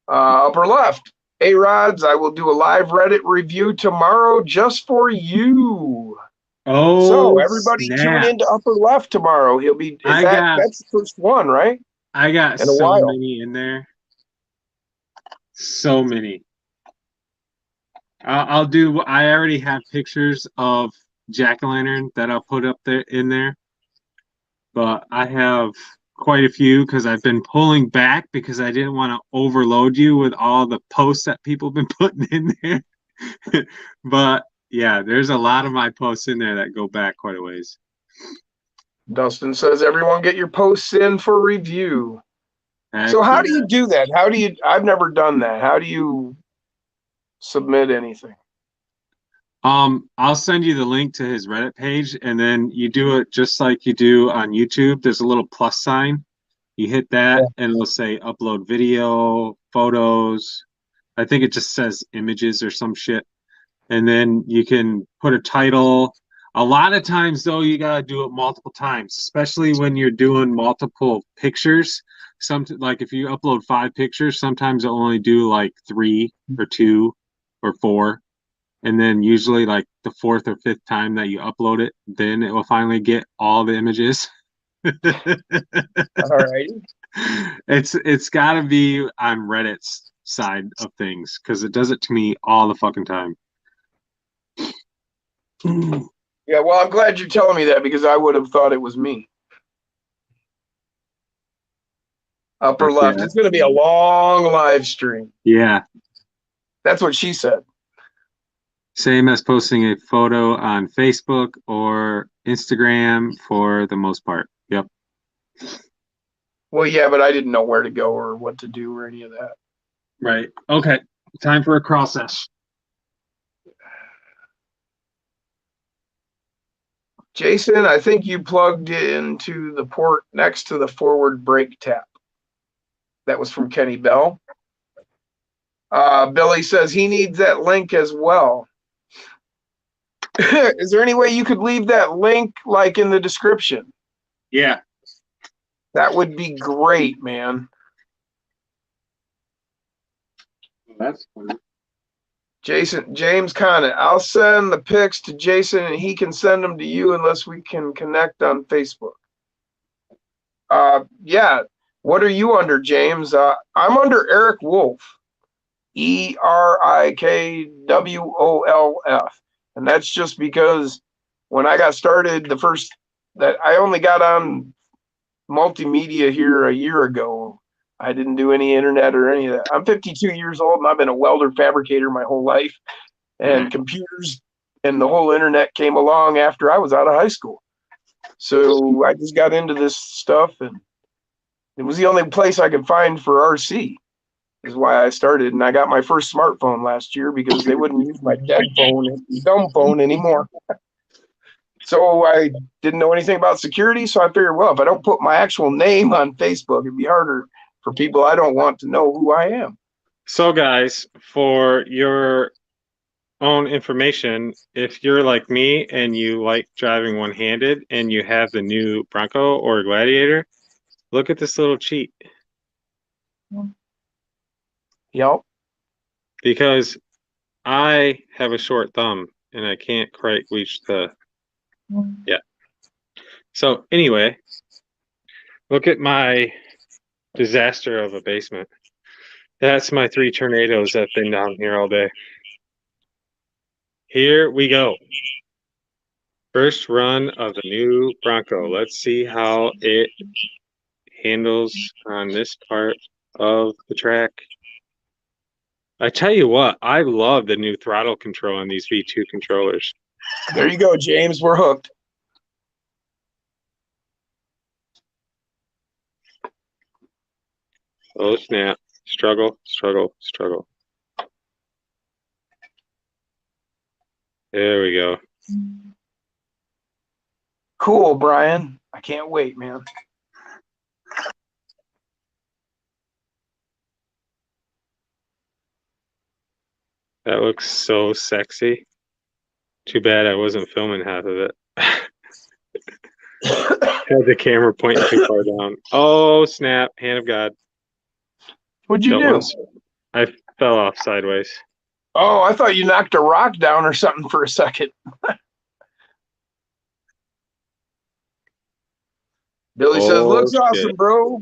Upper left. A-Rods, I will do a live Reddit review tomorrow just for you. Oh, so everybody snap. tune into Upper Left tomorrow. He'll be. That's the first one, right? I got in a so while. many in there. So many. I'll do. I already have pictures of jack-o'-lantern that I'll put up there in there, but I have quite a few because I've been pulling back because I didn't want to overload you with all the posts that people have been putting in there. But yeah, there's a lot of my posts in there that go back quite a ways. Dustin says, everyone get your posts in for review. Heck so how yeah. do you do that? I've never done that. How do you submit anything? I'll send you the link to his Reddit page, and then you do it just like you do on YouTube. There's a little plus sign. You hit that, and it'll say upload video, photos. I think it just says images or some shit. And then you can put a title. A lot of times, though, you got to do it multiple times, especially when you're doing multiple pictures. Like if you upload 5 pictures, sometimes it'll only do like 3 or 2 or 4. And then usually like the fourth or fifth time that you upload it, then it will finally get all the images. All right. It's got to be on Reddit's side of things because it does it to me all the fucking time. Yeah, well, I'm glad you're telling me that because I would have thought it was me. Upper left. Yeah. It's going to be a long live stream. Yeah. That's what she said. Same as posting a photo on Facebook or Instagram for the most part. Yep. Well, yeah, but I didn't know where to go or what to do or any of that. Right. Okay. Time for a cross sesh. Jason, I think you plugged into the port next to the forward brake tap. That was from Kenny Bell. Billy says he needs that link as well. Is there any way you could leave that link like in the description? Yeah. That would be great, man. That's funny. James Conant, I'll send the pics to Jason and he can send them to you unless we can connect on Facebook. Yeah. What are you under, James? I'm under Eric Wolf. ERIKWOLF. And that's just because when I got started, that I only got on multimedia here a year ago. I didn't do any internet or any of that. I'm 52 years old and I've been a welder fabricator my whole life. And computers and the whole internet came along after I was out of high school. So I just got into this stuff and it was the only place I could find for RC is why I started. And I got my first smartphone last year because they wouldn't use my dead phone, dumb phone anymore. So I didn't know anything about security. So I figured, well, if I don't put my actual name on Facebook, it'd be harder for people I don't want to know who I am. So, guys, for your own information, if you're like me and you like driving one-handed and you have the new Bronco or Gladiator, look at this little cheat. Yep. Because I have a short thumb and I can't quite reach the... Yeah. So, anyway, look at my disaster of a basement. That's my 3 tornadoes that have been down here all day. Here we go. First run of the new Bronco. Let's see how it handles on this part of the track. I tell you what, I love the new throttle control on these V2 controllers. There you go, James. We're hooked. Oh, snap. Struggle, struggle, struggle. There we go. Cool, Brian. I can't wait, man. That looks so sexy. Too bad I wasn't filming half of it. Had the camera pointing too far down. Oh, snap. Hand of God. What'd you do? I fell off sideways. Oh, I thought you knocked a rock down or something for a second. Billy says, looks awesome, bro.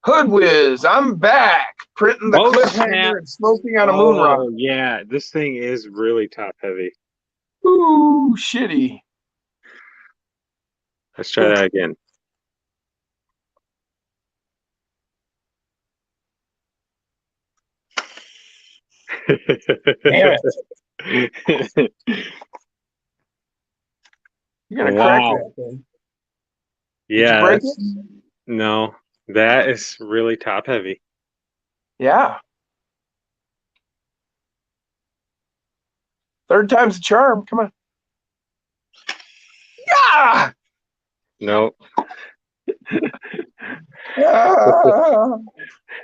Hood Whiz, I'm back. Printing the cliffhanger and smoking on a moon rock. Oh, yeah. This thing is really top heavy. Ooh, shitty. Let's try that again. Damn it. You're going to crack that thing. Yeah. Did you break it? No, that is really top heavy. Yeah. Third time's the charm. Come on. Yeah. Nope. Ah,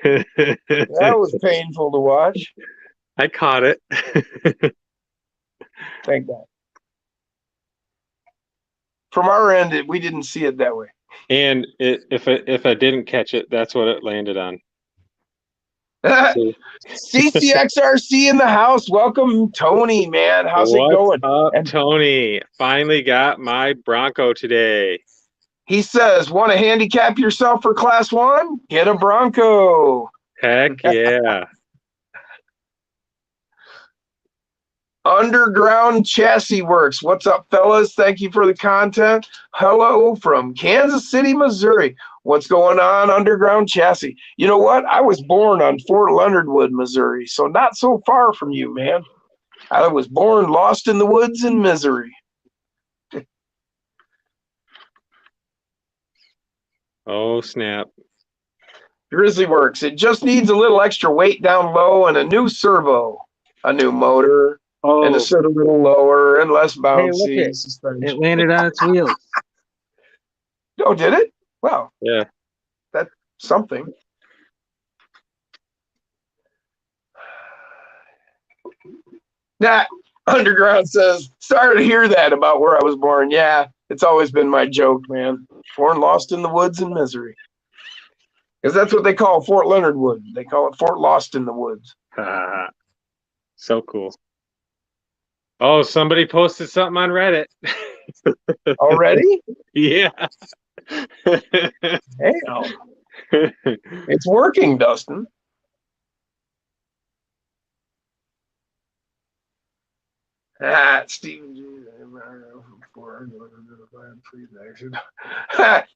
that was painful to watch. I caught it. Thank God. From our end, we didn't see it that way. And if I didn't catch it, that's what it landed on. So, CCXRC in the house. Welcome, Tony, man. How's it what's going? up, And Tony? Finally got my Bronco today. he says, want to handicap yourself for class one? Get a Bronco. Heck yeah. Underground Chassis Works. What's up, fellas? Thank you for the content. Hello from Kansas City, Missouri. What's going on, Underground Chassis? You know what? I was born on Fort Leonard Wood, Missouri, so not so far from you, man. I was born lost in the woods in misery. Oh, snap. Grizzly Works. It just needs a little extra weight down low and a new servo, a new motor, and to Oh, sit a little lower and less hey, bouncy look it. suspension. It landed on its wheels. Oh, did it? Well, Yeah. that's something. Nah, Underground says, sorry to hear that about where I was born. Yeah, it's always been my joke, man. Born lost in the woods in misery. Because that's what they call Fort Leonard Wood. They call it Fort Lost in the Woods. So cool. Oh, somebody posted something on Reddit. Already? Yeah. Hey, it's working, Dustin. Stephen G.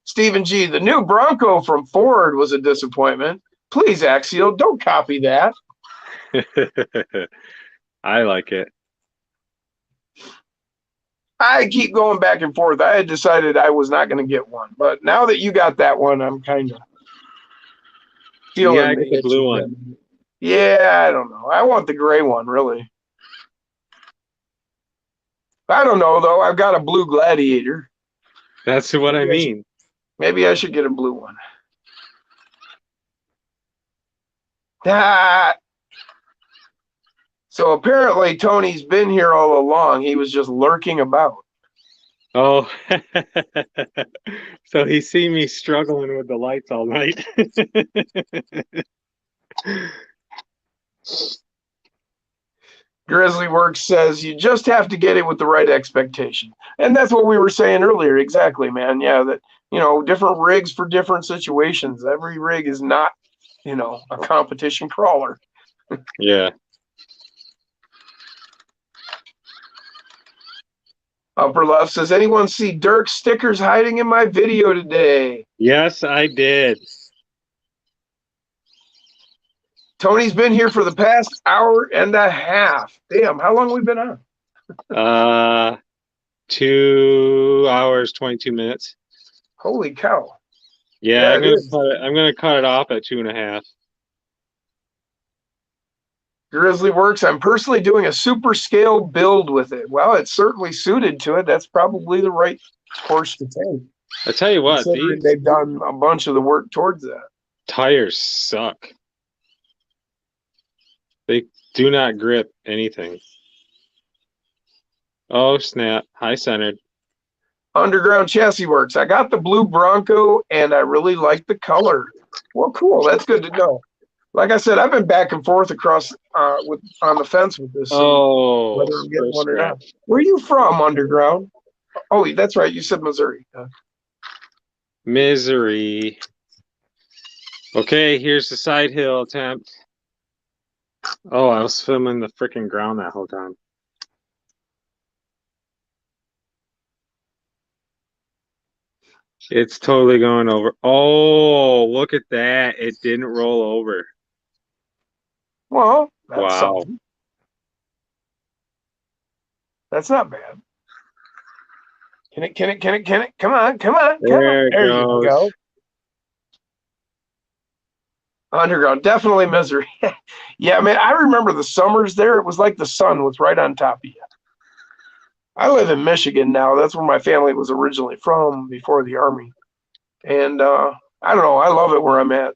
Stephen G. The new Bronco from Ford was a disappointment. Please, Axial, don't copy that. I like it. I keep going back and forth. I had decided I was not going to get one, but now that you got that one, I'm kind of feeling Yeah, I get the blue one. Yeah, I don't know. I want the gray one, really. I don't know, though. I've got a blue Gladiator. That's what I mean. Maybe I should get a blue one. Ah. So apparently Tony's been here all along. He was just lurking about. Oh, so he's seen me struggling with the lights all night. Grizzly Works says you just have to get it with the right expectation. And that's what we were saying earlier. Exactly, man. Yeah, that, different rigs for different situations. Every rig is not, a competition crawler. Yeah. Upper left says, anyone see Dirk stickers hiding in my video today? Yes, I did. Tony's been here for the past hour and a half. Damn, how long have we been on? 2 hours, 22 minutes. Holy cow. Yeah, Yeah, I'm gonna cut it off at 2.5. Grizzly Works, I'm personally doing a super scale build with it. Well, it's certainly suited to it. That's probably the right course to take. I tell you what, Considering these they've done a bunch of the work towards that. tires suck. They do not grip anything. Oh, snap. High centered. Underground Chassis Works. I got the blue Bronco and I really like the color. Well, cool. That's good to know. Like I said, I've been back and forth across on the fence with this. Oh, whether I'm getting one or not. Where are you from, Underground? Oh, that's right. You said Missouri. Misery. Okay, here's the side hill attempt. Oh, I was filming the freaking ground that whole time. It's totally going over. Oh, look at that. It didn't roll over. Well, that's Wow. something. That's not bad. Can it? Come on. There it There goes. you go. Underground, definitely misery. Yeah, man, I remember the summers there. It was like the sun was right on top of you. I live in Michigan now. That's where my family was originally from before the Army. And I don't know. I love it where I'm at.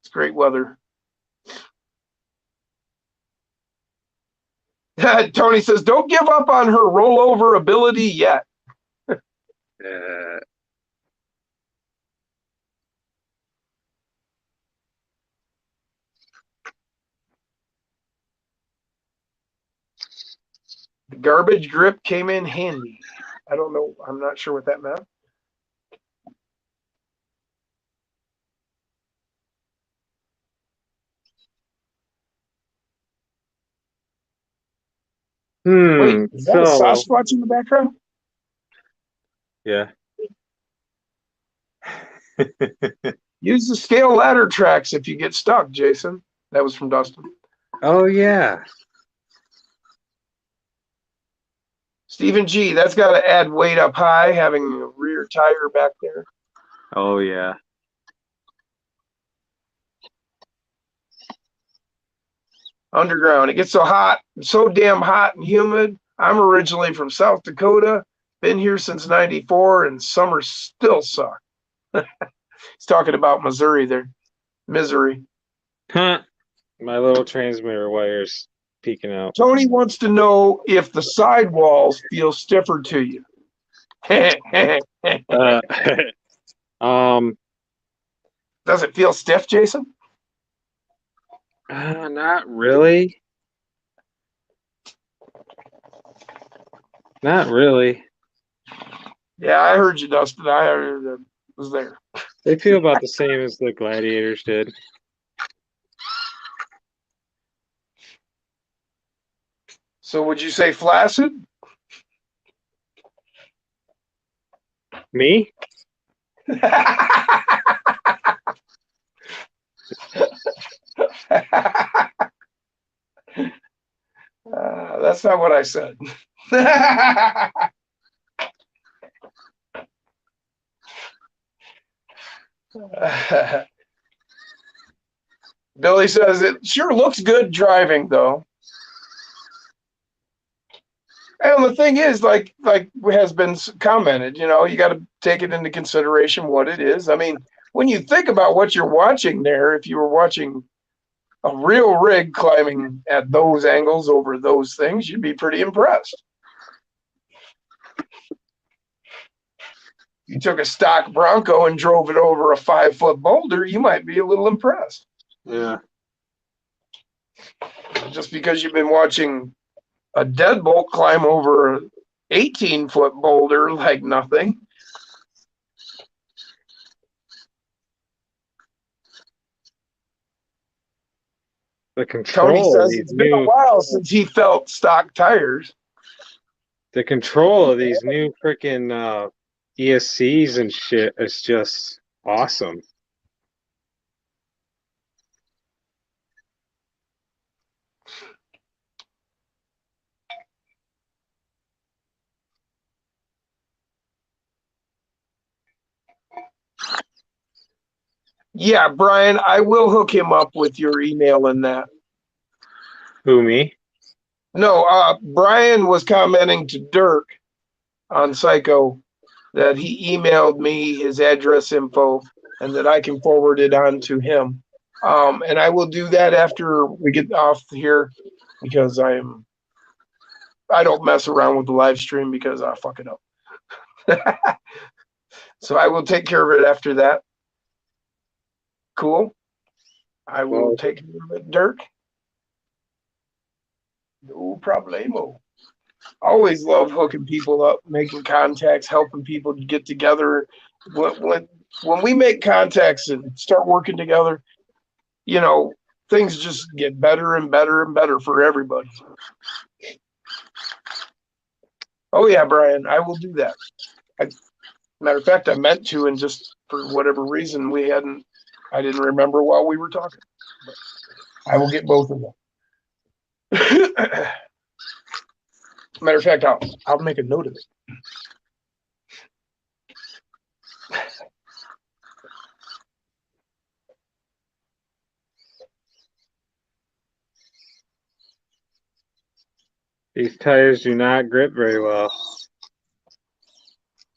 It's great weather. Tony says, don't give up on her rollover ability yet. The garbage grip came in handy. I don't know. I'm not sure what that meant. Wait, is that a So, Sasquatch in the background? yeah. Use the scale ladder tracks if you get stuck, Jason. That was from Dustin. Oh, yeah. Stephen G, that's got to add weight up high, having a rear tire back there. Oh, yeah. Underground. It gets so hot, so damn hot and humid. I'm originally from South Dakota. Been here since '94, and summers still suck. He's talking about Missouri there. Misery. Huh. My little transmitter wire's peeking out. Tony wants to know if the sidewalls feel stiffer to you. Um, Does it feel stiff, Jason? not really. Not really. Yeah, I heard you, Dustin. I was there. They feel about the same as the Gladiators did. So would you say flaccid? Me? That's not what I said. Billy says it sure looks good driving, though. And the thing is, like has been commented, you know, you got to take it into consideration what it is. I mean, when you think about what you're watching there, if you were watching a real rig climbing at those angles over those things, you'd be pretty impressed. You took a stock Bronco and drove it over a 5-foot boulder, you might be a little impressed. Yeah. Just because you've been watching a deadbolt climb over an 18-foot boulder like nothing. The control Tony of says these it's been a new while since he felt stock tires. the control of these new freaking ESCs and shit is just awesome. Yeah, Brian, I will hook him up with your email and that. Who, me? No, Brian was commenting to Dirk on Psycho that he emailed me his address info and that I can forward it on to him. And I will do that after we get off here because I don't mess around with the live stream because I fuck it up. So I will take care of it after that. Cool. I will take care of it, Dirk. No problemo. Always love hooking people up, making contacts, helping people get together. When we make contacts and start working together, you know, things just get better and better and better for everybody. Oh yeah, Brian, I will do that. Matter of fact, I meant to, and just for whatever reason I didn't remember while we were talking. But I will get both of them. Matter of fact, I'll make a note of it. These tires do not grip very well.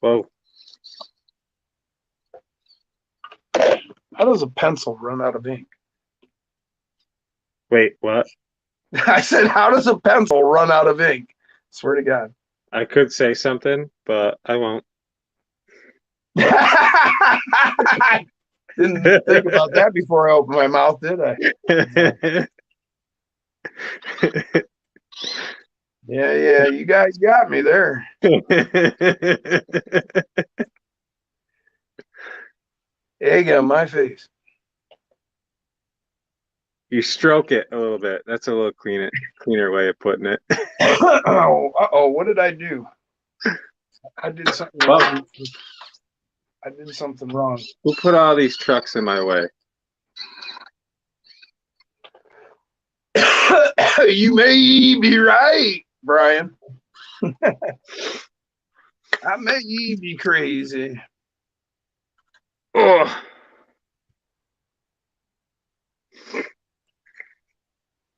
Whoa. How does a pencil run out of ink? Wait, what? I said, how does a pencil run out of ink? Swear to God. I could say something, but I won't. Didn't think about that before I opened my mouth, did I? Yeah, you guys got me there. Egg on my face. You stroke it a little bit. That's a little cleaner way of putting it. Oh, what did I do? I did something wrong. I did something wrong. Who put all these trucks in my way? You may be right, Brian. I may be crazy. Oh.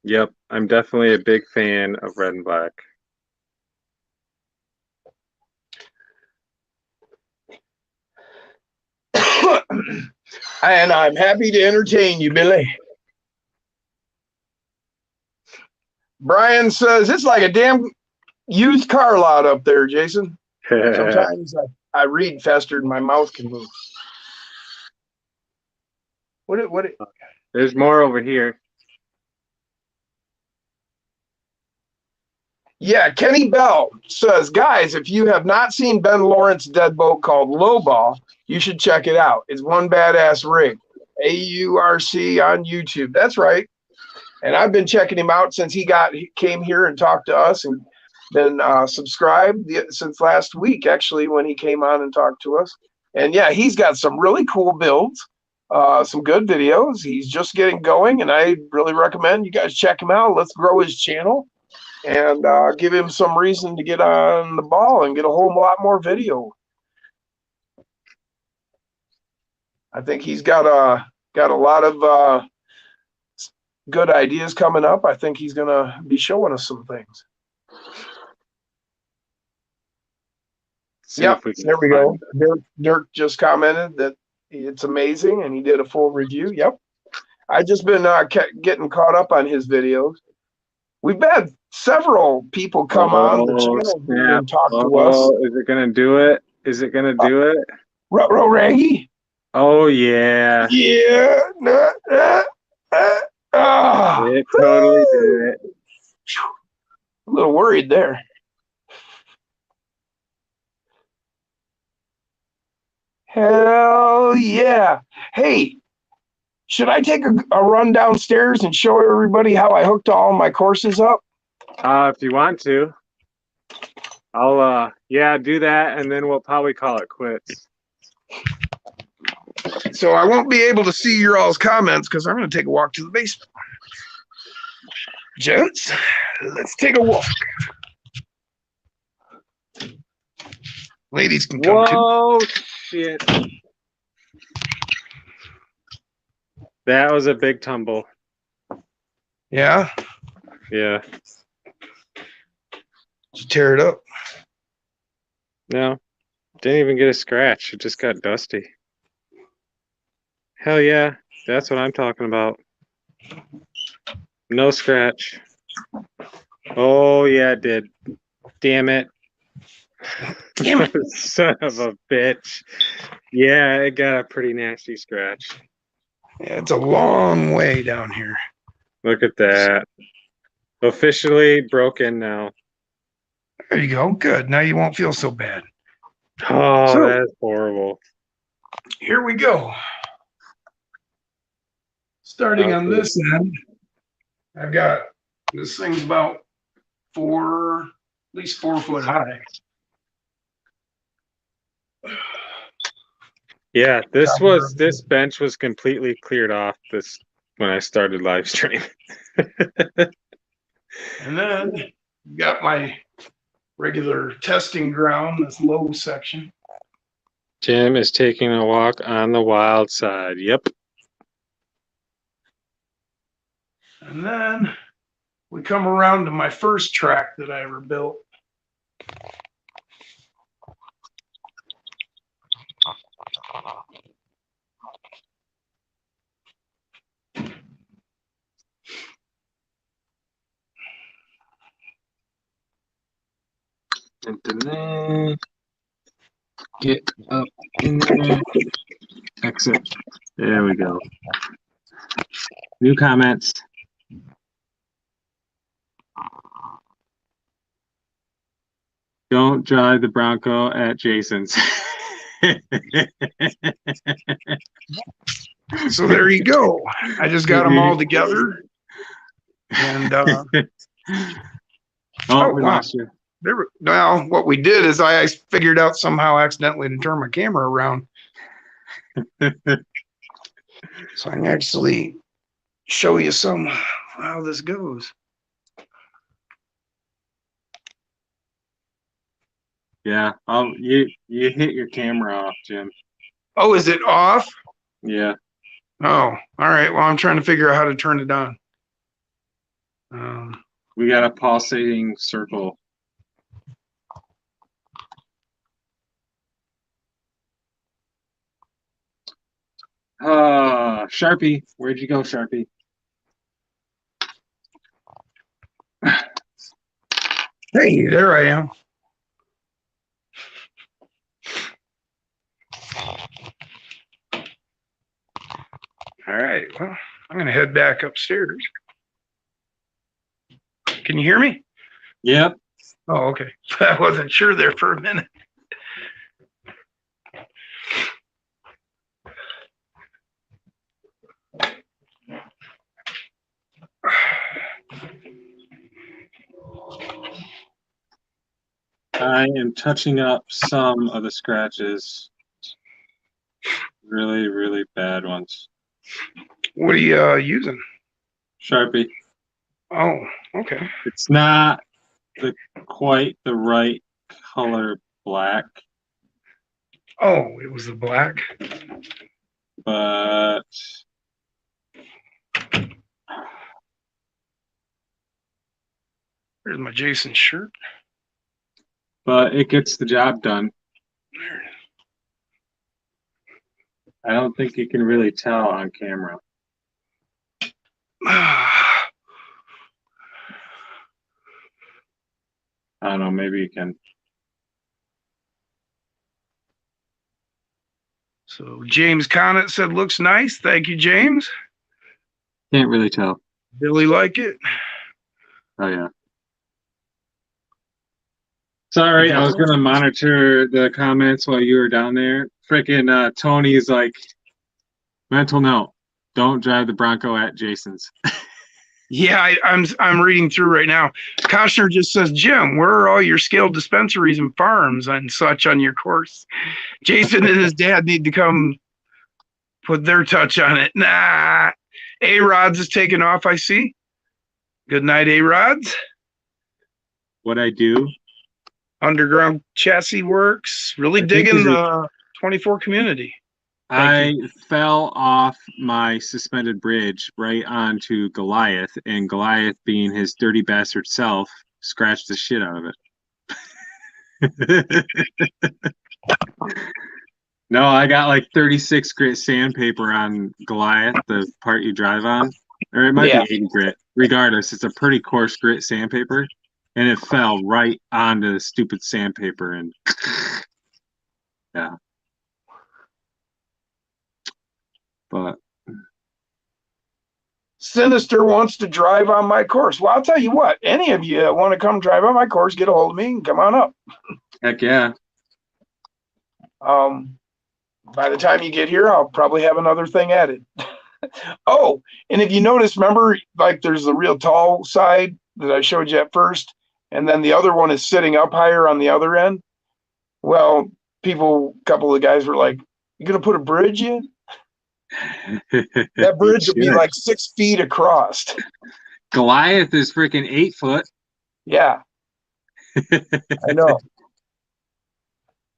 Yep, I'm definitely a big fan of red and black. And I'm happy to entertain you, Billy. Brian says it's like a damn used car lot up there, Jason. Sometimes I read faster than my mouth can move. What? There's more over here. Yeah, Kenny Bell says, guys, if you have not seen Ben Lawrence's deadboat called Lowball, you should check it out. It's one badass rig. AURC on YouTube. That's right. And I've been checking him out since he came here and talked to us, and been subscribed since last week, actually, when he came on and talked to us. And yeah, he's got some really cool builds, some good videos. He's just getting going, and I really recommend you guys check him out. Let's grow his channel and give him some reason to get on the ball and get a whole lot more video. I think he's got a lot of good ideas coming up. I think he's going to be showing us some things. Yep, there we go. Dirk just commented that it's amazing, and he did a full review. Yep. I've just been getting caught up on his videos. We've had several people come on the channel and talk to us. Is it going to do it? Is it going to do it? Ruh-roh Raggy? Oh, yeah. Yeah. It totally did it. A little worried there. Hell yeah. Hey, should I take a run downstairs and show everybody how I hooked all my courses up? If you want to. I'll, do that, and then we'll probably call it quits. So I won't be able to see your all's comments because I'm going to take a walk to the basement. Gents, let's take a walk. Ladies can come too. Whoa, shit. That was a big tumble. Yeah? Yeah. Did you tear it up? No. Didn't even get a scratch. It just got dusty. Hell yeah. That's what I'm talking about. No scratch. Oh, yeah, it did. Damn it. Damn it. Son of a bitch. Yeah, it got a pretty nasty scratch. Yeah, it's a long way down here. Look at that. Officially broken now. There you go. Good. Now you won't feel so bad. Oh, So- that's horrible. Here we go. Starting on this end, I've got this thing's about at least 4 foot high. Yeah, this bench was completely cleared off when I started live stream. And then got my regular testing ground, this low section. Jim is taking a walk on the wild side. Yep. And then we come around to my first track that I ever built. Get up in there. Exit. There we go. New comments. Don't drive the Bronco at Jason's. So there you go. I just got them all together. And Oh, oh, we wow. lost you. Well, what we did is I figured out somehow accidentally to turn my camera around. So I can actually show you some how this goes. Yeah. You hit your camera off, Jim. Oh, is it off? Yeah. Oh, all right. Well, I'm trying to figure out how to turn it on. We got a pulsating circle. Sharpie. Where'd you go, Sharpie? Hey, there I am. All right. Well, I'm going to head back upstairs. Can you hear me? Yep. Oh, okay. I wasn't sure there for a minute. I am touching up some of the scratches. Really, really bad ones. What are you using? Sharpie. Oh, okay. It's not quite the right color black, Oh, it was the black. but There's my Jason shirt. it gets the job done. There it I don't think you can really tell on camera. is. I don't know, maybe you can. So James Conant said, looks nice. Thank you, James. Can't really tell. Billy like it. Oh yeah. Sorry, I was gonna monitor the comments while you were down there. Frickin' Tony's like, mental note, don't drive the Bronco at Jason's. Yeah, I'm reading through right now. Koshner just says, Jim, where are all your scaled dispensaries and farms and such on your course? Jason and his dad need to come put their touch on it. Nah. A-Rods is taking off, I see. Good night, A-Rods. What I do? Underground Chassis Works. Really digging the 24 community. I fell off my suspended bridge right onto Goliath, and Goliath, being his dirty bastard self, scratched the shit out of it. No, I got like 36 grit sandpaper on Goliath, the part you drive on. Or it might be 80 grit. Regardless, it's a pretty coarse grit sandpaper. And it fell right onto the stupid sandpaper, and yeah. But Sinister wants to drive on my course. Well, I'll tell you what, any of you that want to come drive on my course, get a hold of me and come on up. heck yeah. By the time you get here, I'll probably have another thing added. Oh, and if you notice, remember, like there's the real tall side that I showed you at first, and then the other one is sitting up higher on the other end. Well, a couple of guys were like, "You gonna put a bridge in?" That bridge will be like 6 feet across. Goliath is freaking 8 foot. Yeah, I know.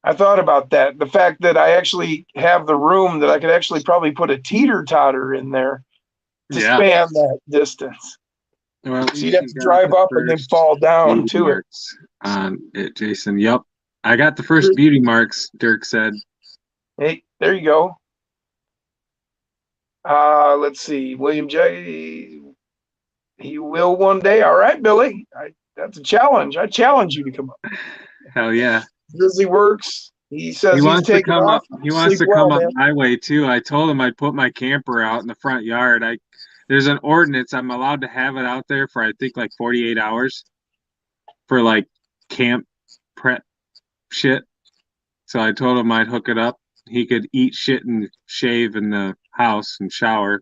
I thought about that. The fact that I actually have the room that I could actually probably put a teeter-totter in there to span that distance. Well, so you'd have to drive up and then fall down to it. On it, Jason. Yep. I got the first beauty marks, Dirk said. Hey, there you go. Let's see. William J. He will one day. All right, Billy. That's a challenge. I challenge you to come up. Hell yeah. Grizzly Works. He says he wants to come off. up. He wants to come up my way too. I told him I'd put my camper out in the front yard. There's an ordinance. I'm allowed to have it out there for I think like 48 hours for like camp prep shit. So I told him I'd hook it up. He could eat shit and shave in the house and shower,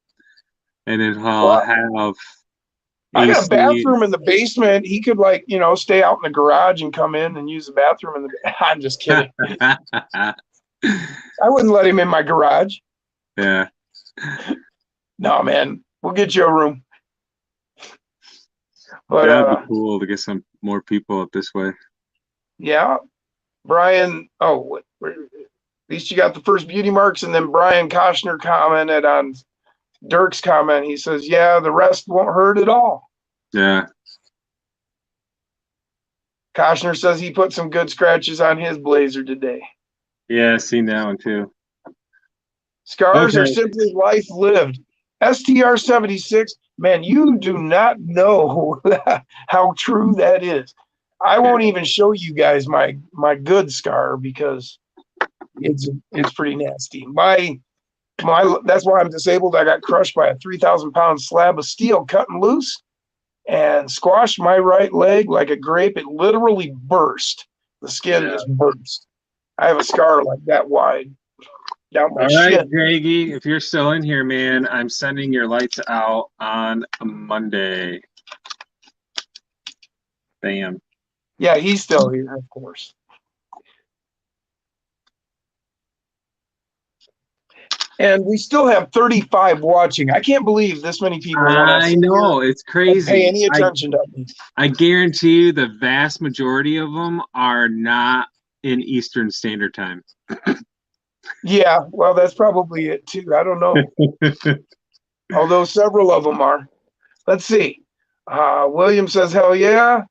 and then he'll Well, have I got a AC. bathroom in the basement. He could stay out in the garage and come in and use the bathroom in the. I'm just kidding. I wouldn't let him in my garage. Yeah. No, man, we'll get you a room. But That'd be cool to get some more people up this way. yeah, Brian. Oh, at least you got the first beauty marks, and then Brian Koshner commented on Dirk's comment. He says, "Yeah, the rest won't hurt at all." Yeah. Koshner says he put some good scratches on his blazer today. Yeah, I seen that one too. Scars are Okay. simply life lived. STR 76, man, you do not know how true that is. I won't even show you guys my good scar because it's pretty nasty. My that's why I'm disabled. I got crushed by a 3,000-pound slab of steel cutting loose and squashed my right leg like a grape. It literally burst. The skin just burst. I have a scar like that wide down my All right, shin. Jaggy, if you're still in here, man, I'm sending your lights out on Monday. Bam. Yeah, he's still here, of course. And we still have 35 watching. I can't believe this many people want to I know, it's pay crazy. any attention to me. I guarantee you the vast majority of them are not in Eastern Standard Time. Yeah, well, that's probably it too. I don't know. Although several of them are. Let's see. William says, hell yeah.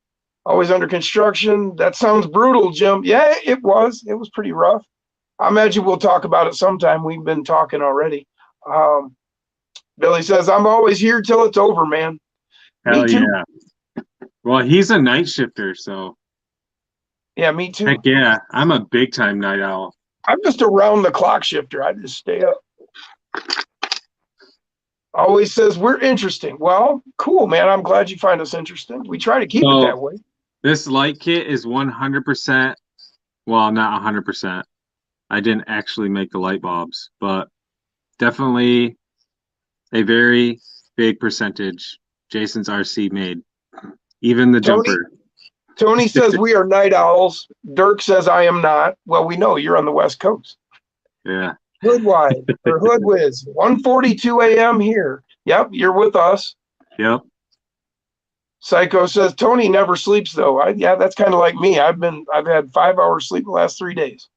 Always under construction. That sounds brutal, Jim. Yeah, it was. It was pretty rough. I imagine we'll talk about it sometime. We've been talking already. Billy says, I'm always here till it's over, man. Hell Me too. yeah. Well, he's a night shifter, so Yeah, me too. heck yeah. I'm a big time night owl. I'm just a round the clock shifter. I just stay up. Always says we're interesting. Well, cool, man. I'm glad you find us interesting. We try to keep it that way. This light kit is 100%, well, not 100%. I didn't actually make the light bulbs, but definitely a very big percentage Jason's RC made. Even the jumper. Tony says we are night owls. Dirk says I am not. Well, we know you're on the West Coast. Yeah. Hoodwide or Hoodwiz, 1:42 a.m. here. Yep, you're with us. Yep. Psycho says Tony never sleeps though. Yeah, that's kind of like me. I've had 5 hours sleep the last 3 days.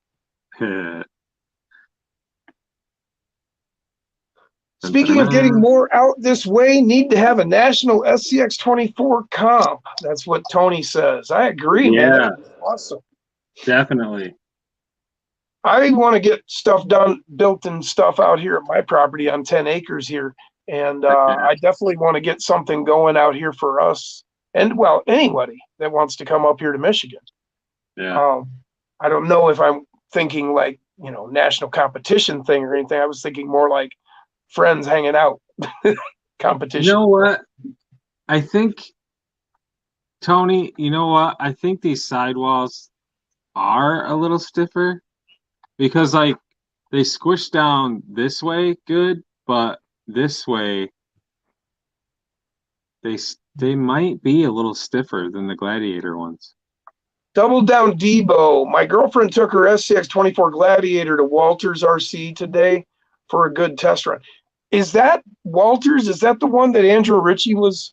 Speaking of getting more out this way, need to have a national SCX 24 comp. That's what Tony says. I agree, man. Yeah. That's awesome. Definitely. I want to get stuff done, built and stuff out here at my property on 10 acres here. And I definitely want to get something going out here for us. And well, anybody that wants to come up here to Michigan. Yeah. I don't know if I'm thinking like, national competition thing or anything. I was thinking more like friends hanging out competition. You know what? I think, Tony, you know what? I think these sidewalls are a little stiffer because, like, they squish down this way good, but this way they might be a little stiffer than the Gladiator ones. Double down Debo. My girlfriend took her SCX 24 Gladiator to Walters RC today for a good test run. Is that Walters? Is that the one that Andrew Ritchie was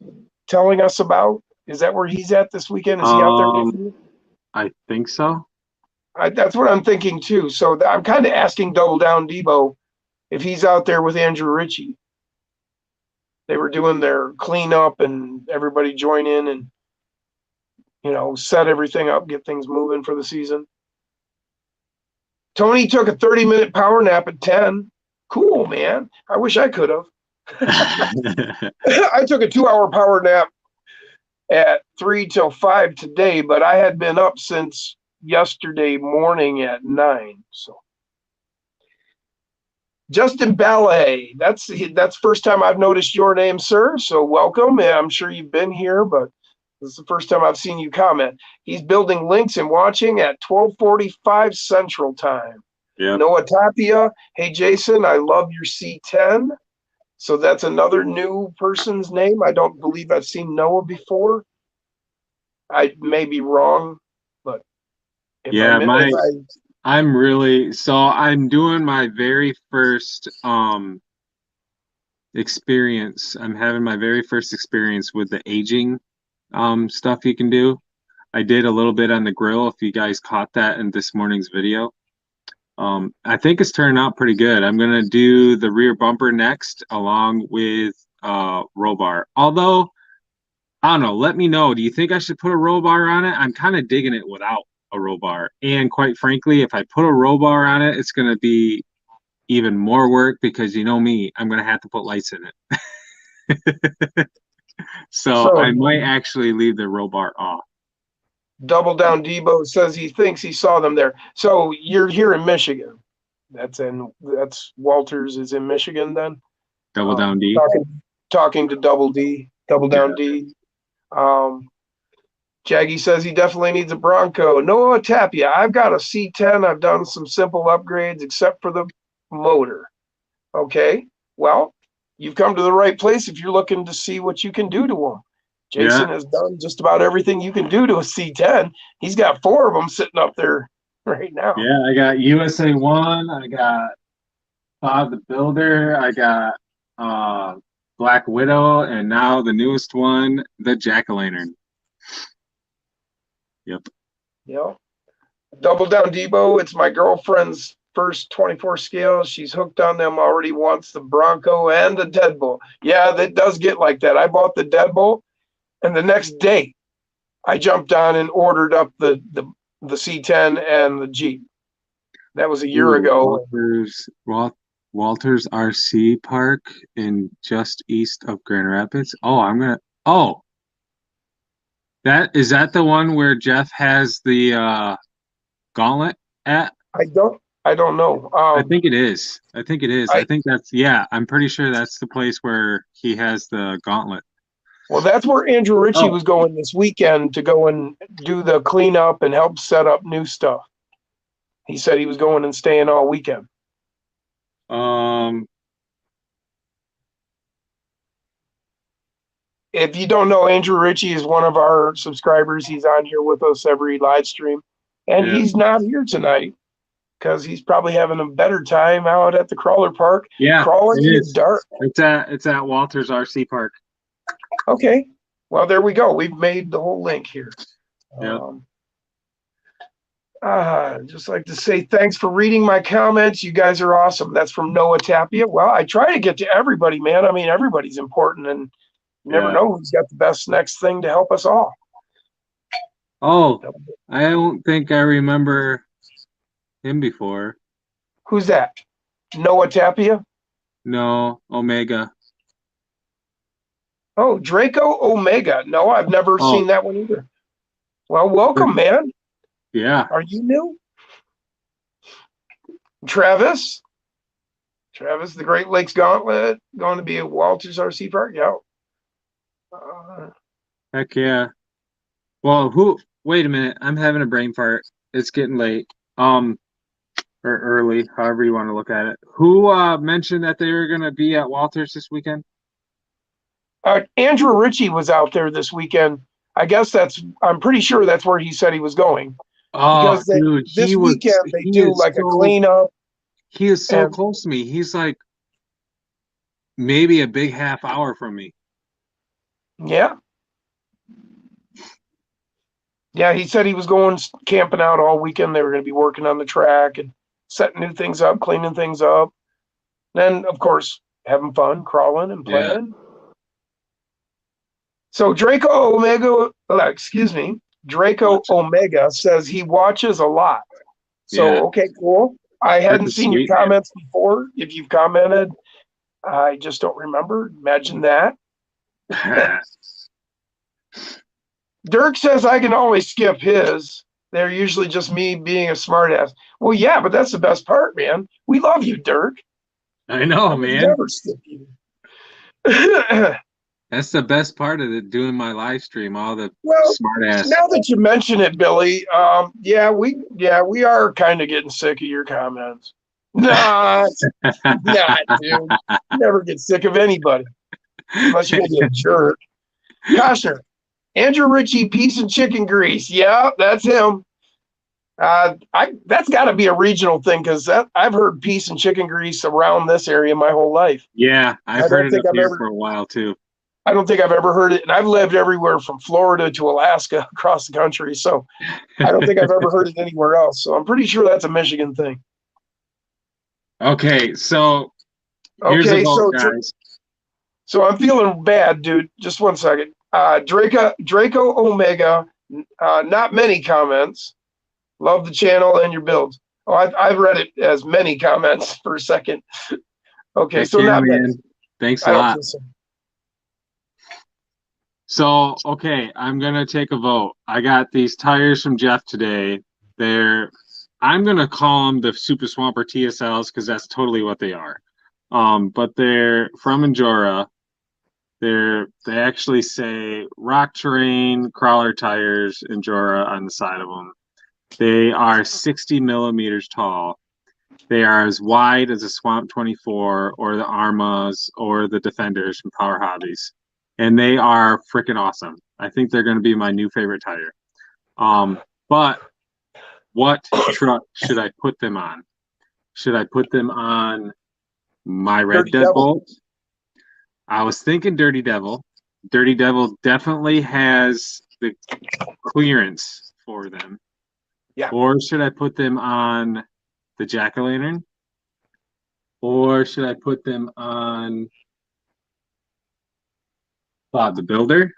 telling us about? Is that where he's at this weekend? Is he out there with you? I think so. That's what I'm thinking too. So I'm kind of asking Double Down Debo if he's out there with Andrew Ritchie. They were doing their cleanup and everybody join in and, set everything up, get things moving for the season. Tony took a 30-minute power nap at 10. Cool, man. I wish I could have. I took a 2-hour power nap at 3 till 5 today, but I had been up since yesterday morning at 9. So Justin Ballet, that's first time I've noticed your name, sir. So welcome. I'm sure you've been here, but This is the first time I've seen you comment. He's building links and watching at 12:45 Central Time. Yep. Noah Tapia. Hey, Jason, I love your C10. So that's another new person's name. I don't believe I've seen Noah before. I may be wrong, but if Yeah, I'm I'm doing my very first experience. I'm having my very first experience with the aging stuff you can do. I did a little bit on the grill, if you guys caught that in this morning's video. I think it's turning out pretty good. I'm gonna do the rear bumper next along with roll bar. Although, I don't know, let me know. Do you think I should put a roll bar on it? I'm kind of digging it without a roll bar. And quite frankly, if I put a roll bar on it, it's gonna be even more work because you know me, I'm gonna have to put lights in it. So I might actually leave the roll bar off. Double Down Debo says he thinks he saw them there. So you're here in Michigan. That's Walters is in Michigan then. Double Down D. Talking to Double Down D. Jaggy says he definitely needs a Bronco. Noah Tapia, I've got a C10. I've done some simple upgrades except for the motor. Okay, well, you've come to the right place if you're looking to see what you can do to them. Jason has done just about everything you can do to a C10. He's got 4 of them sitting up there right now. Yeah, I got USA 1. I got Bob the Builder. I got Black Widow, and now the newest one, the Jack-o'-lantern. Yep. Double Down Debo, it's my girlfriend's first 24 scales. She's hooked on them already once, the Bronco and the Deadbolt. Yeah, that does get like that. I bought the Deadbolt, and the next day I jumped on and ordered up the C10 and the Jeep. That was a year ago. Walters RC Park in just east of Grand Rapids. Is that the one where Jeff has the gauntlet at? I don't know. I think it is. I think that's, I'm pretty sure that's the place where he has the gauntlet. Well, that's where Andrew Ritchie was going this weekend to go and do the cleanup and help set up new stuff. He said he was going and staying all weekend. If you don't know, Andrew Ritchie is one of our subscribers. He's on here with us every live stream, and he's not here tonight because he's probably having a better time out at the crawler park. Yeah, crawling in the dark. It's at Walters RC Park. Okay, well there we go. We've made the whole link here. Just like to say thanks for reading my comments. You guys are awesome. That's from Noah Tapia. Well, I try to get to everybody, man. I mean, everybody's important, and you never know who's got the best next thing to help us all. Oh, I don't think I remember him before. Who's that? Noah Tapia? No, Omega. Oh, Draco Omega. No, I've never seen that one either. Well, welcome, man. Yeah. Are you new? Travis, the Great Lakes Gauntlet, going to be at Walters RC Park? Yeah. Heck yeah. Well, wait a minute. I'm having a brain fart. It's getting late. Or early, however you want to look at it. Who mentioned that they were going to be at Walters this weekend? Andrew Ritchie was out there this weekend. I guess I'm pretty sure that's where he said he was going. Oh, dude, this weekend they do like a cleanup. He is so close to me. He's like maybe a big half hour from me. Yeah. Yeah, he said he was going camping out all weekend. They were going to be working on the track and setting new things up, cleaning things up. Then, of course, having fun, crawling and playing. Yeah. So Draco Omega says he watches a lot. So, okay, cool. I hadn't seen your comments before. If you've commented, I just don't remember. Imagine that. Dirk says I can always skip his. They're usually just me being a smartass. Well, yeah, but that's the best part, man. We love you, Dirk. I know, man. Never skip you. That's the best part of it, doing my live stream. All the Well, smart ass. now that you mention it, Billy, we are kind of getting sick of your comments. Nah, not, dude. You never get sick of anybody unless you're gonna be a jerk. Koshner, Andrew Ritchie, Peace and Chicken Grease. Yeah, that's him. That's got to be a regional thing because I've heard Peace and Chicken Grease around this area my whole life. Yeah, I I've don't heard it think up I've here ever- for a while too. I don't think I've ever heard it, and I've lived everywhere from Florida to Alaska across the country, so I don't think I've ever heard it anywhere else. So I'm pretty sure that's a Michigan thing. Okay, so here's Okay, a vote, guys. so I'm feeling bad, dude. Just one second. Draco Omega, not many comments. Love the channel and your builds. Oh, I've read it as many comments for a second. Okay, Heck so yeah, not many. man. Thanks I a don't lot. think so. So, okay, I'm gonna take a vote. I got these tires from Jeff today. I'm gonna call them the Super Swamper TSLs because that's totally what they are. But they're from Endura. They actually say rock terrain crawler tires Endura on the side of them. They are 60 millimeters tall. They are as wide as a Swamp 24 or the Armas or the Defenders from Power Hobbies. And they are freaking awesome. I think they're going to be my new favorite tire. But what truck should I put them on? Should I put them on my Red Dirty Devil. Deadbolt? I was thinking Dirty Devil. Dirty Devil definitely has the clearance for them. Yeah. Or should I put them on the Jack-o'-lantern? Or should I put them on Bob the Builder?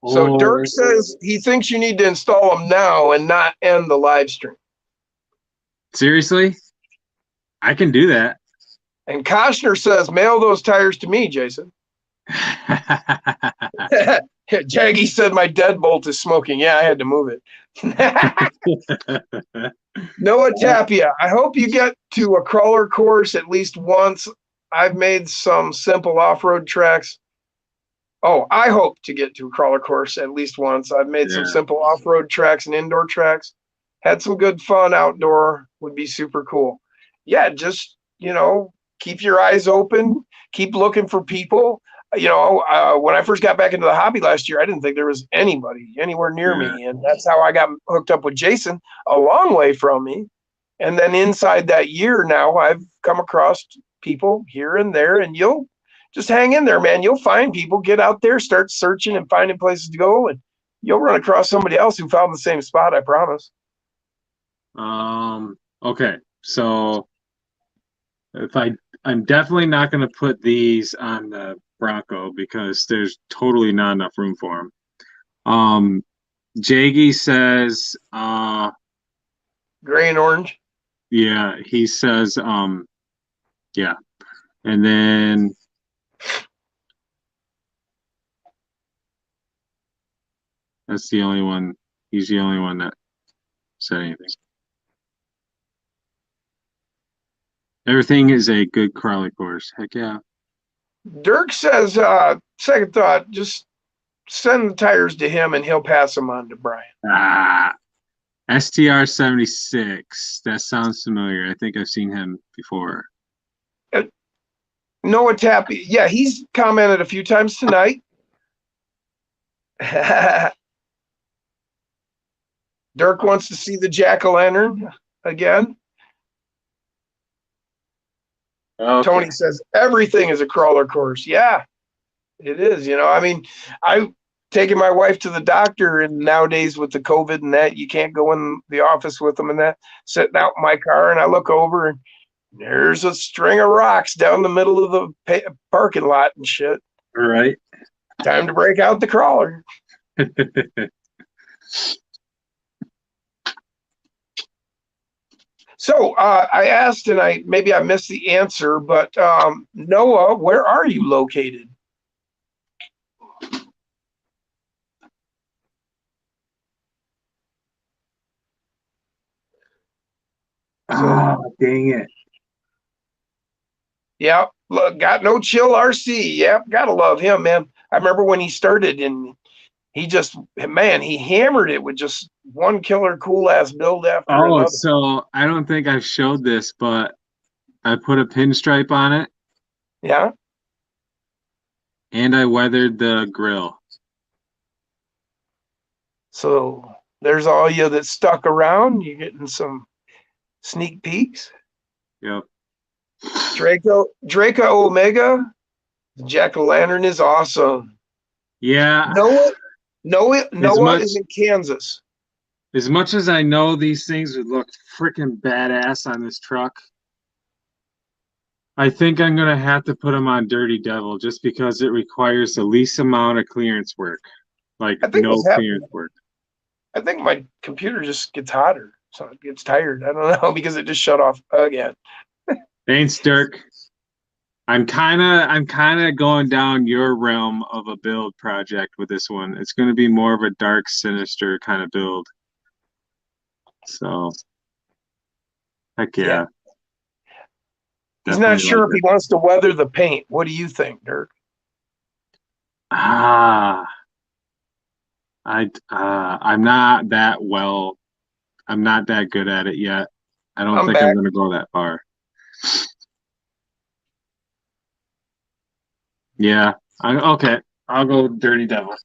So Or- Dirk says he thinks you need to install them now and not end the live stream. Seriously? I can do that. And Koshner says mail those tires to me, Jason. Jaggy said my deadbolt is smoking. Yeah, I had to move it. Noah Tapia, I hope you get to a crawler course at least once. I've made some simple off-road tracks. Oh, I hope to get to a crawler course at least once. I've made some Yeah. simple off-road tracks and indoor tracks. Had some good fun outdoor. Would be super cool. Yeah, just, keep your eyes open. Keep looking for people. When I first got back into the hobby last year, I didn't think there was anybody anywhere near me. And that's how I got hooked up with Jason, a long way from me. And then inside that year now, I've come across people here and there, and you'll just hang in there, man. You'll find people, get out there, start searching and finding places to go, and you'll run across somebody else who found the same spot, I promise. Okay, so I'm definitely not going to put these on the Bronco because there's totally not enough room for them. Jaggy says, Gray and orange. yeah, he says, yeah, and then that's the only one. He's the only one that said anything. Everything is a good crawler course. Heck yeah. Dirk says, second thought, just send the tires to him and he'll pass them on to Brian. STR 76. That sounds familiar. I think I've seen him before. Noah Tappy, yeah, he's commented a few times tonight. Dirk wants to see the jack-o'-lantern again. Okay. Tony says everything is a crawler course. Yeah, it is. I've taken my wife to the doctor, and nowadays with the COVID and that, you can't go in the office with them and that. Sitting out in my car, and I look over, and there's a string of rocks down the middle of the parking lot and shit. All right. Time to break out the crawler. So I asked, and maybe I missed the answer, but Noah, where are you located? Oh, dang it. Yeah, Look, got no chill RC. Yep, gotta love him, man. I remember when he started and he just, man, he hammered it with just one killer cool ass build after Oh, another. so I don't think I showed this, but I put a pinstripe on it Yeah. and I weathered the grill. So there's all you that stuck around. You're getting some sneak peeks. Yep. Draco Omega, Jack o' Lantern is awesome. Yeah. Noah is in Kansas. As much as I know these things would look freaking badass on this truck, I think I'm gonna have to put them on Dirty Devil just because it requires the least amount of clearance work, like I think no what's happening, clearance work. I think my computer just gets hotter, so it gets tired. I don't know because it just shut off again. Thanks, Dirk. I'm kind of going down your realm of a build project with this one. It's going to be more of a dark, sinister kind of build. So, heck yeah. Yeah. He's Definitely not sure like if he wants to weather the paint. What do you think, Dirk? I'm not that well. I'm not that good at it yet. I don't I'm think I'm back. going to go that far. Yeah. Okay. I'll go Dirty Devil.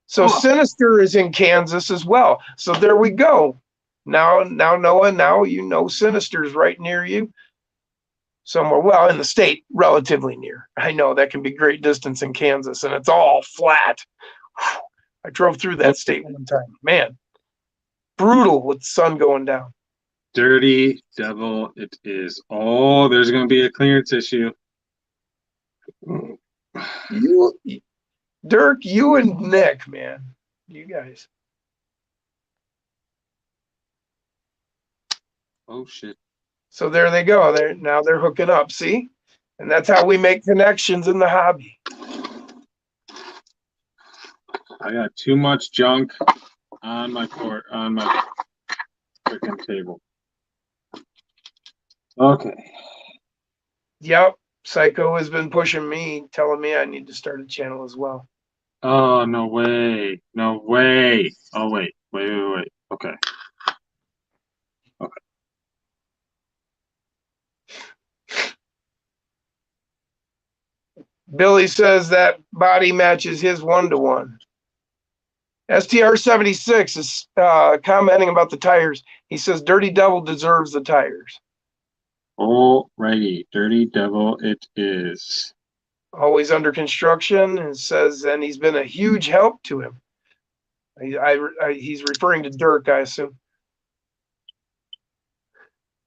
So Sinister is in Kansas as well. So there we go. Now Noah, now you know Sinister's right near you. Somewhere, well, in the state, relatively near. I know that can be great distance in Kansas, and it's all flat. I drove through that state one time. Man, brutal with the sun going down. Dirty Devil it is. Oh, there's going to be a clearance issue. You, Dirk, you and Nick, man, you guys. Oh, shit. So there they go. Now they're hooking up. See, and that's how we make connections in the hobby. I got too much junk on my freaking table. Okay. Yep, Psycho has been pushing me, telling me I need to start a channel as well. Oh, no way. No way. Oh, wait. Wait. Okay. Billy says that body matches his 1-to-1. STR76 is commenting about the tires. He says Dirty Devil deserves the tires. Alrighty. Dirty Devil it is. Always under construction, and says, and he's been a huge help to him. He's referring to Dirk, I assume.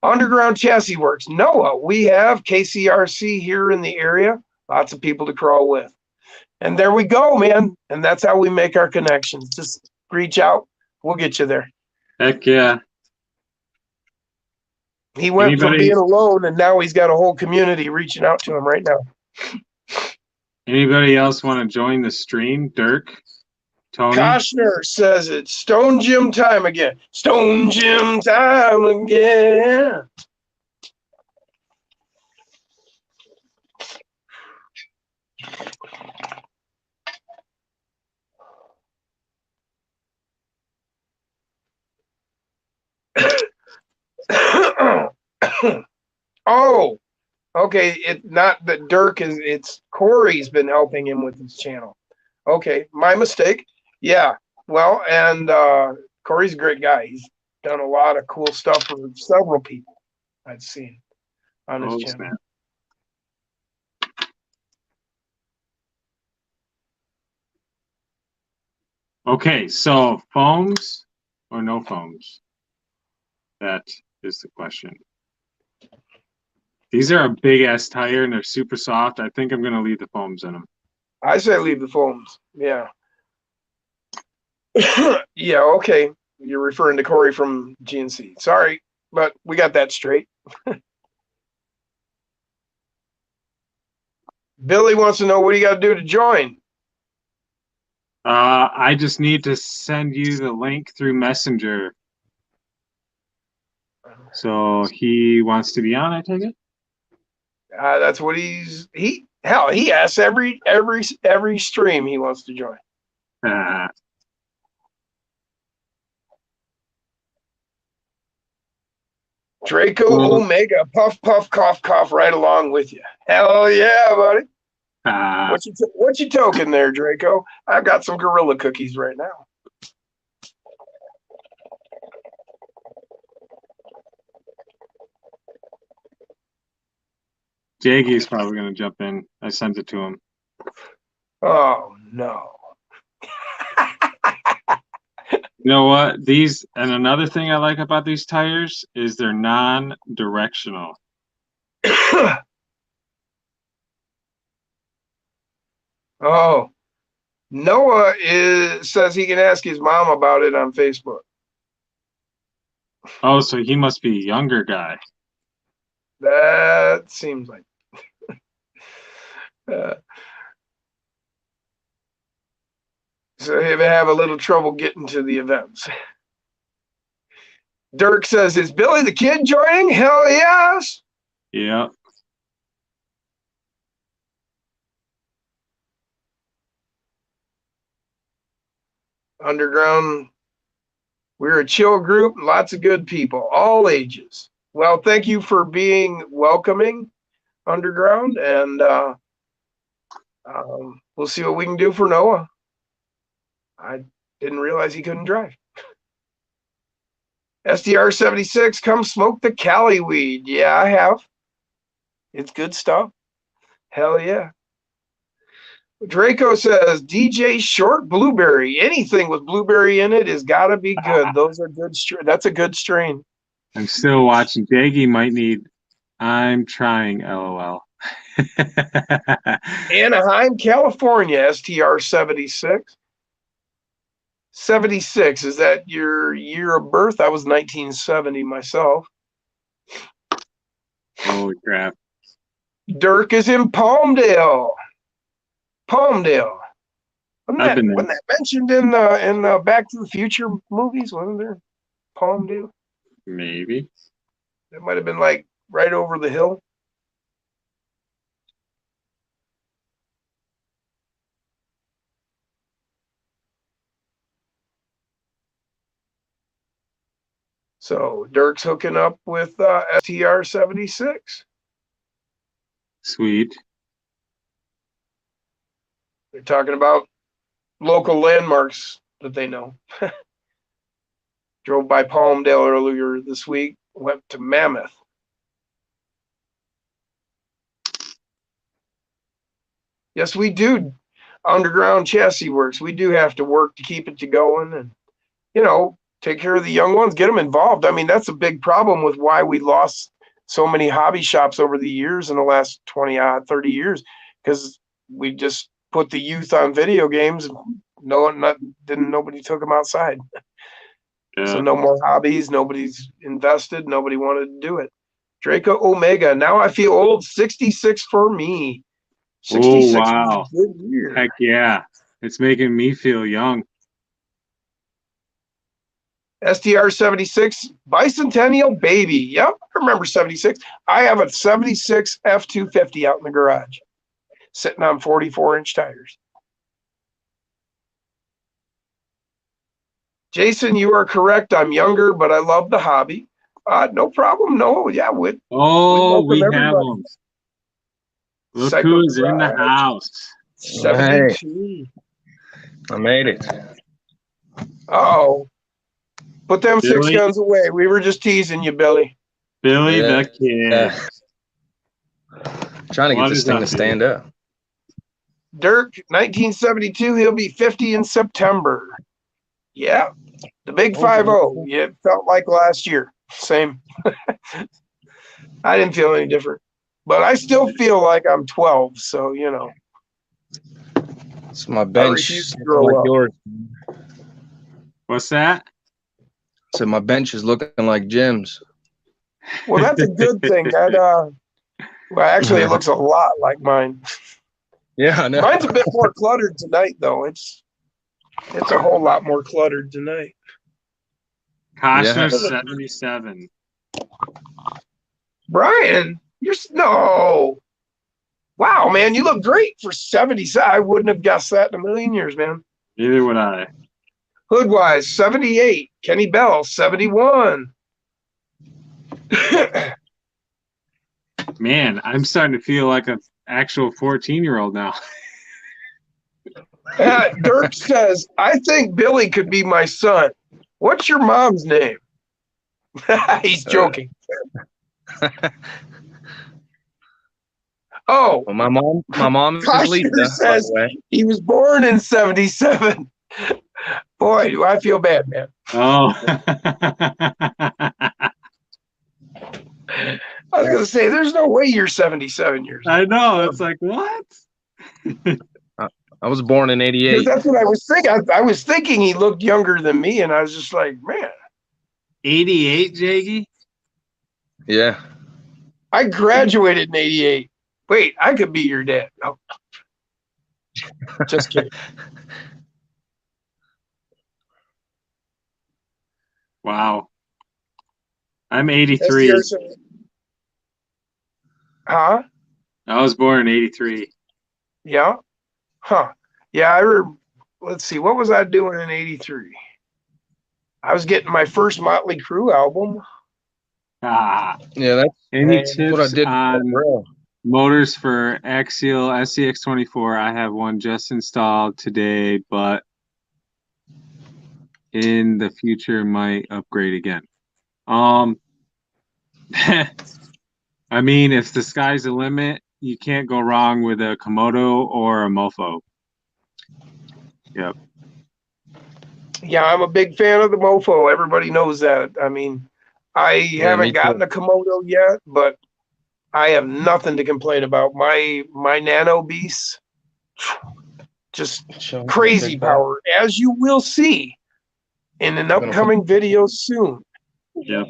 Underground Chassis Works. Noah, we have KCRC here in the area. Lots of people to crawl with. And there we go, man. And that's how we make our connections. Just reach out. We'll get you there. Heck yeah. He went from being alone, and now he's got a whole community reaching out to him right now. Anybody else want to join the stream? Dirk? Tony? Koshner says it's Stone Gym time again. Stone Gym time again. Oh, okay. It not that Dirk is. It's Corey's been helping him with his channel. Okay, my mistake. Yeah. Well, and Corey's a great guy. He's done a lot of cool stuff for several people I've seen on his channel. Man. Okay, so foams or no foams? That is the question. These are a big ass tire and they're super soft. I think I'm gonna leave the foams in them. I say leave the foams. Yeah. Yeah. Okay. You're referring to Corey from GNC. Sorry, but we got that straight. Billy wants to know what do you got to do to join? I just need to send you the link through Messenger. So he wants to be on, I take it? That's what he asks every stream he wants to join. Uh, Draco Well- Omega, puff, puff, cough, cough, right along with you. Hell yeah, buddy. What you toking there, Draco? I've got some gorilla cookies right now. Jaggy's probably going to jump in. I sent it to him. Oh no. You know what? These, and another thing I like about these tires is they're non-directional. Oh, Noah says he can ask his mom about it on Facebook. Oh, so he must be a younger guy. That seems like. So he may have a little trouble getting to the events. Dirk says, "Is Billy the Kid joining?" Hell yes. Yeah. Underground, we're a chill group, lots of good people, all ages. Well, thank you for being welcoming, Underground, and we'll see what we can do for Noah. I didn't realize he couldn't drive. SDR 76, come smoke the Cali weed. Yeah, I have. It's good stuff. Hell yeah. Draco says DJ Short Blueberry. Anything with blueberry in it has got to be good. Those are good. That's a good strain. I'm still watching. Jaggy might need. I'm trying. LOL. Anaheim, California. STR 76. 76. Is that your year of birth? I was 1970 myself. Holy crap. Dirk is in Palmdale. Palmdale. I've been there. Wasn't that mentioned in the Back to the Future movies? Wasn't there? Palmdale. Maybe. It might have been like right over the hill. So Dirk's hooking up with STR 76. Sweet. They're talking about local landmarks that they know. Drove by Palmdale earlier this week, went to Mammoth. Yes, we do. Underground Chassis Works. We do have to work to keep it going and, take care of the young ones, get them involved. I mean, that's a big problem with why we lost so many hobby shops over the years in the last 30 years, because we just put the youth on video games and nobody took them outside. Yeah. So no more hobbies. Nobody's invested. Nobody wanted to do it. Draco Omega. Now I feel old. 66 for me. 66 Oh, wow. was a good year. Heck yeah. It's making me feel young. STR 76 Bicentennial Baby. Yep, I remember 76. I have a 76 F250 out in the garage, sitting on 44-inch tires. Jason, you are correct. I'm younger, but I love the hobby. No problem. No, yeah. We have everybody. them. Look Psycho who's in the Garage. house. 72. I made it. Oh, put them Billy? 6 guns away. We were just teasing you, Billy. Billy Yeah. the Kid. Trying to get What this is thing up, to stand up. Dirk, 1972. He'll be 50 in September. Yeah, the big 5-0. Yeah, it felt like last year. Same. I didn't feel any different, but I still feel like I'm 12. So It's my bench. refuse to grow up. yours. What's that? So my bench is looking like Jim's. Well, that's a good thing. That well, actually, it looks a lot like mine. Yeah, I know. Mine's a bit more cluttered tonight, though. It's a whole lot more cluttered tonight. Costner Yeah. 77. Brian, No. Wow, man, you look great for 70. I wouldn't have guessed that in a million years, man. Neither would I. Hoodwise, 78. Kenny Bell, 71. Man, I'm starting to feel like an actual 14-year-old now. Dirk says, I think Billy could be my son. What's your mom's name? He's joking. Oh, Well, my mom is Koshner Lisa, by says the way. he was born in 77. Boy, do I feel bad, man. Oh. I was going to say, there's no way you're 77 years old. I know. It's like, what? I was born in Because '88. that's what I was thinking. I was thinking he looked younger than me, and I was just like, man, 88, Jaggy? Yeah. I graduated in 88. Wait, I could be your dad. Oh. Just kidding. Wow. I'm 83. Huh? I was born in 83. Yeah. Huh. Yeah, let's see. What was I doing in 83? I was getting my first Motley Crue album. Ah. Yeah, that's Any what I tips did. on motors for Axial SCX24? I have one just installed today, but in the future might upgrade again. I mean, if the sky's the limit, you can't go wrong with a Komodo or a Mofo. Yep. Yeah, I'm a big fan of the Mofo. Everybody knows that. I mean, I haven't gotten a Komodo yet, but I have nothing to complain about. My Nano Beast, just crazy power, as you will see in an upcoming video soon. Yep.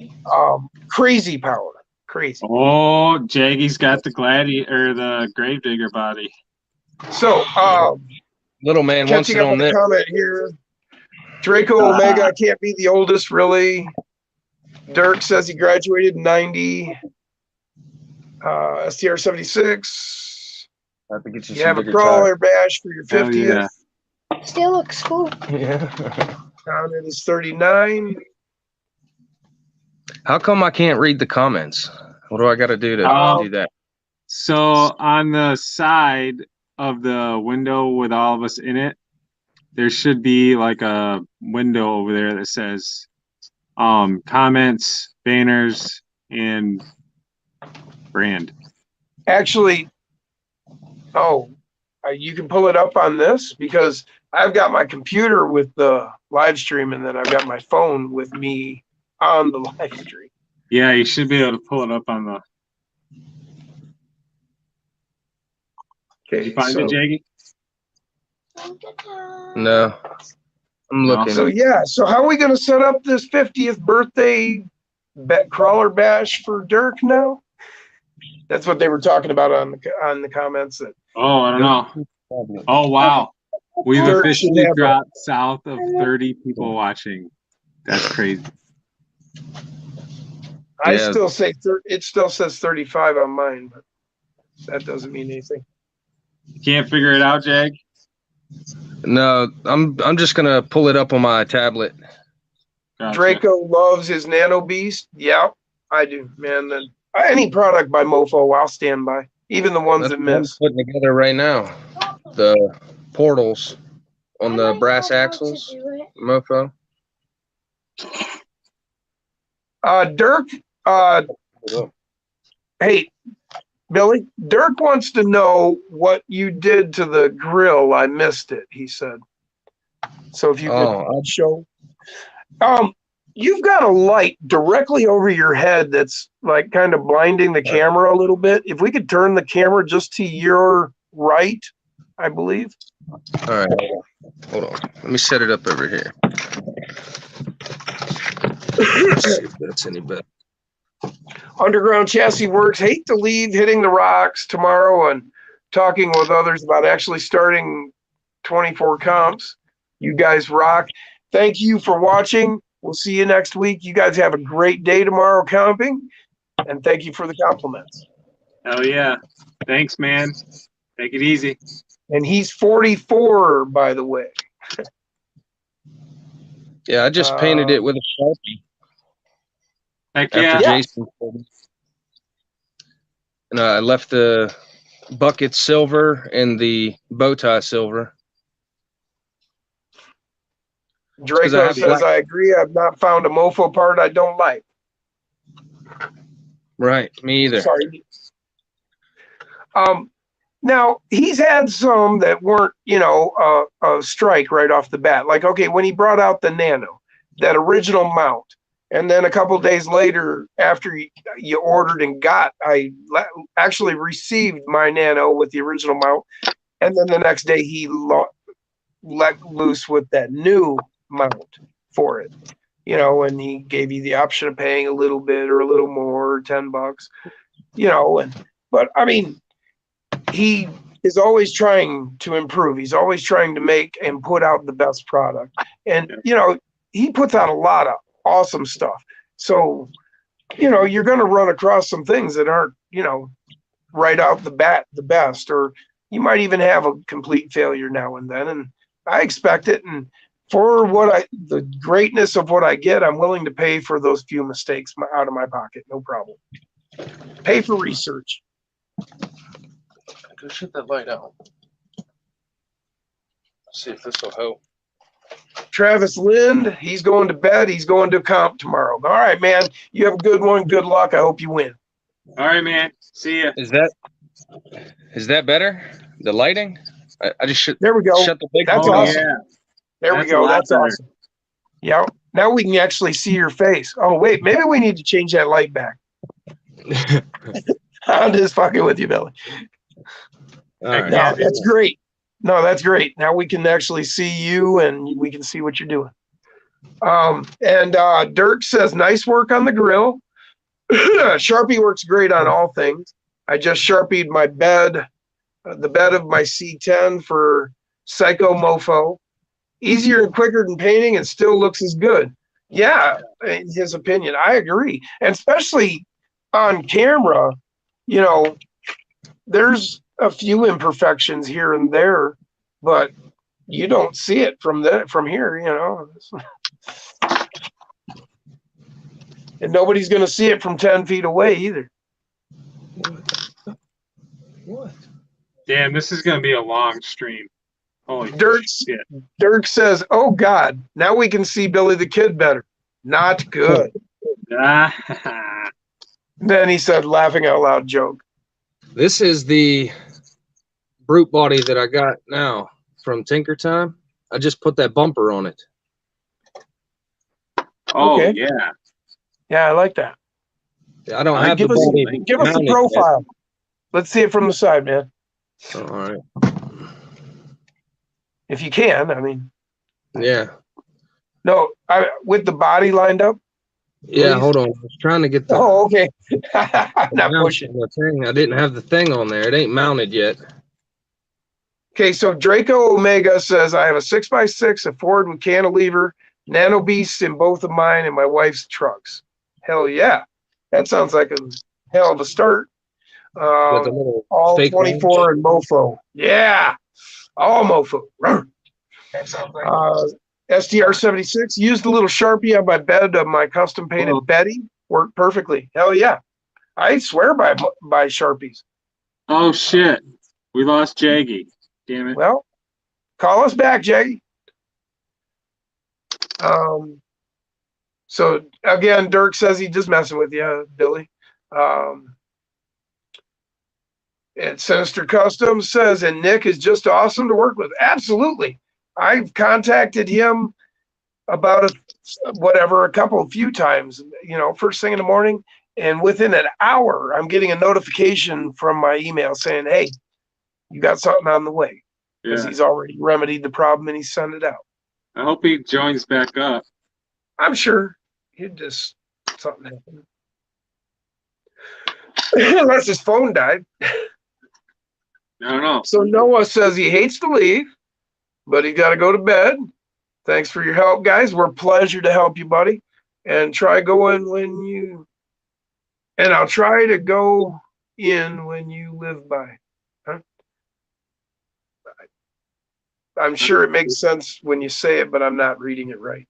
Crazy power. Crazy. Oh, Jaggy's got the gladiator or the gravedigger body. So, Little man wants catching it up on on the this. comment here. Draco Omega can't be the oldest, really. Dirk says he graduated in 90. STR 76. I have to get You have a crawler bash for your Hell 50th. yeah. Still looks cool. Yeah. Comment is 39. How come I can't read the comments? What do I got to do to do that? So on the side of the window with all of us in it, there should be like a window over there that says comments, banners, and brand. Actually, you can pull it up on this because I've got my computer with the live stream and then I've got my phone with me on the live stream. Yeah, you should be able to pull it up on the. Okay, Did you find it, Jaggy? No. I'm looking. So how are we going to set up this 50th birthday crawler bash for Dirk now? That's what they were talking about on the comments. Oh, I don't know. Oh, wow. We've Dirk officially should have dropped south of 30 people watching. That's crazy. I Yeah. still say it still says 35 on mine, but that doesn't mean anything. You can't figure it out, Jag? No, I'm just gonna pull it up on my tablet. Gotcha. Draco loves his Nano Beast. Yeah, I do, man. Then any product by Mofo, I'll stand by. Even the ones That's that what I'm miss. putting together right now. The portals on the brass axles, mofo. Dirk, hey, Billy, Dirk wants to know what you did to the grill. I missed it, he said. So if you could show. You've got a light directly over your head that's like kind of blinding the camera a little bit. If we could turn the camera just to your right, I believe. All right, hold on. Let me set it up over here. Let's see if that's any better. Underground Chassis Works. Hate to leave hitting the rocks tomorrow and talking with others about actually starting 24 comps. You guys rock. Thank you for watching. We'll see you next week. You guys have a great day tomorrow comping. And thank you for the compliments. Hell yeah. Thanks, man. Take it easy. And he's 44, by the way. Yeah, I just painted it with a Sharpie Heck after yeah. Jason told me. And I left the bucket silver and the bow tie silver. Draco have says, black- I agree. I've not found a mofo part I don't like. Right, me either. Sorry. Now he's had some that weren't, a strike right off the bat. Like, okay, when he brought out the Nano, that original mount, and then a couple days later, after you ordered and got, I actually received my Nano with the original mount, and then the next day he let loose with that new mount for it. And he gave you the option of paying a little bit or a little more, $10, but I mean, he is always trying to improve. He's always trying to make and put out the best product. And, he puts out a lot of awesome stuff. So, you're going to run across some things that aren't, right out the bat, the best, or you might even have a complete failure now and then. And I expect it. And for the greatness of what I get, I'm willing to pay for those few mistakes out of my pocket. No problem. Pay for research. Go shut that light out. See if this will help. Travis Lind, he's going to bed. He's going to comp tomorrow. All right, man. You have a good one. Good luck. I hope you win. All right, man. See ya. Is that better? The lighting? I just There we go. shut the big. That's Oh, awesome. yeah. There we That's go. a lot That's better. awesome. Yeah. Now we can actually see your face. Oh, wait. Maybe we need to change that light back. I'm just fucking with you, Billy. All right. No, that's great. No, that's great. Now we can actually see you and we can see what you're doing. And Dirk says, nice work on the grill. Sharpie works great on all things. I just Sharpied my bed, the bed of my C10 for Psycho Mofo. Easier and quicker than painting and still looks as good. Yeah, in his opinion. I agree. And especially on camera, there's a few imperfections here and there, but you don't see it from here, and nobody's going to see it from 10 feet away either. What? Damn, this is going to be a long stream. Holy shit. Dirk says, oh God, now we can see Billy the Kid better. Not good. Ah, Then he said, laughing out loud joke. This is the brute body that I got now from Tinker Time. I just put that bumper on it. oh, Okay. yeah. Yeah, I like that. I don't have Give the us body. give us the mounted yet. profile. Let's see it from the side, man. All right. If you can, I mean. Yeah. No, with the body lined up. Yeah. Please? Hold on. I was trying to get the. Oh, okay. Not mount pushing. on the thing. I didn't have the thing on there. It ain't mounted yet. Okay, so Draco Omega says, I have a 6x6, a Ford with cantilever, Nano Beast in both of mine and my wife's trucks. Hell yeah. That sounds like a hell of a start. Got the little All fake 24 and mofo. Yeah. All mofo. SDR 76, used a little Sharpie on my bed of my custom painted Oh. Betty. Worked perfectly. Hell yeah. I swear by Sharpies. Oh, shit. We lost Jaggy. Damn it. Well, call us back, Jaggy. So again, Dirk says he's just messing with you, Billy. And Sinister Customs says, and Nick is just awesome to work with. Absolutely. I've contacted him about a few times, first thing in the morning. And within an hour, I'm getting a notification from my email saying, hey, you got something on the way. Because Yeah. he's already remedied the problem and he sent it out. I hope he joins back up. I'm sure he'd just something happened. Unless his phone died. I don't know. So Noah says he hates to leave, but he got to go to bed. Thanks for your help, guys. We're a pleasure to help you, buddy. And try going when you. And I'll try to go in when you live by. Huh? I'm sure it makes sense when you say it, but I'm not reading it right.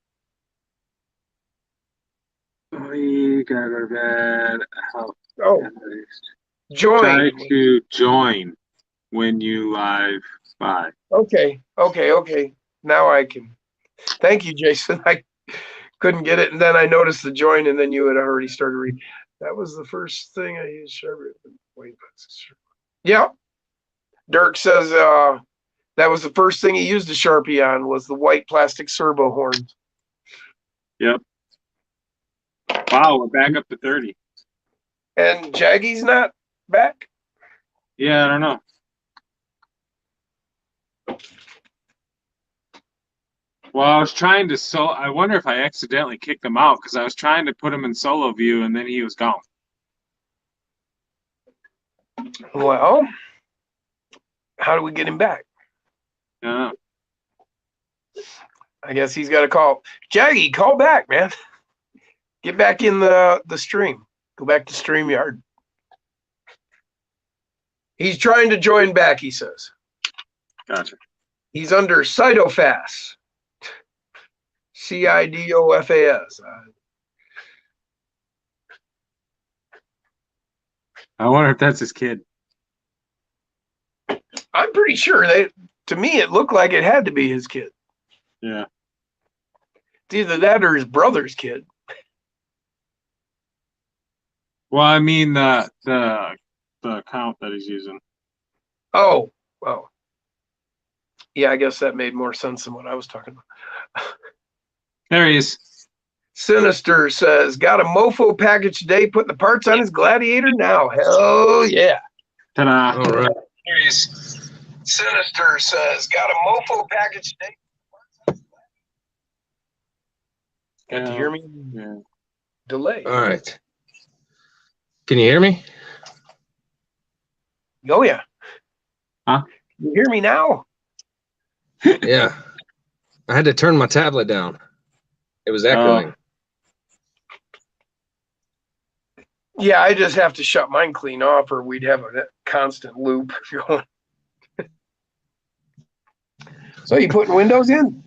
We gotta go to bed. Help. Oh, Try join. to join when you live by. Okay. Now I can. Thank you, Jason. I couldn't get it, and then I noticed the join, and then you had already started reading. That was the first thing I used. Wait, yeah. Dirk says that was the first thing he used a Sharpie on was the white plastic servo horn. Yep. Wow, we're back up to 30. And Jaggy's not back? Yeah, I don't know. Well, I was trying to I wonder if I accidentally kicked him out because I was trying to put him in solo view and then he was gone. Well, how do we get him back? Yeah. I guess he's got to call. Jaggy, call back, man. Get back in the stream. Go back to StreamYard. He's trying to join back, he says. Gotcha. He's under Cytofas. CIDOFAS. I wonder if that's his kid. I'm pretty sure to me, it looked like it had to be his kid. Yeah. It's either that or his brother's kid. Well, I mean the account that he's using. Oh. Yeah, I guess that made more sense than what I was talking about. There he is. Sinister says, got a mofo package today, putting the parts on his Gladiator now. Hell yeah. Ta-da. All right. There he is. Sinister says, got a mofo package today. Got to hear me? Yeah. Delay. All right. Can you hear me? Oh, yeah. Huh? You hear me now? Yeah. I had to turn my tablet down. It was echoing. Yeah, I just have to shut mine clean off or we'd have a constant loop going. So you putting Windows in?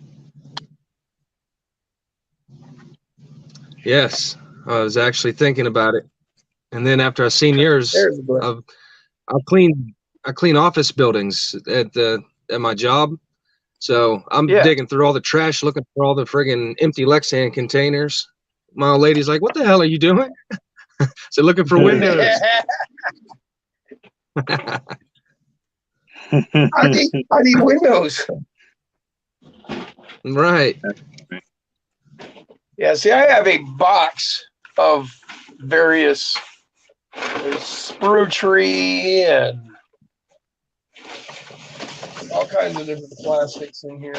Yes. I was actually thinking about it. And then after I seen yours, There's the button. I clean office buildings at my job. So I'm Yeah. digging through all the trash, looking for all the friggin' empty Lexan containers. My old lady's like, "What the hell are you doing?" So looking for windows. I need Windows. Right. Yeah, see, I have a box of various sprue tree and all kinds of different plastics in here.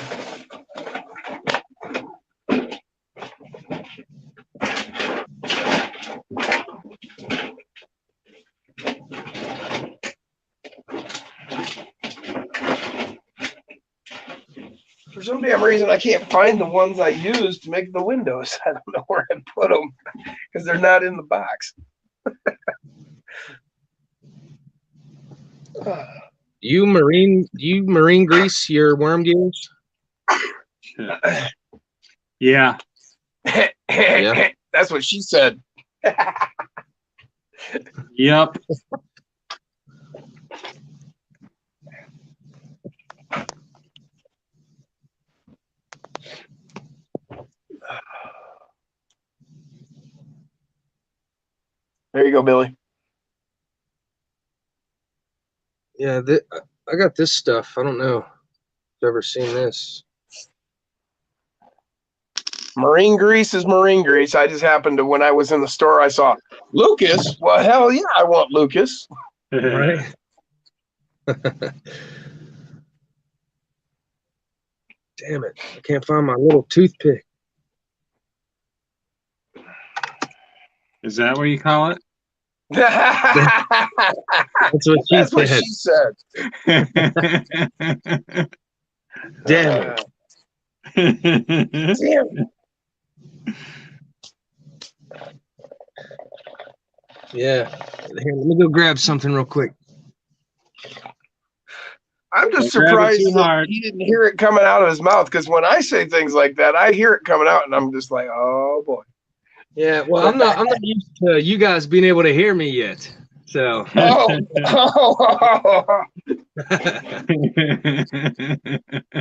For some damn reason, I can't find the ones I used to make the windows. I don't know where I put them because they're not in the box. You marine grease your worm gears? Yeah. Yeah. That's what she said. Yep. There you go, Billy. Yeah, I got this stuff. I don't know if you've ever seen this. Marine grease is marine grease. I just happened to, when I was in the store, I saw Lucas. Well, hell yeah, I want Lucas. Right. Damn it. I can't find my little toothpick. Is that what you call it? That's That's what she what said. she said. Damn it. Damn. Yeah. Here, let me go grab something real quick. I'm just Don't grab it surprised too that hard. he didn't hear it coming out of his mouth, because when I say things like that, I hear it coming out and I'm just like, oh boy. Yeah, well, I'm not used to you guys being able to hear me yet. So Oh,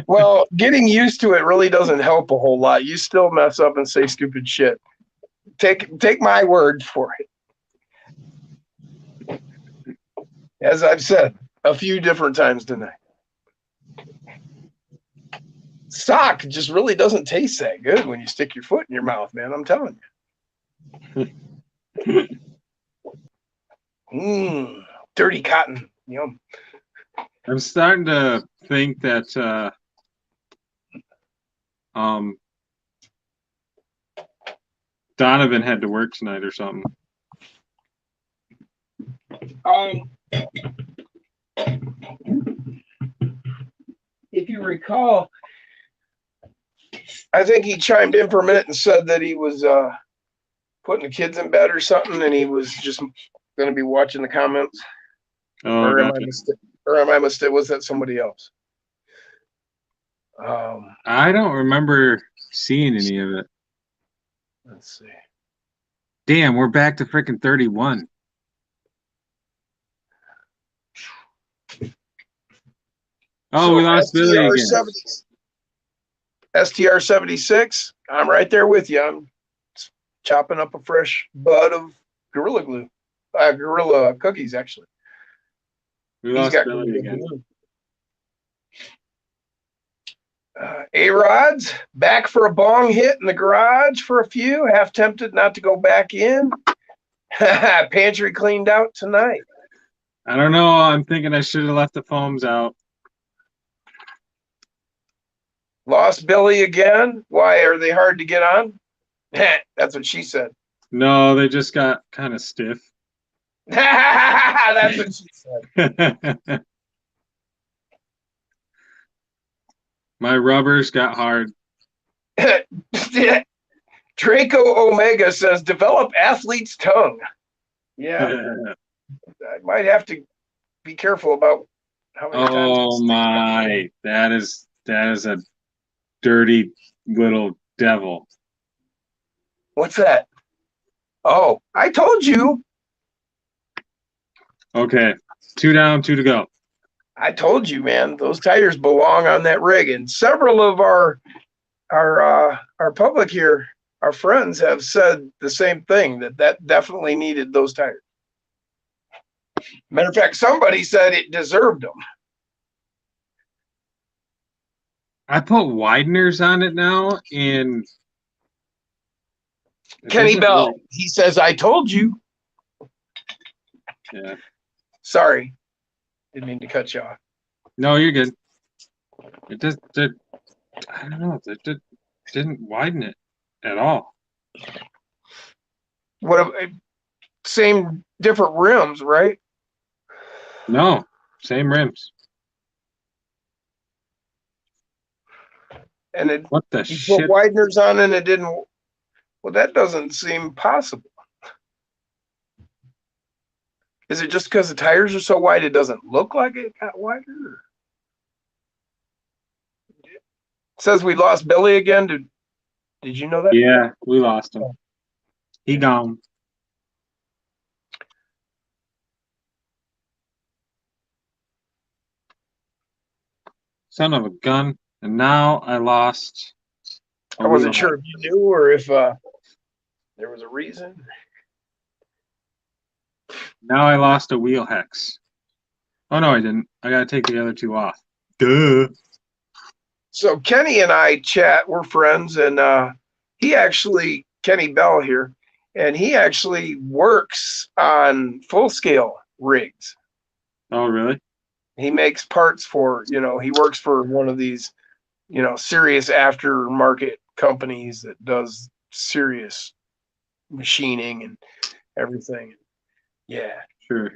well, getting used to it really doesn't help a whole lot. You still mess up and say stupid shit. Take my word for it. As I've said a few different times tonight. Sock just really doesn't taste that good when you stick your foot in your mouth, man. I'm telling you. Dirty cotton. Yum. I'm starting to think that Donovan had to work tonight or something. If you recall, I think he chimed in for a minute and said that he was putting the kids in bed or something, and he was just going to be watching the comments. Oh, Or am gotcha. I mistaken? Was that somebody else? I don't remember seeing any of it. Let's see. Damn, we're back to freaking 31. Oh, So we lost Billy again. STR 76. I'm right there with you. I'm chopping up a fresh bud of Gorilla Glue, Gorilla cookies actually. We He's lost got Billy Gorilla again. Glue. A-Rod's back for a bong hit in the garage for a few. Half tempted not to go back in. Pantry cleaned out tonight. I don't know. I'm thinking I should have left the foams out. Lost Billy again. Why are they hard to get on? That's what she said. No, they just got kind of stiff. That's what she said. My rubbers got hard. Draco Omega says, develop athlete's tongue. Yeah, I might have to be careful about how many times. Oh my, that is a dirty little devil. What's that? Oh, I told you. Okay, 2 down, 2 to go. I told you, man. Those tires belong on that rig, and several of our public here, our friends, have said the same thing, that definitely needed those tires. Matter of fact, somebody said it deserved them. I put wideners on it now, and Kenny Bell, he says, I told you. Yeah. Sorry. Didn't mean to cut you off. No, you're good. It just did. I don't know. It didn't widen it at all. What? Same, different rims, right? No, same rims. And it, What the you shit? put wideners on and it didn't. Well, that doesn't seem possible. Is it just because the tires are so wide it doesn't look like it got wider? It says we lost Billy again. Did you know that? Yeah, we lost him. He gone. Son of a gun. And now I lost. I wasn't sure if you knew or if there was a reason. Now I lost a wheel hex. Oh, no, I didn't. I got to take the other 2 off. Duh. So Kenny and I chat. We're friends, and he actually, Kenny Bell here, and he actually works on full scale rigs. Oh, really? He makes parts for, he works for one of these, serious aftermarket companies that does serious machining and everything. Yeah. Sure.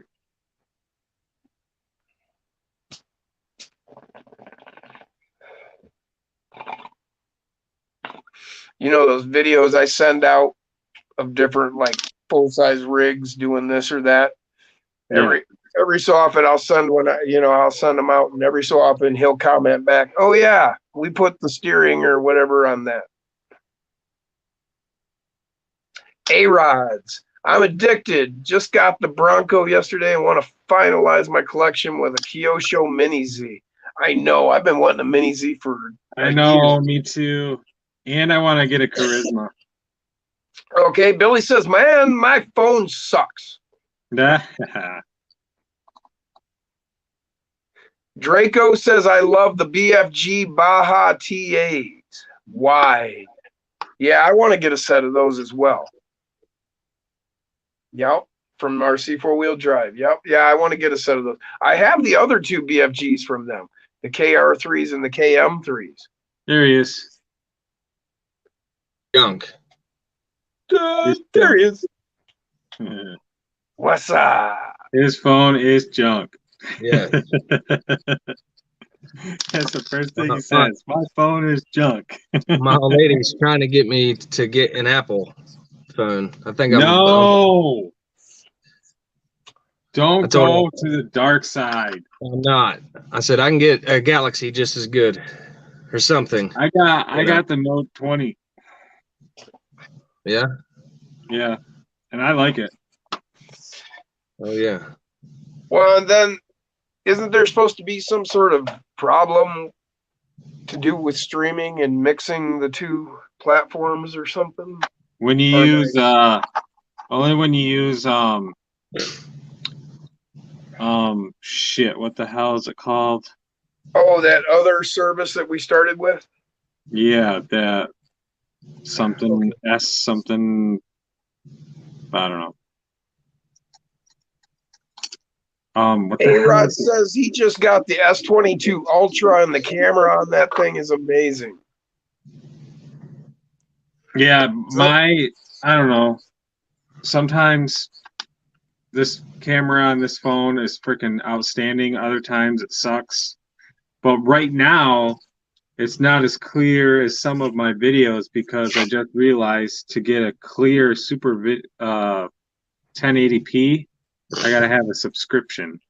Those videos I send out of different, like, full size rigs doing this or that. Yeah. Every so often I'll send I'll send them out, and every so often he'll comment back, "Oh yeah, we put the steering or whatever on that." A-Rods. I'm addicted. Just got the Bronco yesterday and want to finalize my collection with a Kyosho Mini Z. I know. I've been wanting a Mini Z for I know, me too. And I want to get a Charisma. Okay, Billy says, "Man, my phone sucks." Draco says, "I love the BFG Baja TAs. Wide." Yeah, I want to get a set of those as well. Yep, from RC 4-wheel drive. Yep, yeah, I want to get a set of those. I have the other two BFGs from them, the KR3s and the KM3s. There he is. Junk. There he is. What's up? His phone is junk. Yeah. That's the first thing he says. My phone is junk. My old lady's trying to get me to get an Apple phone. I think No. Don't I told go to the dark side. I'm not. I said I can get a Galaxy just as good or something. I got the Note 20. Yeah. Yeah. And I like it. Oh yeah. Well, and then isn't there supposed to be some sort of problem to do with streaming and mixing the two platforms or something? When you use only when you use shit, what the hell is it called? Oh, that other service that we started with? Yeah, that something S something, I don't know. What the hell A-Rod is it? says he just got the S22 Ultra and the camera on that thing is amazing. Yeah, I don't know. Sometimes this camera on this phone is freaking outstanding. Other times it sucks. But right now, it's not as clear as some of my videos because I just realized to get a clear 1080p, I gotta have a subscription.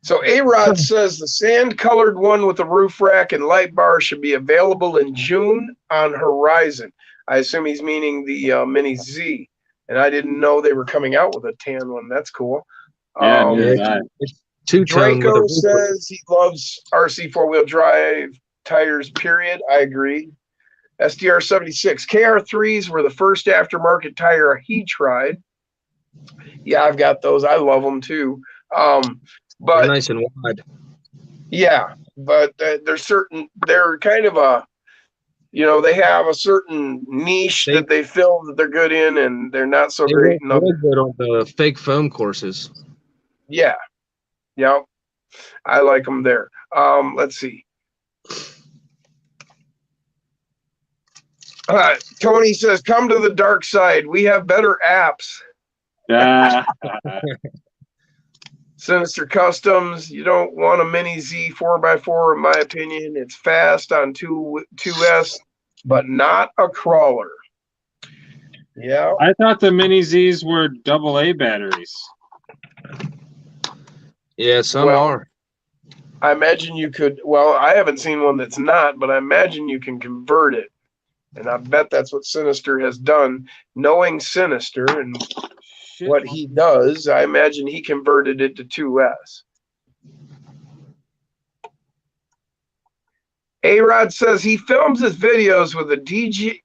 So A-Rod says the sand-colored one with the roof rack and light bar should be available in June on Horizon. I assume he's meaning the Mini Z. And I didn't know they were coming out with a tan one. That's cool. Yeah, neither did I. Two-tone Draco with a says he loves RC 4-wheel drive tires, period. I agree. SDR 76. KR3s were the first aftermarket tire he tried. Yeah, I've got those. I love them too. They're But nice and wide. yeah, but they're kind of a, they have a certain niche that they fill that they're good in, and they're not so They great look in really other. good on the fake foam courses. Yeah. Yep. I like them there. Let's see. Tony says, "Come to the dark side. We have better apps." Yeah. Sinister Customs. You don't want a Mini Z 4x4, in my opinion. It's fast on 2S, but not a crawler. Yeah. I thought the Mini Zs were AA batteries. Yeah, some Well, are. I imagine you could. Well, I haven't seen one that's not, but I imagine you can convert it. And I bet that's what Sinister has done. Knowing Sinister and what he does, I imagine he converted it to 2S. A-Rod says he films his videos with a DJI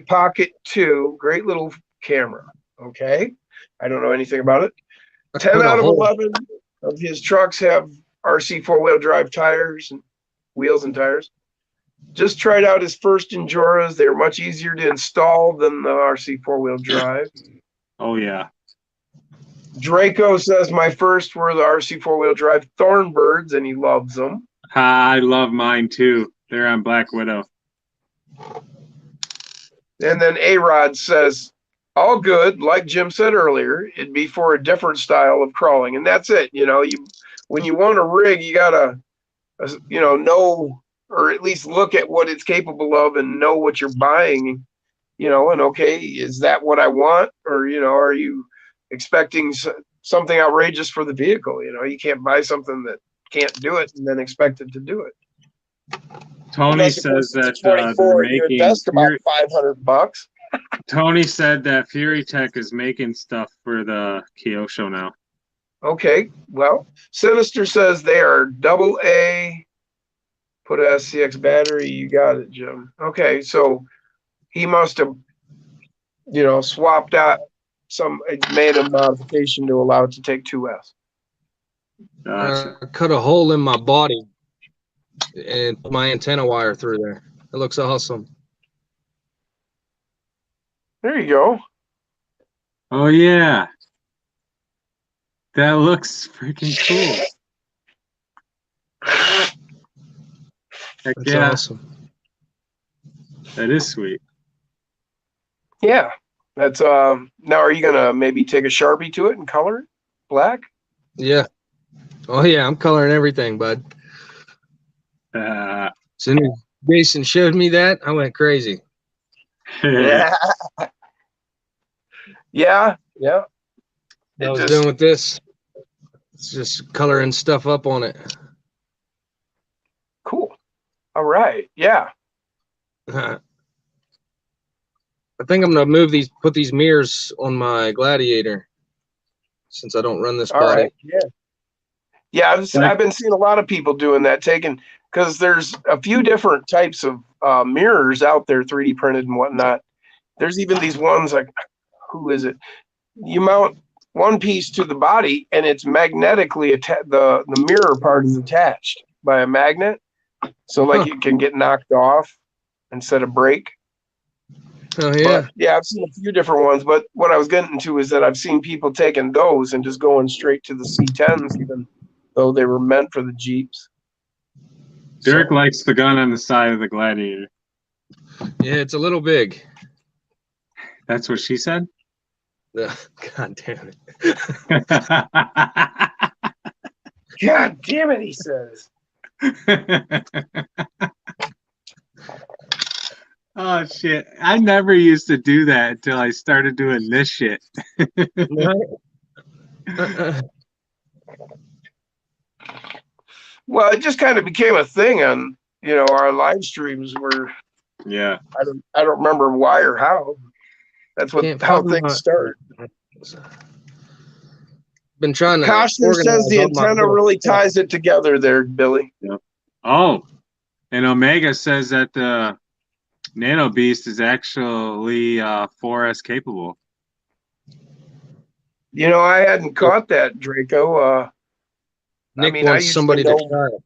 Pocket 2. Great little camera. Okay. I don't know anything about it. 10 out of 11 of his trucks have RC 4-wheel drive tires and wheels and tires. Just tried out his first Enduras. They're much easier to install than the RC 4-wheel drive. Oh, yeah. Draco says my first were the RC 4-wheel drive Thornbirds, and he loves them. I love mine too. They're on Black Widow. And then A-Rod says, all good, like Jim said earlier, it'd be for a different style of crawling. And that's it. When you want a rig, you gotta, know, or at least look at what it's capable of and know what you're buying. you know, and okay, is that what I want? Or, you know, are you expecting something outrageous for the vehicle? You know, you can't buy something that can't do it and then expect it to do it. Tony Unless, of says course, that it's 24 they're and you making. invest about $500. Tony said that Fury Tech is making stuff for the Kyosho now. Okay, well, Sinister says they are AA. Put a SCX battery. You got it, Jim. Okay, so he must have, you know, swapped out made a modification to allow it to take 2S. Gotcha. I cut a hole in my body and put my antenna wire through there. It looks awesome. There you go. Oh yeah, that looks freaking cool. Heck That's yeah, awesome. that is sweet. Yeah, that's now. Are you gonna maybe take a Sharpie to it and color it black? Yeah. Oh yeah, I'm coloring everything, bud. Uh, As soon as Jason showed me that, I went crazy. Yeah, yeah, yeah. I was doing with this. It's just coloring stuff up on it. Cool. All right. Yeah. I think I'm gonna put these mirrors on my Gladiator, since I don't run this All body. right. Yeah. Yeah. I've been seeing a lot of people doing that, because there's a few different types of mirrors out there, 3D printed and whatnot. There's even these ones like, who is it? You mount one piece to the body and it's magnetically the mirror part is attached by a magnet. So like it can get knocked off instead of break. Oh yeah. But, yeah, I've seen a few different ones, but what I was getting to is that I've seen people taking those and just going straight to the C10s, even though they were meant for the Jeeps. Derek likes the gun on the side of the Gladiator. Yeah, it's a little big. That's what she said? God damn it. God damn it, he says. Oh shit. I never used to do that until I started doing this shit. Well, it just kind of became a thing on, you know, our live streams where Yeah. I don't remember why or how. That's how things start. Been trying to. Koshner says the antenna really ties it together there, Billy. Yep. Oh, and Omega says that the Nano Beast is actually 4S capable. You know, I hadn't caught that, Draco. Nick I mean, I wants used somebody to to know try it.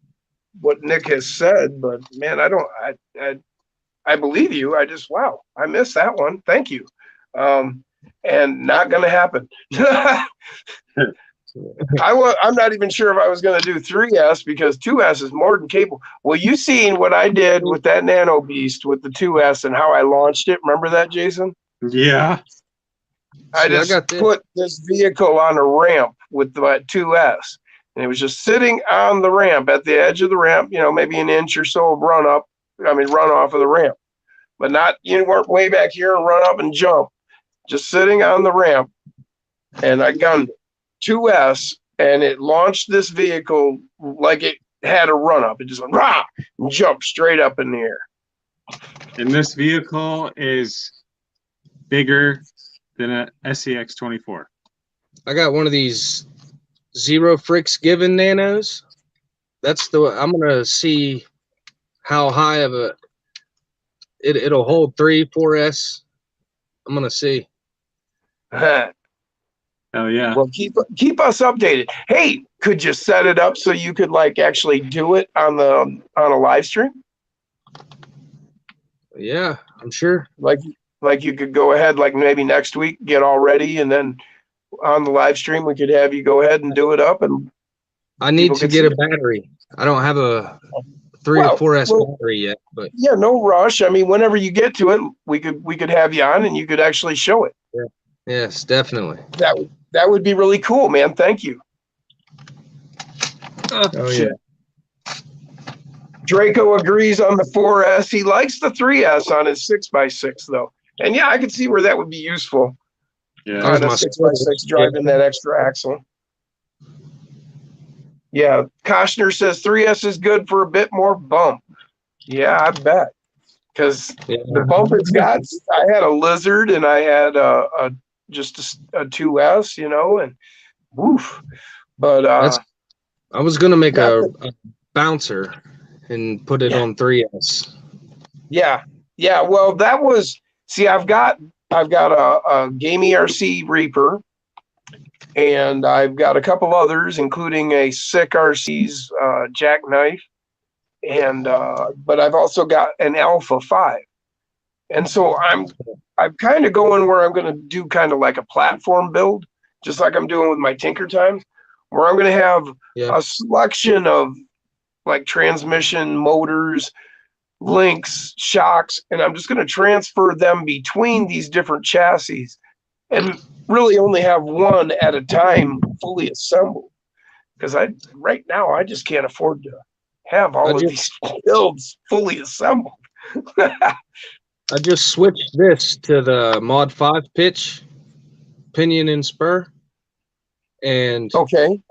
what Nick has said, but man, I believe you. Wow, I missed that one. Thank you. And not going to happen. I'm not even sure if I was going to do 3S because 2S is more than capable. Well, you seen what I did with that Nano Beast with the 2S and how I launched it. Remember that, Jason? Yeah. I just put this vehicle on a ramp with the 2S. And it was just sitting on the ramp at the edge of the ramp, you know, maybe an inch or so of run off of the ramp. But not, you weren't way back here and run up and jump. Just sitting on the ramp. And I gunned it. 2S, and it launched this vehicle like it had a run up. It just went rah and jumped straight up in the air. And this vehicle is bigger than a SCX 24. I got one of these Zero Fricks Given Nanos. I'm gonna see how high of it'll hold 3-4S. I'm gonna see. Oh yeah. Well, keep us updated. Hey, could you set it up so you could like actually do it on a live stream? Yeah, I'm sure. Like you could go ahead, like maybe next week, get all ready, and then on the live stream we could have you go ahead and do it up. And I need to get a battery. I don't have a 3 or 4S battery yet, but yeah, no rush. I mean, whenever you get to it, we could have you on and you could actually show it. Yeah. Yes, definitely. That would be really cool, man. Thank you. Oh yeah. Draco agrees on the 4S. He likes the 3S on his 6x6 though. And yeah, I could see where that would be useful. Yeah. That was On a my 6x6 driving that extra axle. Yeah, Koshner says 3S is good for a bit more bump. Yeah, I bet. Because Yeah. the bump it's got, I had a Lizard and I had just a 2S, you know, and woof. But I was gonna make Not a bouncer and put it Yeah. on 3S. yeah, well, that was, see, I've got a Game ERC Reaper, and I've got a couple others, including a Sick RC's jackknife, and but I've also got an Alpha 5, and so I'm kind of going where I'm going to do kind of like a platform build, just like I'm doing with my Tinker Times, where I'm going to have Yeah. a selection of like transmission, motors, links, shocks, and I'm just going to transfer them between these different chassis and really only have one at a time fully assembled. Because right now I just can't afford to have all of these builds fully assembled. I just switched this to the Mod 5 pitch, pinion and spur, and Okay.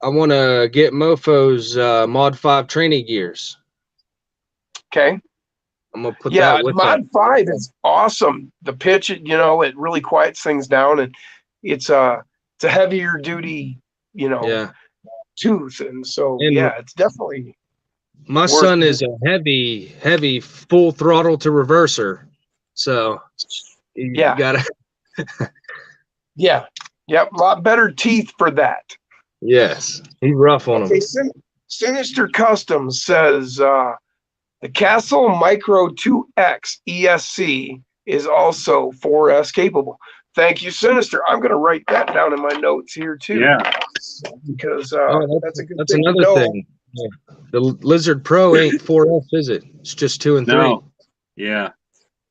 I want to get Mofo's Mod 5 training gears. Okay. I'm gonna put Yeah, that with Mod that. 5 is awesome. The pitch, you know, it really quiets things down, and it's a heavier duty, you know, Yeah, tooth, and so And- yeah, it's definitely my Worth son it. is a heavy full throttle to reverser, so you Yeah. gotta. yeah, a lot better teeth for that. Yes, he's rough on Okay, him. Sinister Customs says the Castle Micro 2X ESC is also 4S capable. Thank you, Sinister. I'm going to write that down in my notes here too. Yeah. Because Oh, that's a good That's thing to another know. thing. Yeah. The Lizard Pro ain't 4S, is it? It's just 2 and 3. No. Yeah.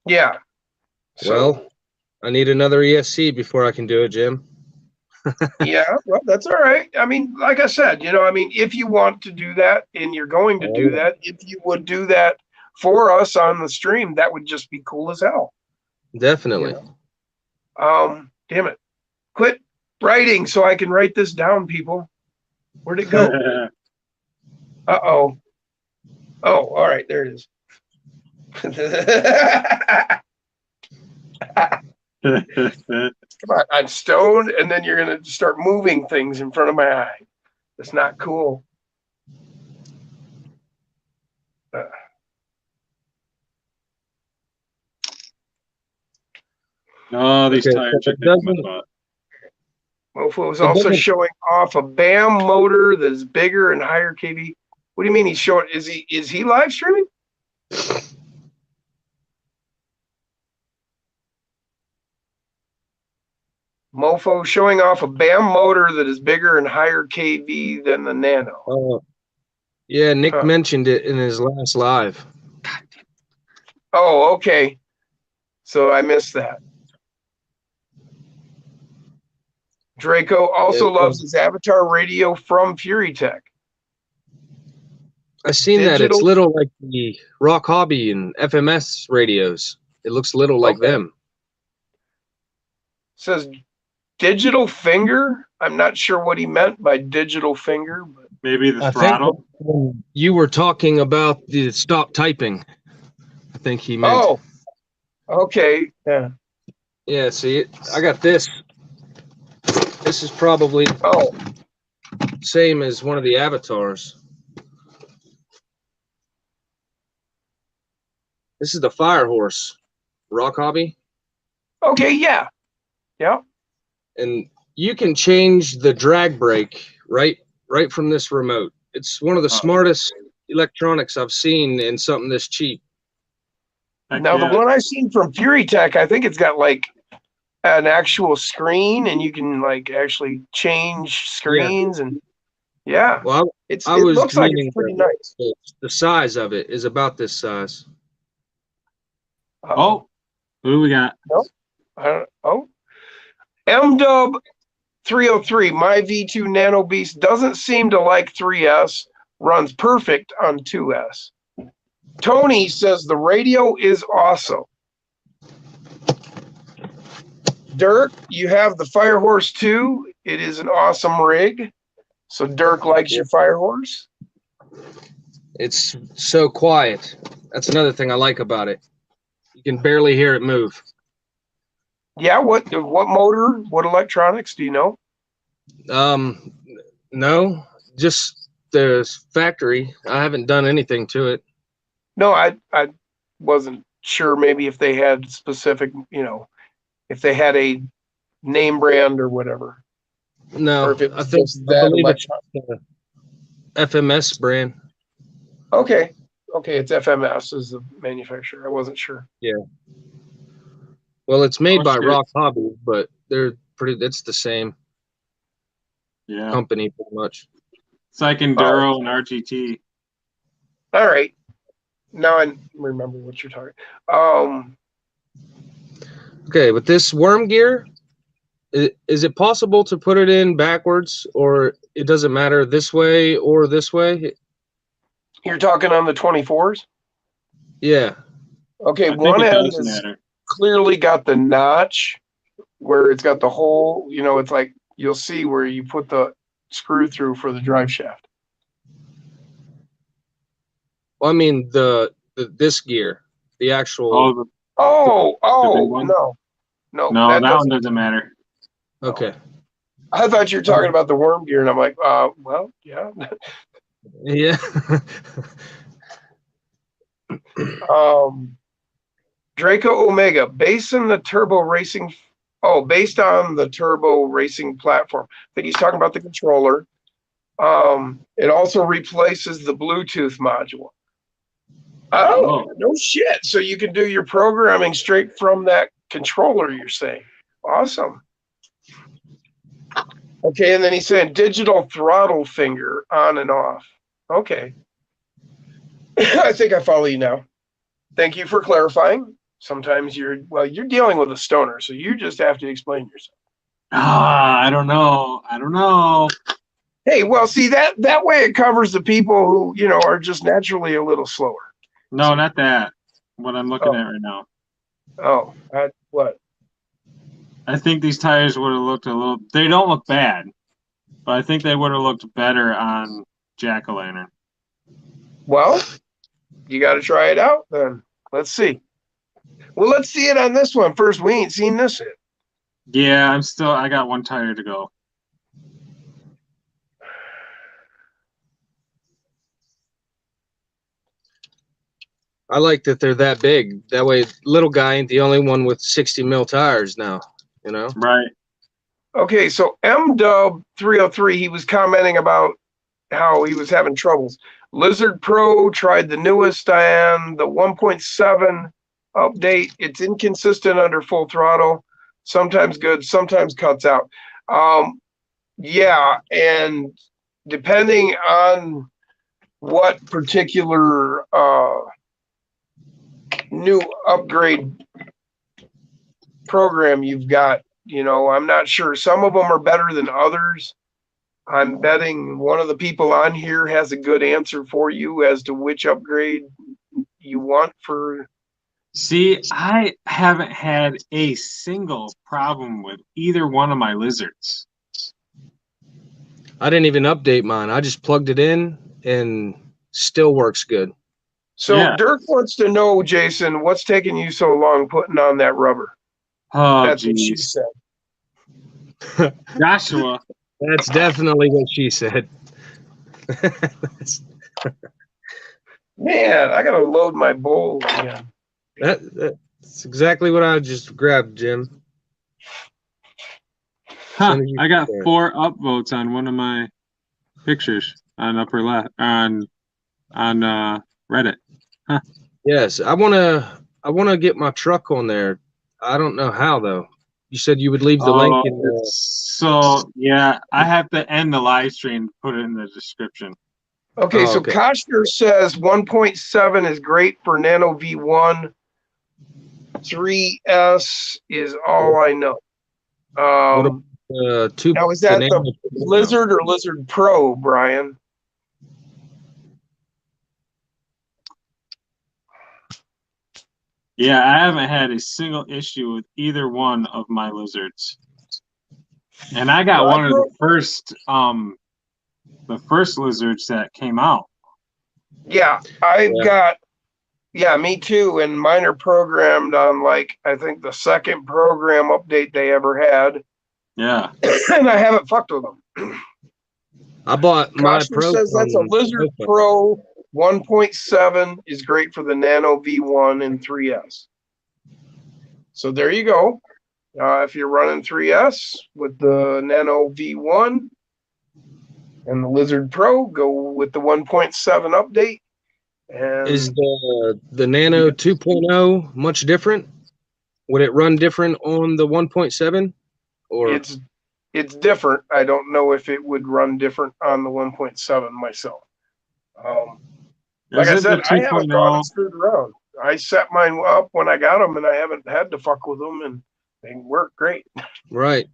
Yeah. So, Well, I need another ESC before I can do it, Jim. yeah, well, that's all right. I mean, like I said, you know, I mean, if you want to do that and you're going to do that, if you would do that for us on the stream, that would just be cool as hell. Definitely. Damn it. Quit writing so I can write this down, people. Where'd it go? Uh-oh. Oh, all right, there it is. Come on, I'm stoned, and then you're gonna start moving things in front of my eye. That's not cool. Oh, these Okay, tires so are it kicking my doesn't- butt. Mofo is It also doesn't- showing off a BAM motor that is bigger and higher kV. What do you mean he's showing? Is he live streaming? Mofo showing off a BAM motor that is bigger and higher kV than the Nano. Yeah, Nick Huh. mentioned it in his last live. Oh, okay. So I missed that. Draco also Yeah, loves his Avatar radio from Fury Tech. I seen that. It's Digital- little like the Rock Hobby and FMS radios. It looks little like Okay. them. Says digital finger. I'm not sure what he meant by digital finger, but Maybe the I think throttle. when you were talking about the stop typing, I think he meant. oh, okay. Yeah. Yeah, see, I got this. This is probably Oh, same as one of the avatars. This is the Fire Horse Rock Hobby, okay. Yeah. Yeah. and you can change the drag brake right from this remote. It's one of the smartest electronics I've seen in something this cheap. Heck Now yeah. the one I seen from Fury Tech, I think it's got like an actual screen, and you can like actually change screens, and yeah, Well, it I was looks like meaning it's pretty nice. the size of it is about this size. Oh, who do we got? Oh, M-Dub 303, my V2 Nano Beast doesn't seem to like 3S, runs perfect on 2S. Tony says the radio is awesome. Dirk, you have the Firehorse 2. It is an awesome rig. So Dirk likes your Firehorse. It's so quiet. That's another thing I like about it. You can barely hear it move. Yeah, what motor, what electronics, do you know? No, just the factory. I haven't done anything to it. No, I wasn't sure maybe if they had specific, if they had a name brand or whatever. No, Or if it I was think just I that believe it's electronic. FMS brand. Okay, it's FMS is the manufacturer. I wasn't sure. Well, it's made Oh, by shit. Rock Hobby, but they're pretty. It's the same Yeah. company, pretty much. It's like Enduro and RGT. All right. Now I remember what you're talking. Okay, with this worm gear, is it possible to put it in backwards, or it doesn't matter this way or this way? You're talking on the 24s? Yeah. Okay, I think one it end does is matter. clearly got the notch where it's got the hole, it's like you'll see where you put the screw through for the drive shaft. Well, I mean this gear, the actual. Oh, Oh, big one? no, no, that that one doesn't. doesn't matter. Okay. I thought you were talking about the worm gear, and I'm like, well, yeah. Yeah. Draco Omega, based on the turbo racing platform. I think he's talking about the controller. It also replaces the Bluetooth module. Oh, no shit. So you can do your programming straight from that controller, you're saying. Awesome. Okay, and then he's saying digital throttle finger on and off. Okay. I think I follow you now. Thank you for clarifying. Sometimes you're dealing with a stoner, so you just have to explain yourself. I don't know. Hey, well, see that way it covers the people who, are just naturally a little slower. No, not that. What I'm looking at right now. Oh, what? I think these tires would have looked they don't look bad, but I think they would have looked better on Jack-O-Lantern. Well, you got to try it out then. Let's see. Well, let's see it on this one first. We ain't seen this yet. Yeah, I got one tire to go. I like that they're that big. That way, little guy ain't the only one with 60 mil tires now. Right. Okay, so MDub303, he was commenting about how he was having troubles. Lizard Pro tried the newest and the 1.7 update. It's inconsistent under full throttle. Sometimes good, sometimes cuts out. Yeah, and depending on what particular new upgrade program you've got, I'm not sure. Some of them are better than others. I'm betting one of the people on here has a good answer for you as to which upgrade you want for. See, I haven't had a single problem with either one of my lizards. I didn't even update mine. I just plugged it in and still works good. So Yeah. Dirk wants to know, Jason, what's taking you so long putting on that rubber? Oh, That's what she geez. said. Joshua. That's definitely what she said. Man, I gotta load my bowl again. That's exactly what I just grabbed, Jim. Huh, I got 4 upvotes on one of my pictures on upper left on Reddit. Huh. Yes, I wanna get my truck on there. I don't know how though. You said you would leave the link in the. So yeah, I have to end the live stream, put it in the description. Okay, Oh, so okay. Koshner says 1.7 is great for Nano V1. 3S is all I know. Now, is that the Lizard or Lizard Pro, Brian? Yeah, I haven't had a single issue with either one of my lizards. And I got Well, I one of the first lizards that came out. Yeah, me too. And mine are programmed on like, I think the second program update they ever had. Yeah. And I haven't fucked with them. I bought my Costner Pro says that's a from Lizard Mofa. Pro 1.7 is great for the Nano V1 and 3S. So there you go. If you're running 3S with the Nano V1 and the Lizard Pro, go with the 1.7 update. And Is the Nano 2.0 much different? Would it run different on the 1.7? Or it's different. I don't know if it would run different on the 1.7 myself. Like I said, I haven't gone and screwed around. I set mine up when I got them, and I haven't had to fuck with them, and they work great. right?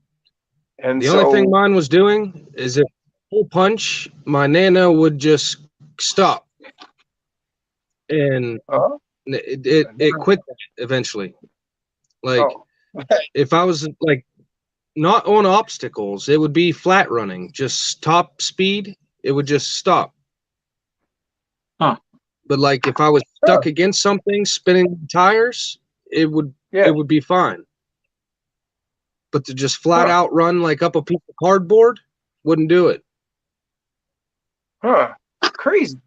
And The so, only thing mine was doing is if full punch, my Nano would just stop, and uh, it quit eventually. Like oh, if I was like not on obstacles, it would be flat running, just top speed, it would just stop. Huh. But like if I was stuck against something, spinning tires, it would be fine. But to just flat out run like up a piece of cardboard, wouldn't do it. crazy.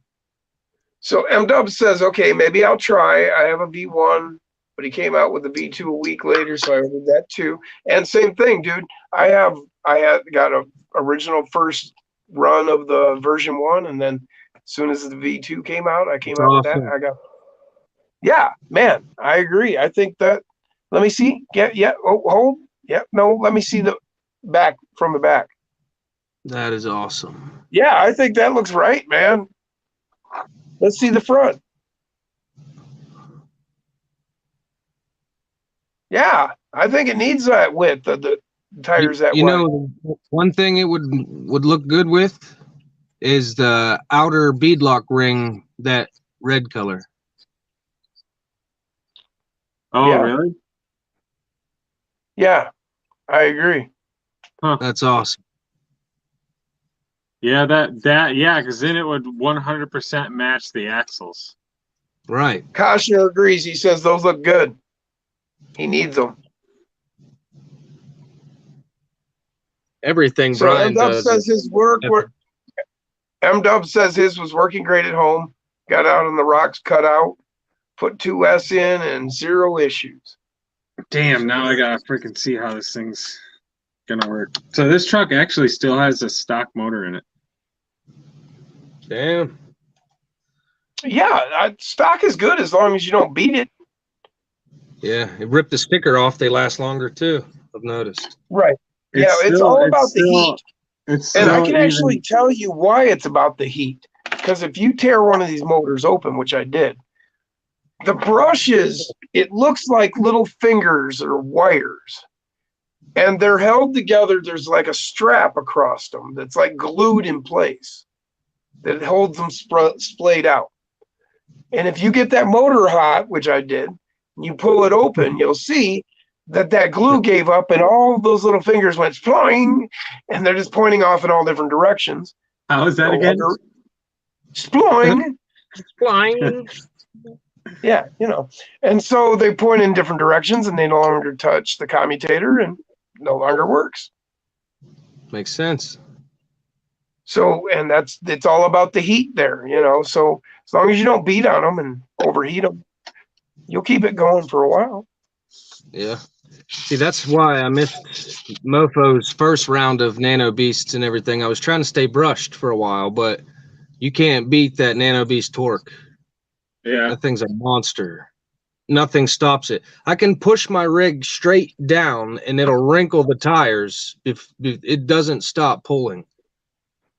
So M-Dub says, okay, maybe I'll try. I have a V1, but he came out with a V2 a week later, so I ordered that too. And same thing, dude. I had got a original first run of the version 1, and then as soon as the V2 came out, I came out with that. I got, yeah, man, I agree. I think that, let me see. Hold. No, let me see the back from the back. That is awesome. Yeah, I think that looks right, man. Let's see the front. Yeah, I think it needs that width, the tires that you wide. know, one thing it would look good with is the outer beadlock ring, that red color. Oh, Yeah. really? Yeah, I agree. That's awesome. Yeah, because then it would 100% match the axles. Right. Koshner agrees. He says those look good. He needs them. Everything So Brian M-Dub does. says his M-Dub says his was working great at home. Got out on the rocks, cut out, put 2S in, and 0 issues. Damn, now I gotta freaking see how this thing's gonna work. So this truck actually still has a stock motor in it. Damn. Yeah, stock is good as long as you don't beat it. Yeah, it ripped the sticker off. They last longer too. I've noticed. Right. It's all about the heat. And I can actually tell you why it's about the heat. Because if you tear one of these motors open, which I did, the brushes, it looks like little fingers or wires. And they're held together. There's like a strap across them that's like glued in place that holds them splayed out. And if you get that motor hot, which I did, and you pull it open, you'll see that glue gave up and all those little fingers went sploing, and they're just pointing off in all different directions. How is that again? Sploing. Flying. Yeah, and so they point in different directions and they no longer touch the commutator and no longer works. Makes sense. So, and it's all about the heat there, so as long as you don't beat on them and overheat them, you'll keep it going for a while. Yeah. See, that's why I missed Mofo's first round of Nano Beasts and everything. I was trying to stay brushed for a while, but you can't beat that Nano Beast torque. Yeah. That thing's a monster. Nothing stops it. I can push my rig straight down and it'll wrinkle the tires if it doesn't stop pulling.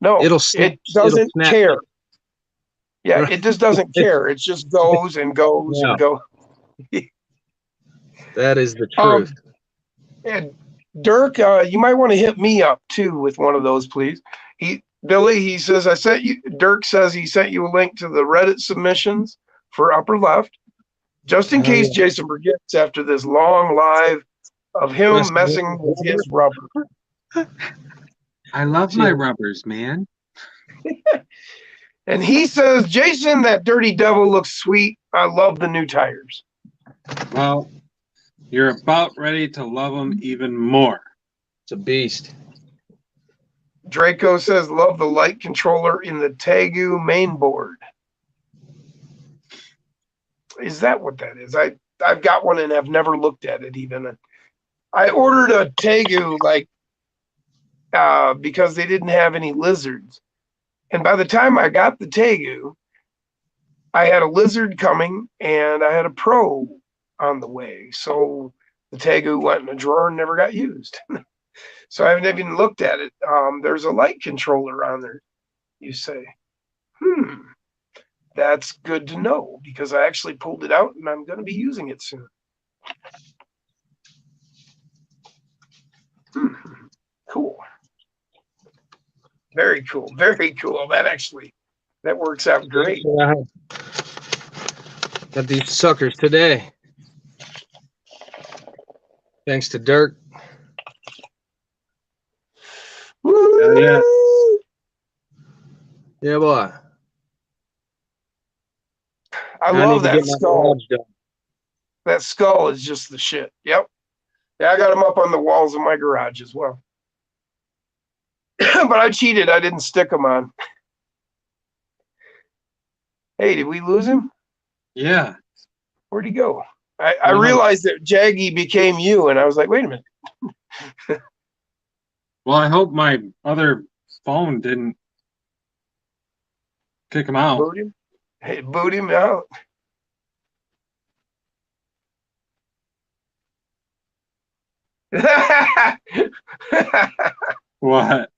No, It'll it doesn't snap. care. Yeah, Right. it just doesn't care. It just goes and goes and goes. That is the truth. And Dirk, you might want to hit me up too with one of those, please. Billy, he says Dirk says he sent you a link to the Reddit submissions for upper left. Just in Oh, case yeah. Jason forgets after this long live of him Messing messing with with his rubber. I love my rubbers, man. And he says, Jason, that dirty devil looks sweet. I love the new tires. Well, you're about ready to love them even more. It's a beast. Draco says, love the light controller in the Tegu mainboard. Is that what that is? I've got one and have never looked at it even. I ordered a Tegu because they didn't have any lizards. And by the time I got the Tegu, I had a lizard coming and I had a Pro on the way. So the Tegu went in a drawer and never got used. So I haven't even looked at it. There's a light controller on there, you say. That's good to know because I actually pulled it out and I'm going to be using it soon. Cool. Very cool. Very cool. That works out great. Got these suckers today. Thanks to Dirk. Woo! Yeah. Yeah, boy. I need love to that get my skull. garage done. That skull is just the shit. Yep. Yeah, I got them up on the walls of my garage as well. But I cheated. I didn't stick them on. Hey, did we lose him? Yeah. Where'd he go? I realized that Jaggy became you, and I was like, wait a minute. Well, I hope my other phone didn't kick him out. Boot him? Hey, boot him out. What?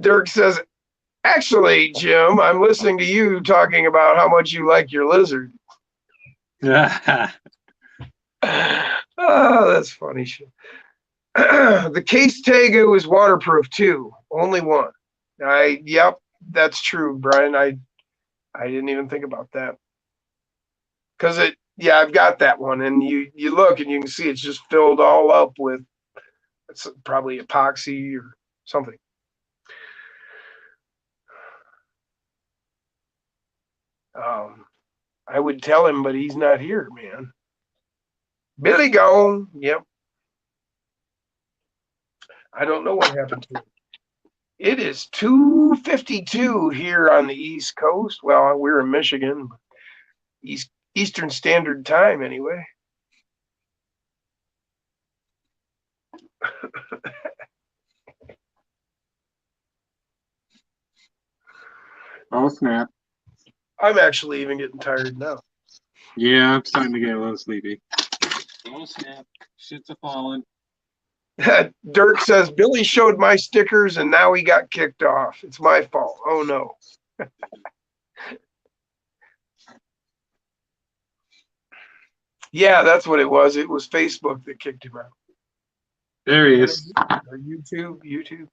Dirk says, actually, Jim, I'm listening to you talking about how much you like your lizard. Yeah. Oh, that's funny shit. The Case Tegu is waterproof too. Only one. Yep, that's true, Brian. I didn't even think about that. Because I've got that one, and you look and you can see it's just filled all up with it's probably epoxy or something. I would tell him, but he's not here, man. Billy gone. Yep. I don't know what happened to him. It is 2:52 here on the East Coast. Well, we're in Michigan, Eastern Standard Time anyway. Oh, snap. I'm actually even getting tired now. Yeah, I'm starting to get a little sleepy. Oh, snap. Shit's a falling. Dirk says, Billy showed my stickers and now he got kicked off. It's my fault. Oh, no. Yeah, that's what it was. It was Facebook that kicked him out. There he is. Or YouTube.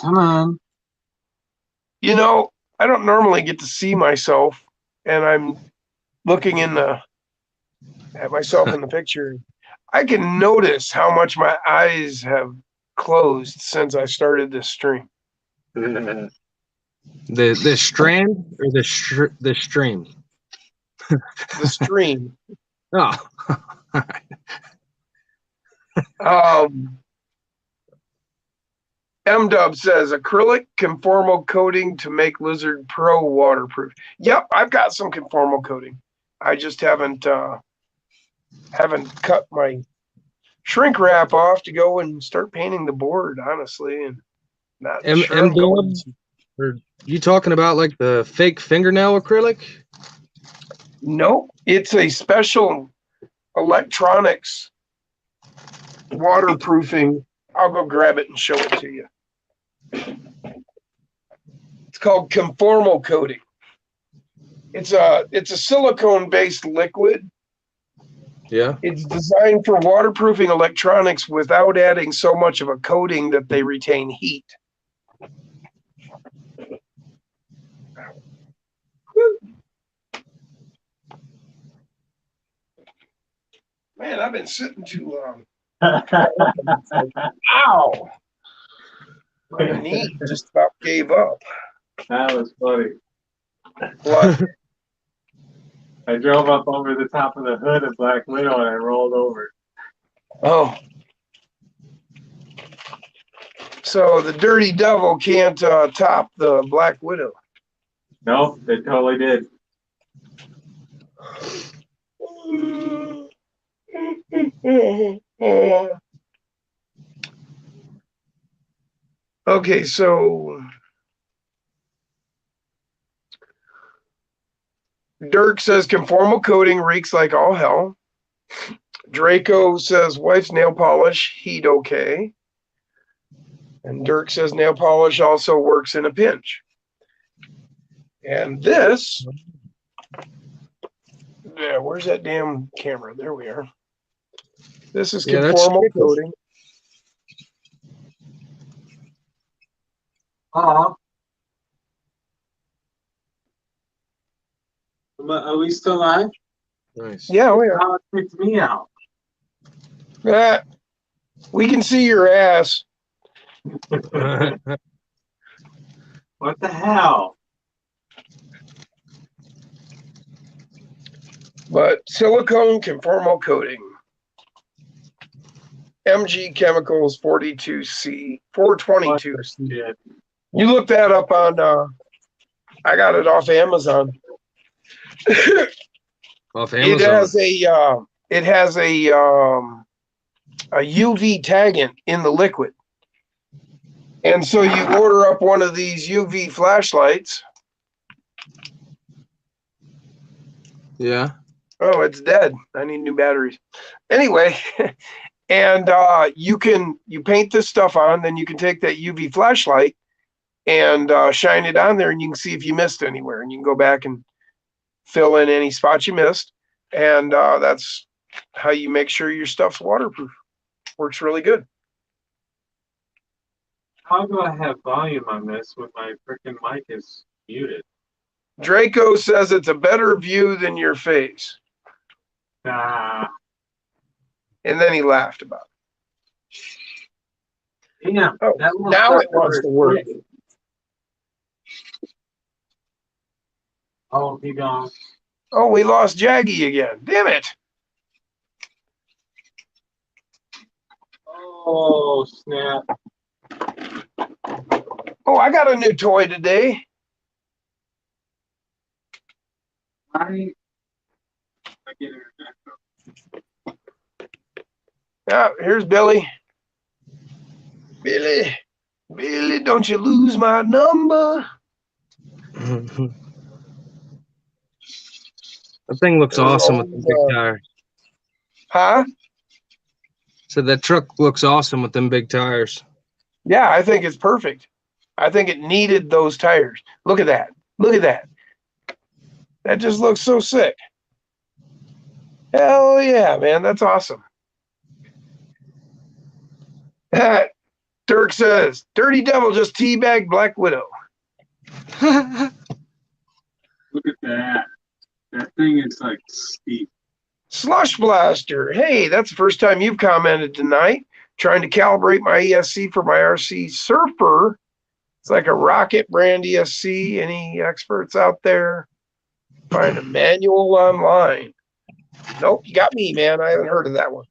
Come on. You know, I don't normally get to see myself, and I'm looking at myself in the picture. I can notice how much my eyes have closed since I started this stream. The strand or the stream? The stream. Oh. M-Dub says acrylic conformal coating to make Lizard Pro waterproof. Yep, I've got some conformal coating. I just haven't cut my shrink wrap off to go and start painting the board, honestly, and not sure I'm going to. Are you talking about like the fake fingernail acrylic? Nope, it's a special electronics waterproofing. I'll go grab it and show it to you. It's called conformal coating. It's a silicone-based liquid. Yeah. It's designed for waterproofing electronics without adding so much of a coating that they retain heat. Man, I've been sitting too long. Ow! My knee just about gave up. That was funny. What? I drove up over the top of the hood of Black Widow and I rolled over. Oh. So the Dirty Devil can't top the Black Widow. No, they totally did. Okay, so Dirk says conformal coating reeks like all hell. Draco says wife's nail polish, heat okay. And Dirk says nail polish also works in a pinch. And this, yeah, where's that damn camera? There we are. This is Yeah, that's conformal tricky. coating. Are we still live? Nice. Yeah, we are. How it kicked me out. We can see your ass. What the hell? But silicone conformal coating. MG Chemicals 42C, 422. Yeah. You look that up on, I got it off Amazon. Off It Amazon. has a UV taggant in the liquid. And so you order up one of these UV flashlights. Yeah. Oh, it's dead. I need new batteries. Anyway, and you paint this stuff on, then you can take that UV flashlight and shine it on there, and you can see if you missed anywhere, and you can go back and fill in any spots you missed. And that's how you make sure your stuff's waterproof. Works really good. How do I have volume on this when my freaking mic is muted? Draco says it's a better view than your face. Ah, And then he laughed about it. damn. Oh, That little now it sucker wants is to work. quick. Oh, he gone. Oh, we lost Jaggy again. Damn it. Oh, snap. Oh, I got a new toy today. I get it. Yeah, here's Billy. Billy, don't you lose my number. That thing looks awesome with them big tires. Huh? So that truck looks awesome with them big tires. Yeah, I think it's perfect. I think it needed those tires. Look at that. Look at that. That just looks so sick. Hell yeah, man. That's awesome. Dirk says, Dirty Devil just teabagged Black Widow. Look at that. That thing is like steep. Slush Blaster. Hey, that's the first time you've commented tonight. Trying to calibrate my ESC for my RC Surfer. It's like a Rocket brand ESC. Any experts out there? Find a manual online. Nope, you got me, man. I haven't heard of that one.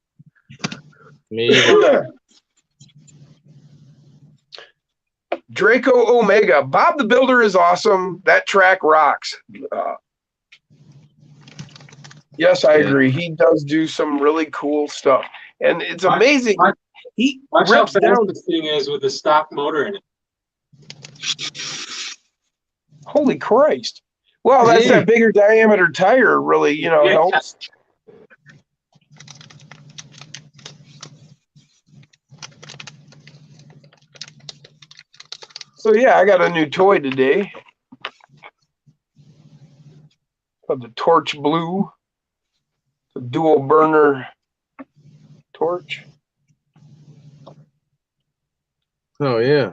Me either. Draco Omega. Bob the Builder is awesome. That track rocks. Yes, I agree. He does do some really cool stuff. And it's amazing. He Watch how rips fast down. this thing is with a stock motor in it. Holy Christ. Well, that's that bigger diameter tire really, helps. So yeah, I got a new toy today. Of the Torch Blue. The dual burner torch. Oh yeah.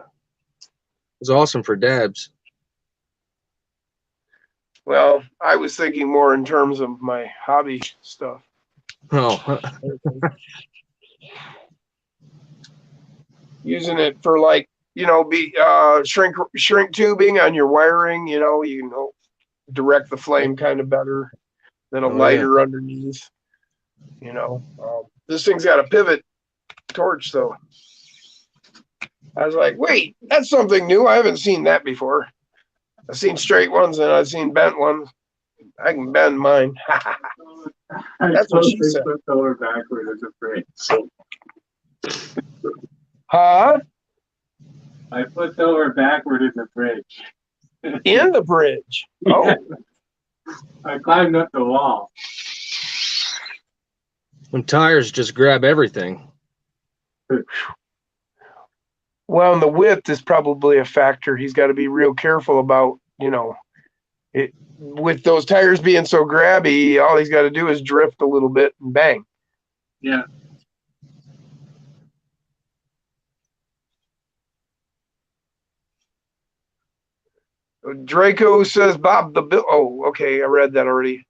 It's awesome for dabs. Well, I was thinking more in terms of my hobby stuff. Oh, Using it for like, shrink tubing on your wiring, you can direct the flame kind of better than a Oh, yeah. lighter underneath. This thing's got a pivot torch though. I was like, wait, that's something new. I haven't seen that before. I've seen straight ones and I've seen bent ones. I can bend mine. That's what she said. Put the lower backward as a bridge. Huh? I put the lower backward as a bridge. In the bridge. Oh, I climbed up the wall. them tires just grab everything. well, and the width is probably a factor. He's got to be real careful about, it. With those tires being so grabby, all he's got to do is drift a little bit and bang. Yeah. Draco says Bob the Bill. Oh, okay, I read that already.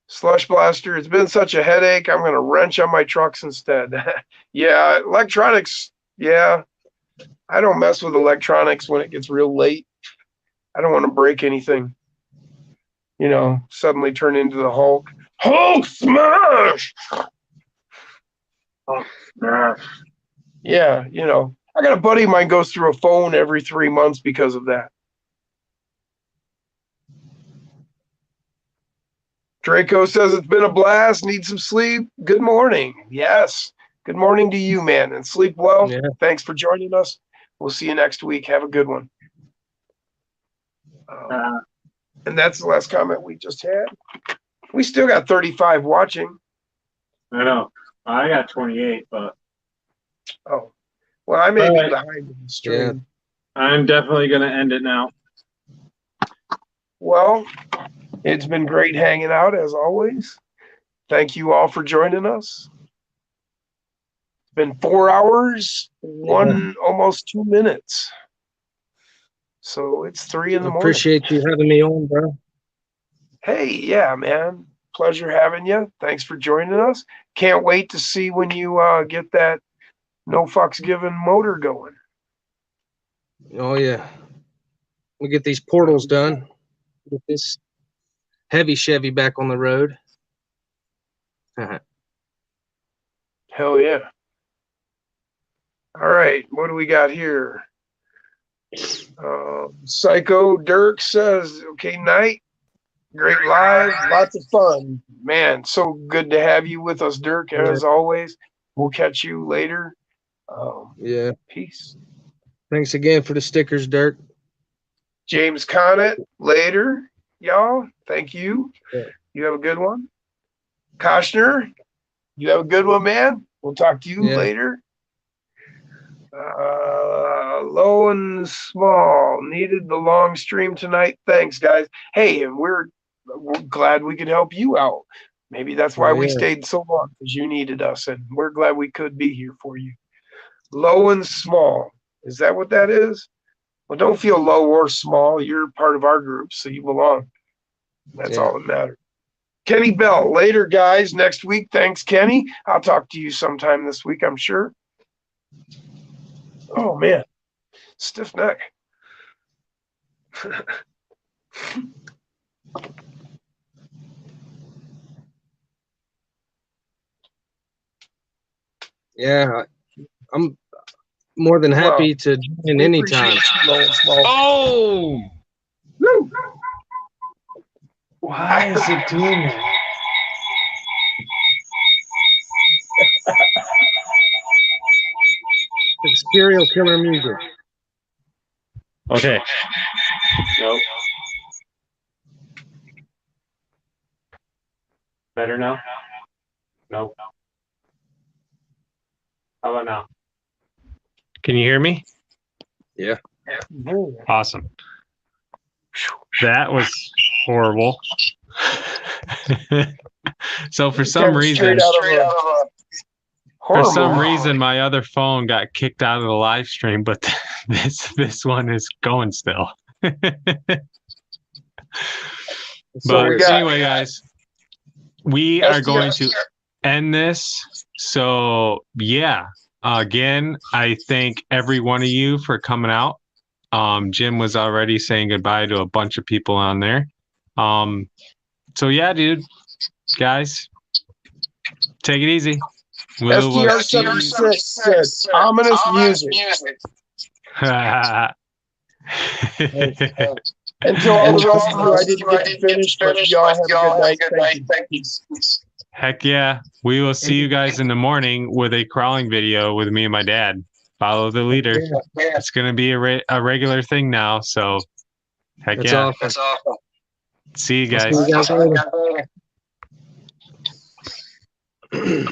Slush Blaster, it's been such a headache. I'm going to wrench on my trucks instead. Yeah, electronics. Yeah, I don't mess with electronics when it gets real late. I don't want to break anything. Suddenly turn into the Hulk. Hulk smash! Oh, smash. Yeah, I got a buddy of mine goes through a phone every 3 months because of that. Draco says it's been a blast. Need some sleep. Good morning. Yes. Good morning to you, man. And sleep well. Yeah. Thanks for joining us. We'll see you next week. Have a good one. And that's the last comment we just had. We still got 35 watching. I know. I got 28, but Oh, well, I may All be right. behind the stream. I'm definitely going to end it now. Well, it's been great hanging out as always. Thank you all for joining us. It's been 4 hours, almost 2 minutes. So it's 3 in the morning. Appreciate you having me on, bro. Hey, yeah, man. Pleasure having you. Thanks for joining us. Can't wait to see when you get that no fucks given motor going. Oh yeah, we get these portals done. Get this heavy Chevy back on the road. Hell yeah. All right, what do we got here? Psycho Dirk says, okay, night. Great live, lots of fun. Man, so good to have you with us, Dirk, as always. We'll catch you later. Yeah. Peace. Thanks again for the stickers, Dirk. James Conant, later, y'all. Thank you. Yeah. You have a good one. Koshner, you have a good one, man. We'll talk to you later. Low and small, needed the long stream tonight. Thanks, guys. Hey, and we're glad we could help you out. Maybe that's why we stayed so long, because you needed us, and we're glad we could be here for you. Low and small. Is that what that is? Well, don't feel low or small. You're part of our group, so you belong. That's all that matters. Kenny Bell, later, guys. Next week. Thanks, Kenny. I'll talk to you sometime this week, I'm sure. Oh, man. Stiff neck. Yeah, I'm more than happy to join anytime. Oh! Woo! Why is it doing that? It's serial killer music. Okay. Nope. Better now? Nope. How about now? Can you hear me? Yeah. Awesome. That was horrible. So for some reason, my other phone got kicked out of the live stream, but this one is going still. But we got- anyway, guys, we are going to end this. So yeah, again, I thank every one of you for coming out. Jim was already saying goodbye to a bunch of people on there. So yeah, dude, guys, take it easy. We'll see STR-76 says ominous music. And to all the rest of you, I didn't get to finish, but y'all have a good night. Thank you. Heck yeah. We will see you guys in the morning with a crawling video with me and my dad. Follow the leader. It's going to be a regular thing now. So heck That's yeah. awesome. See you I'll guys. see you guys later.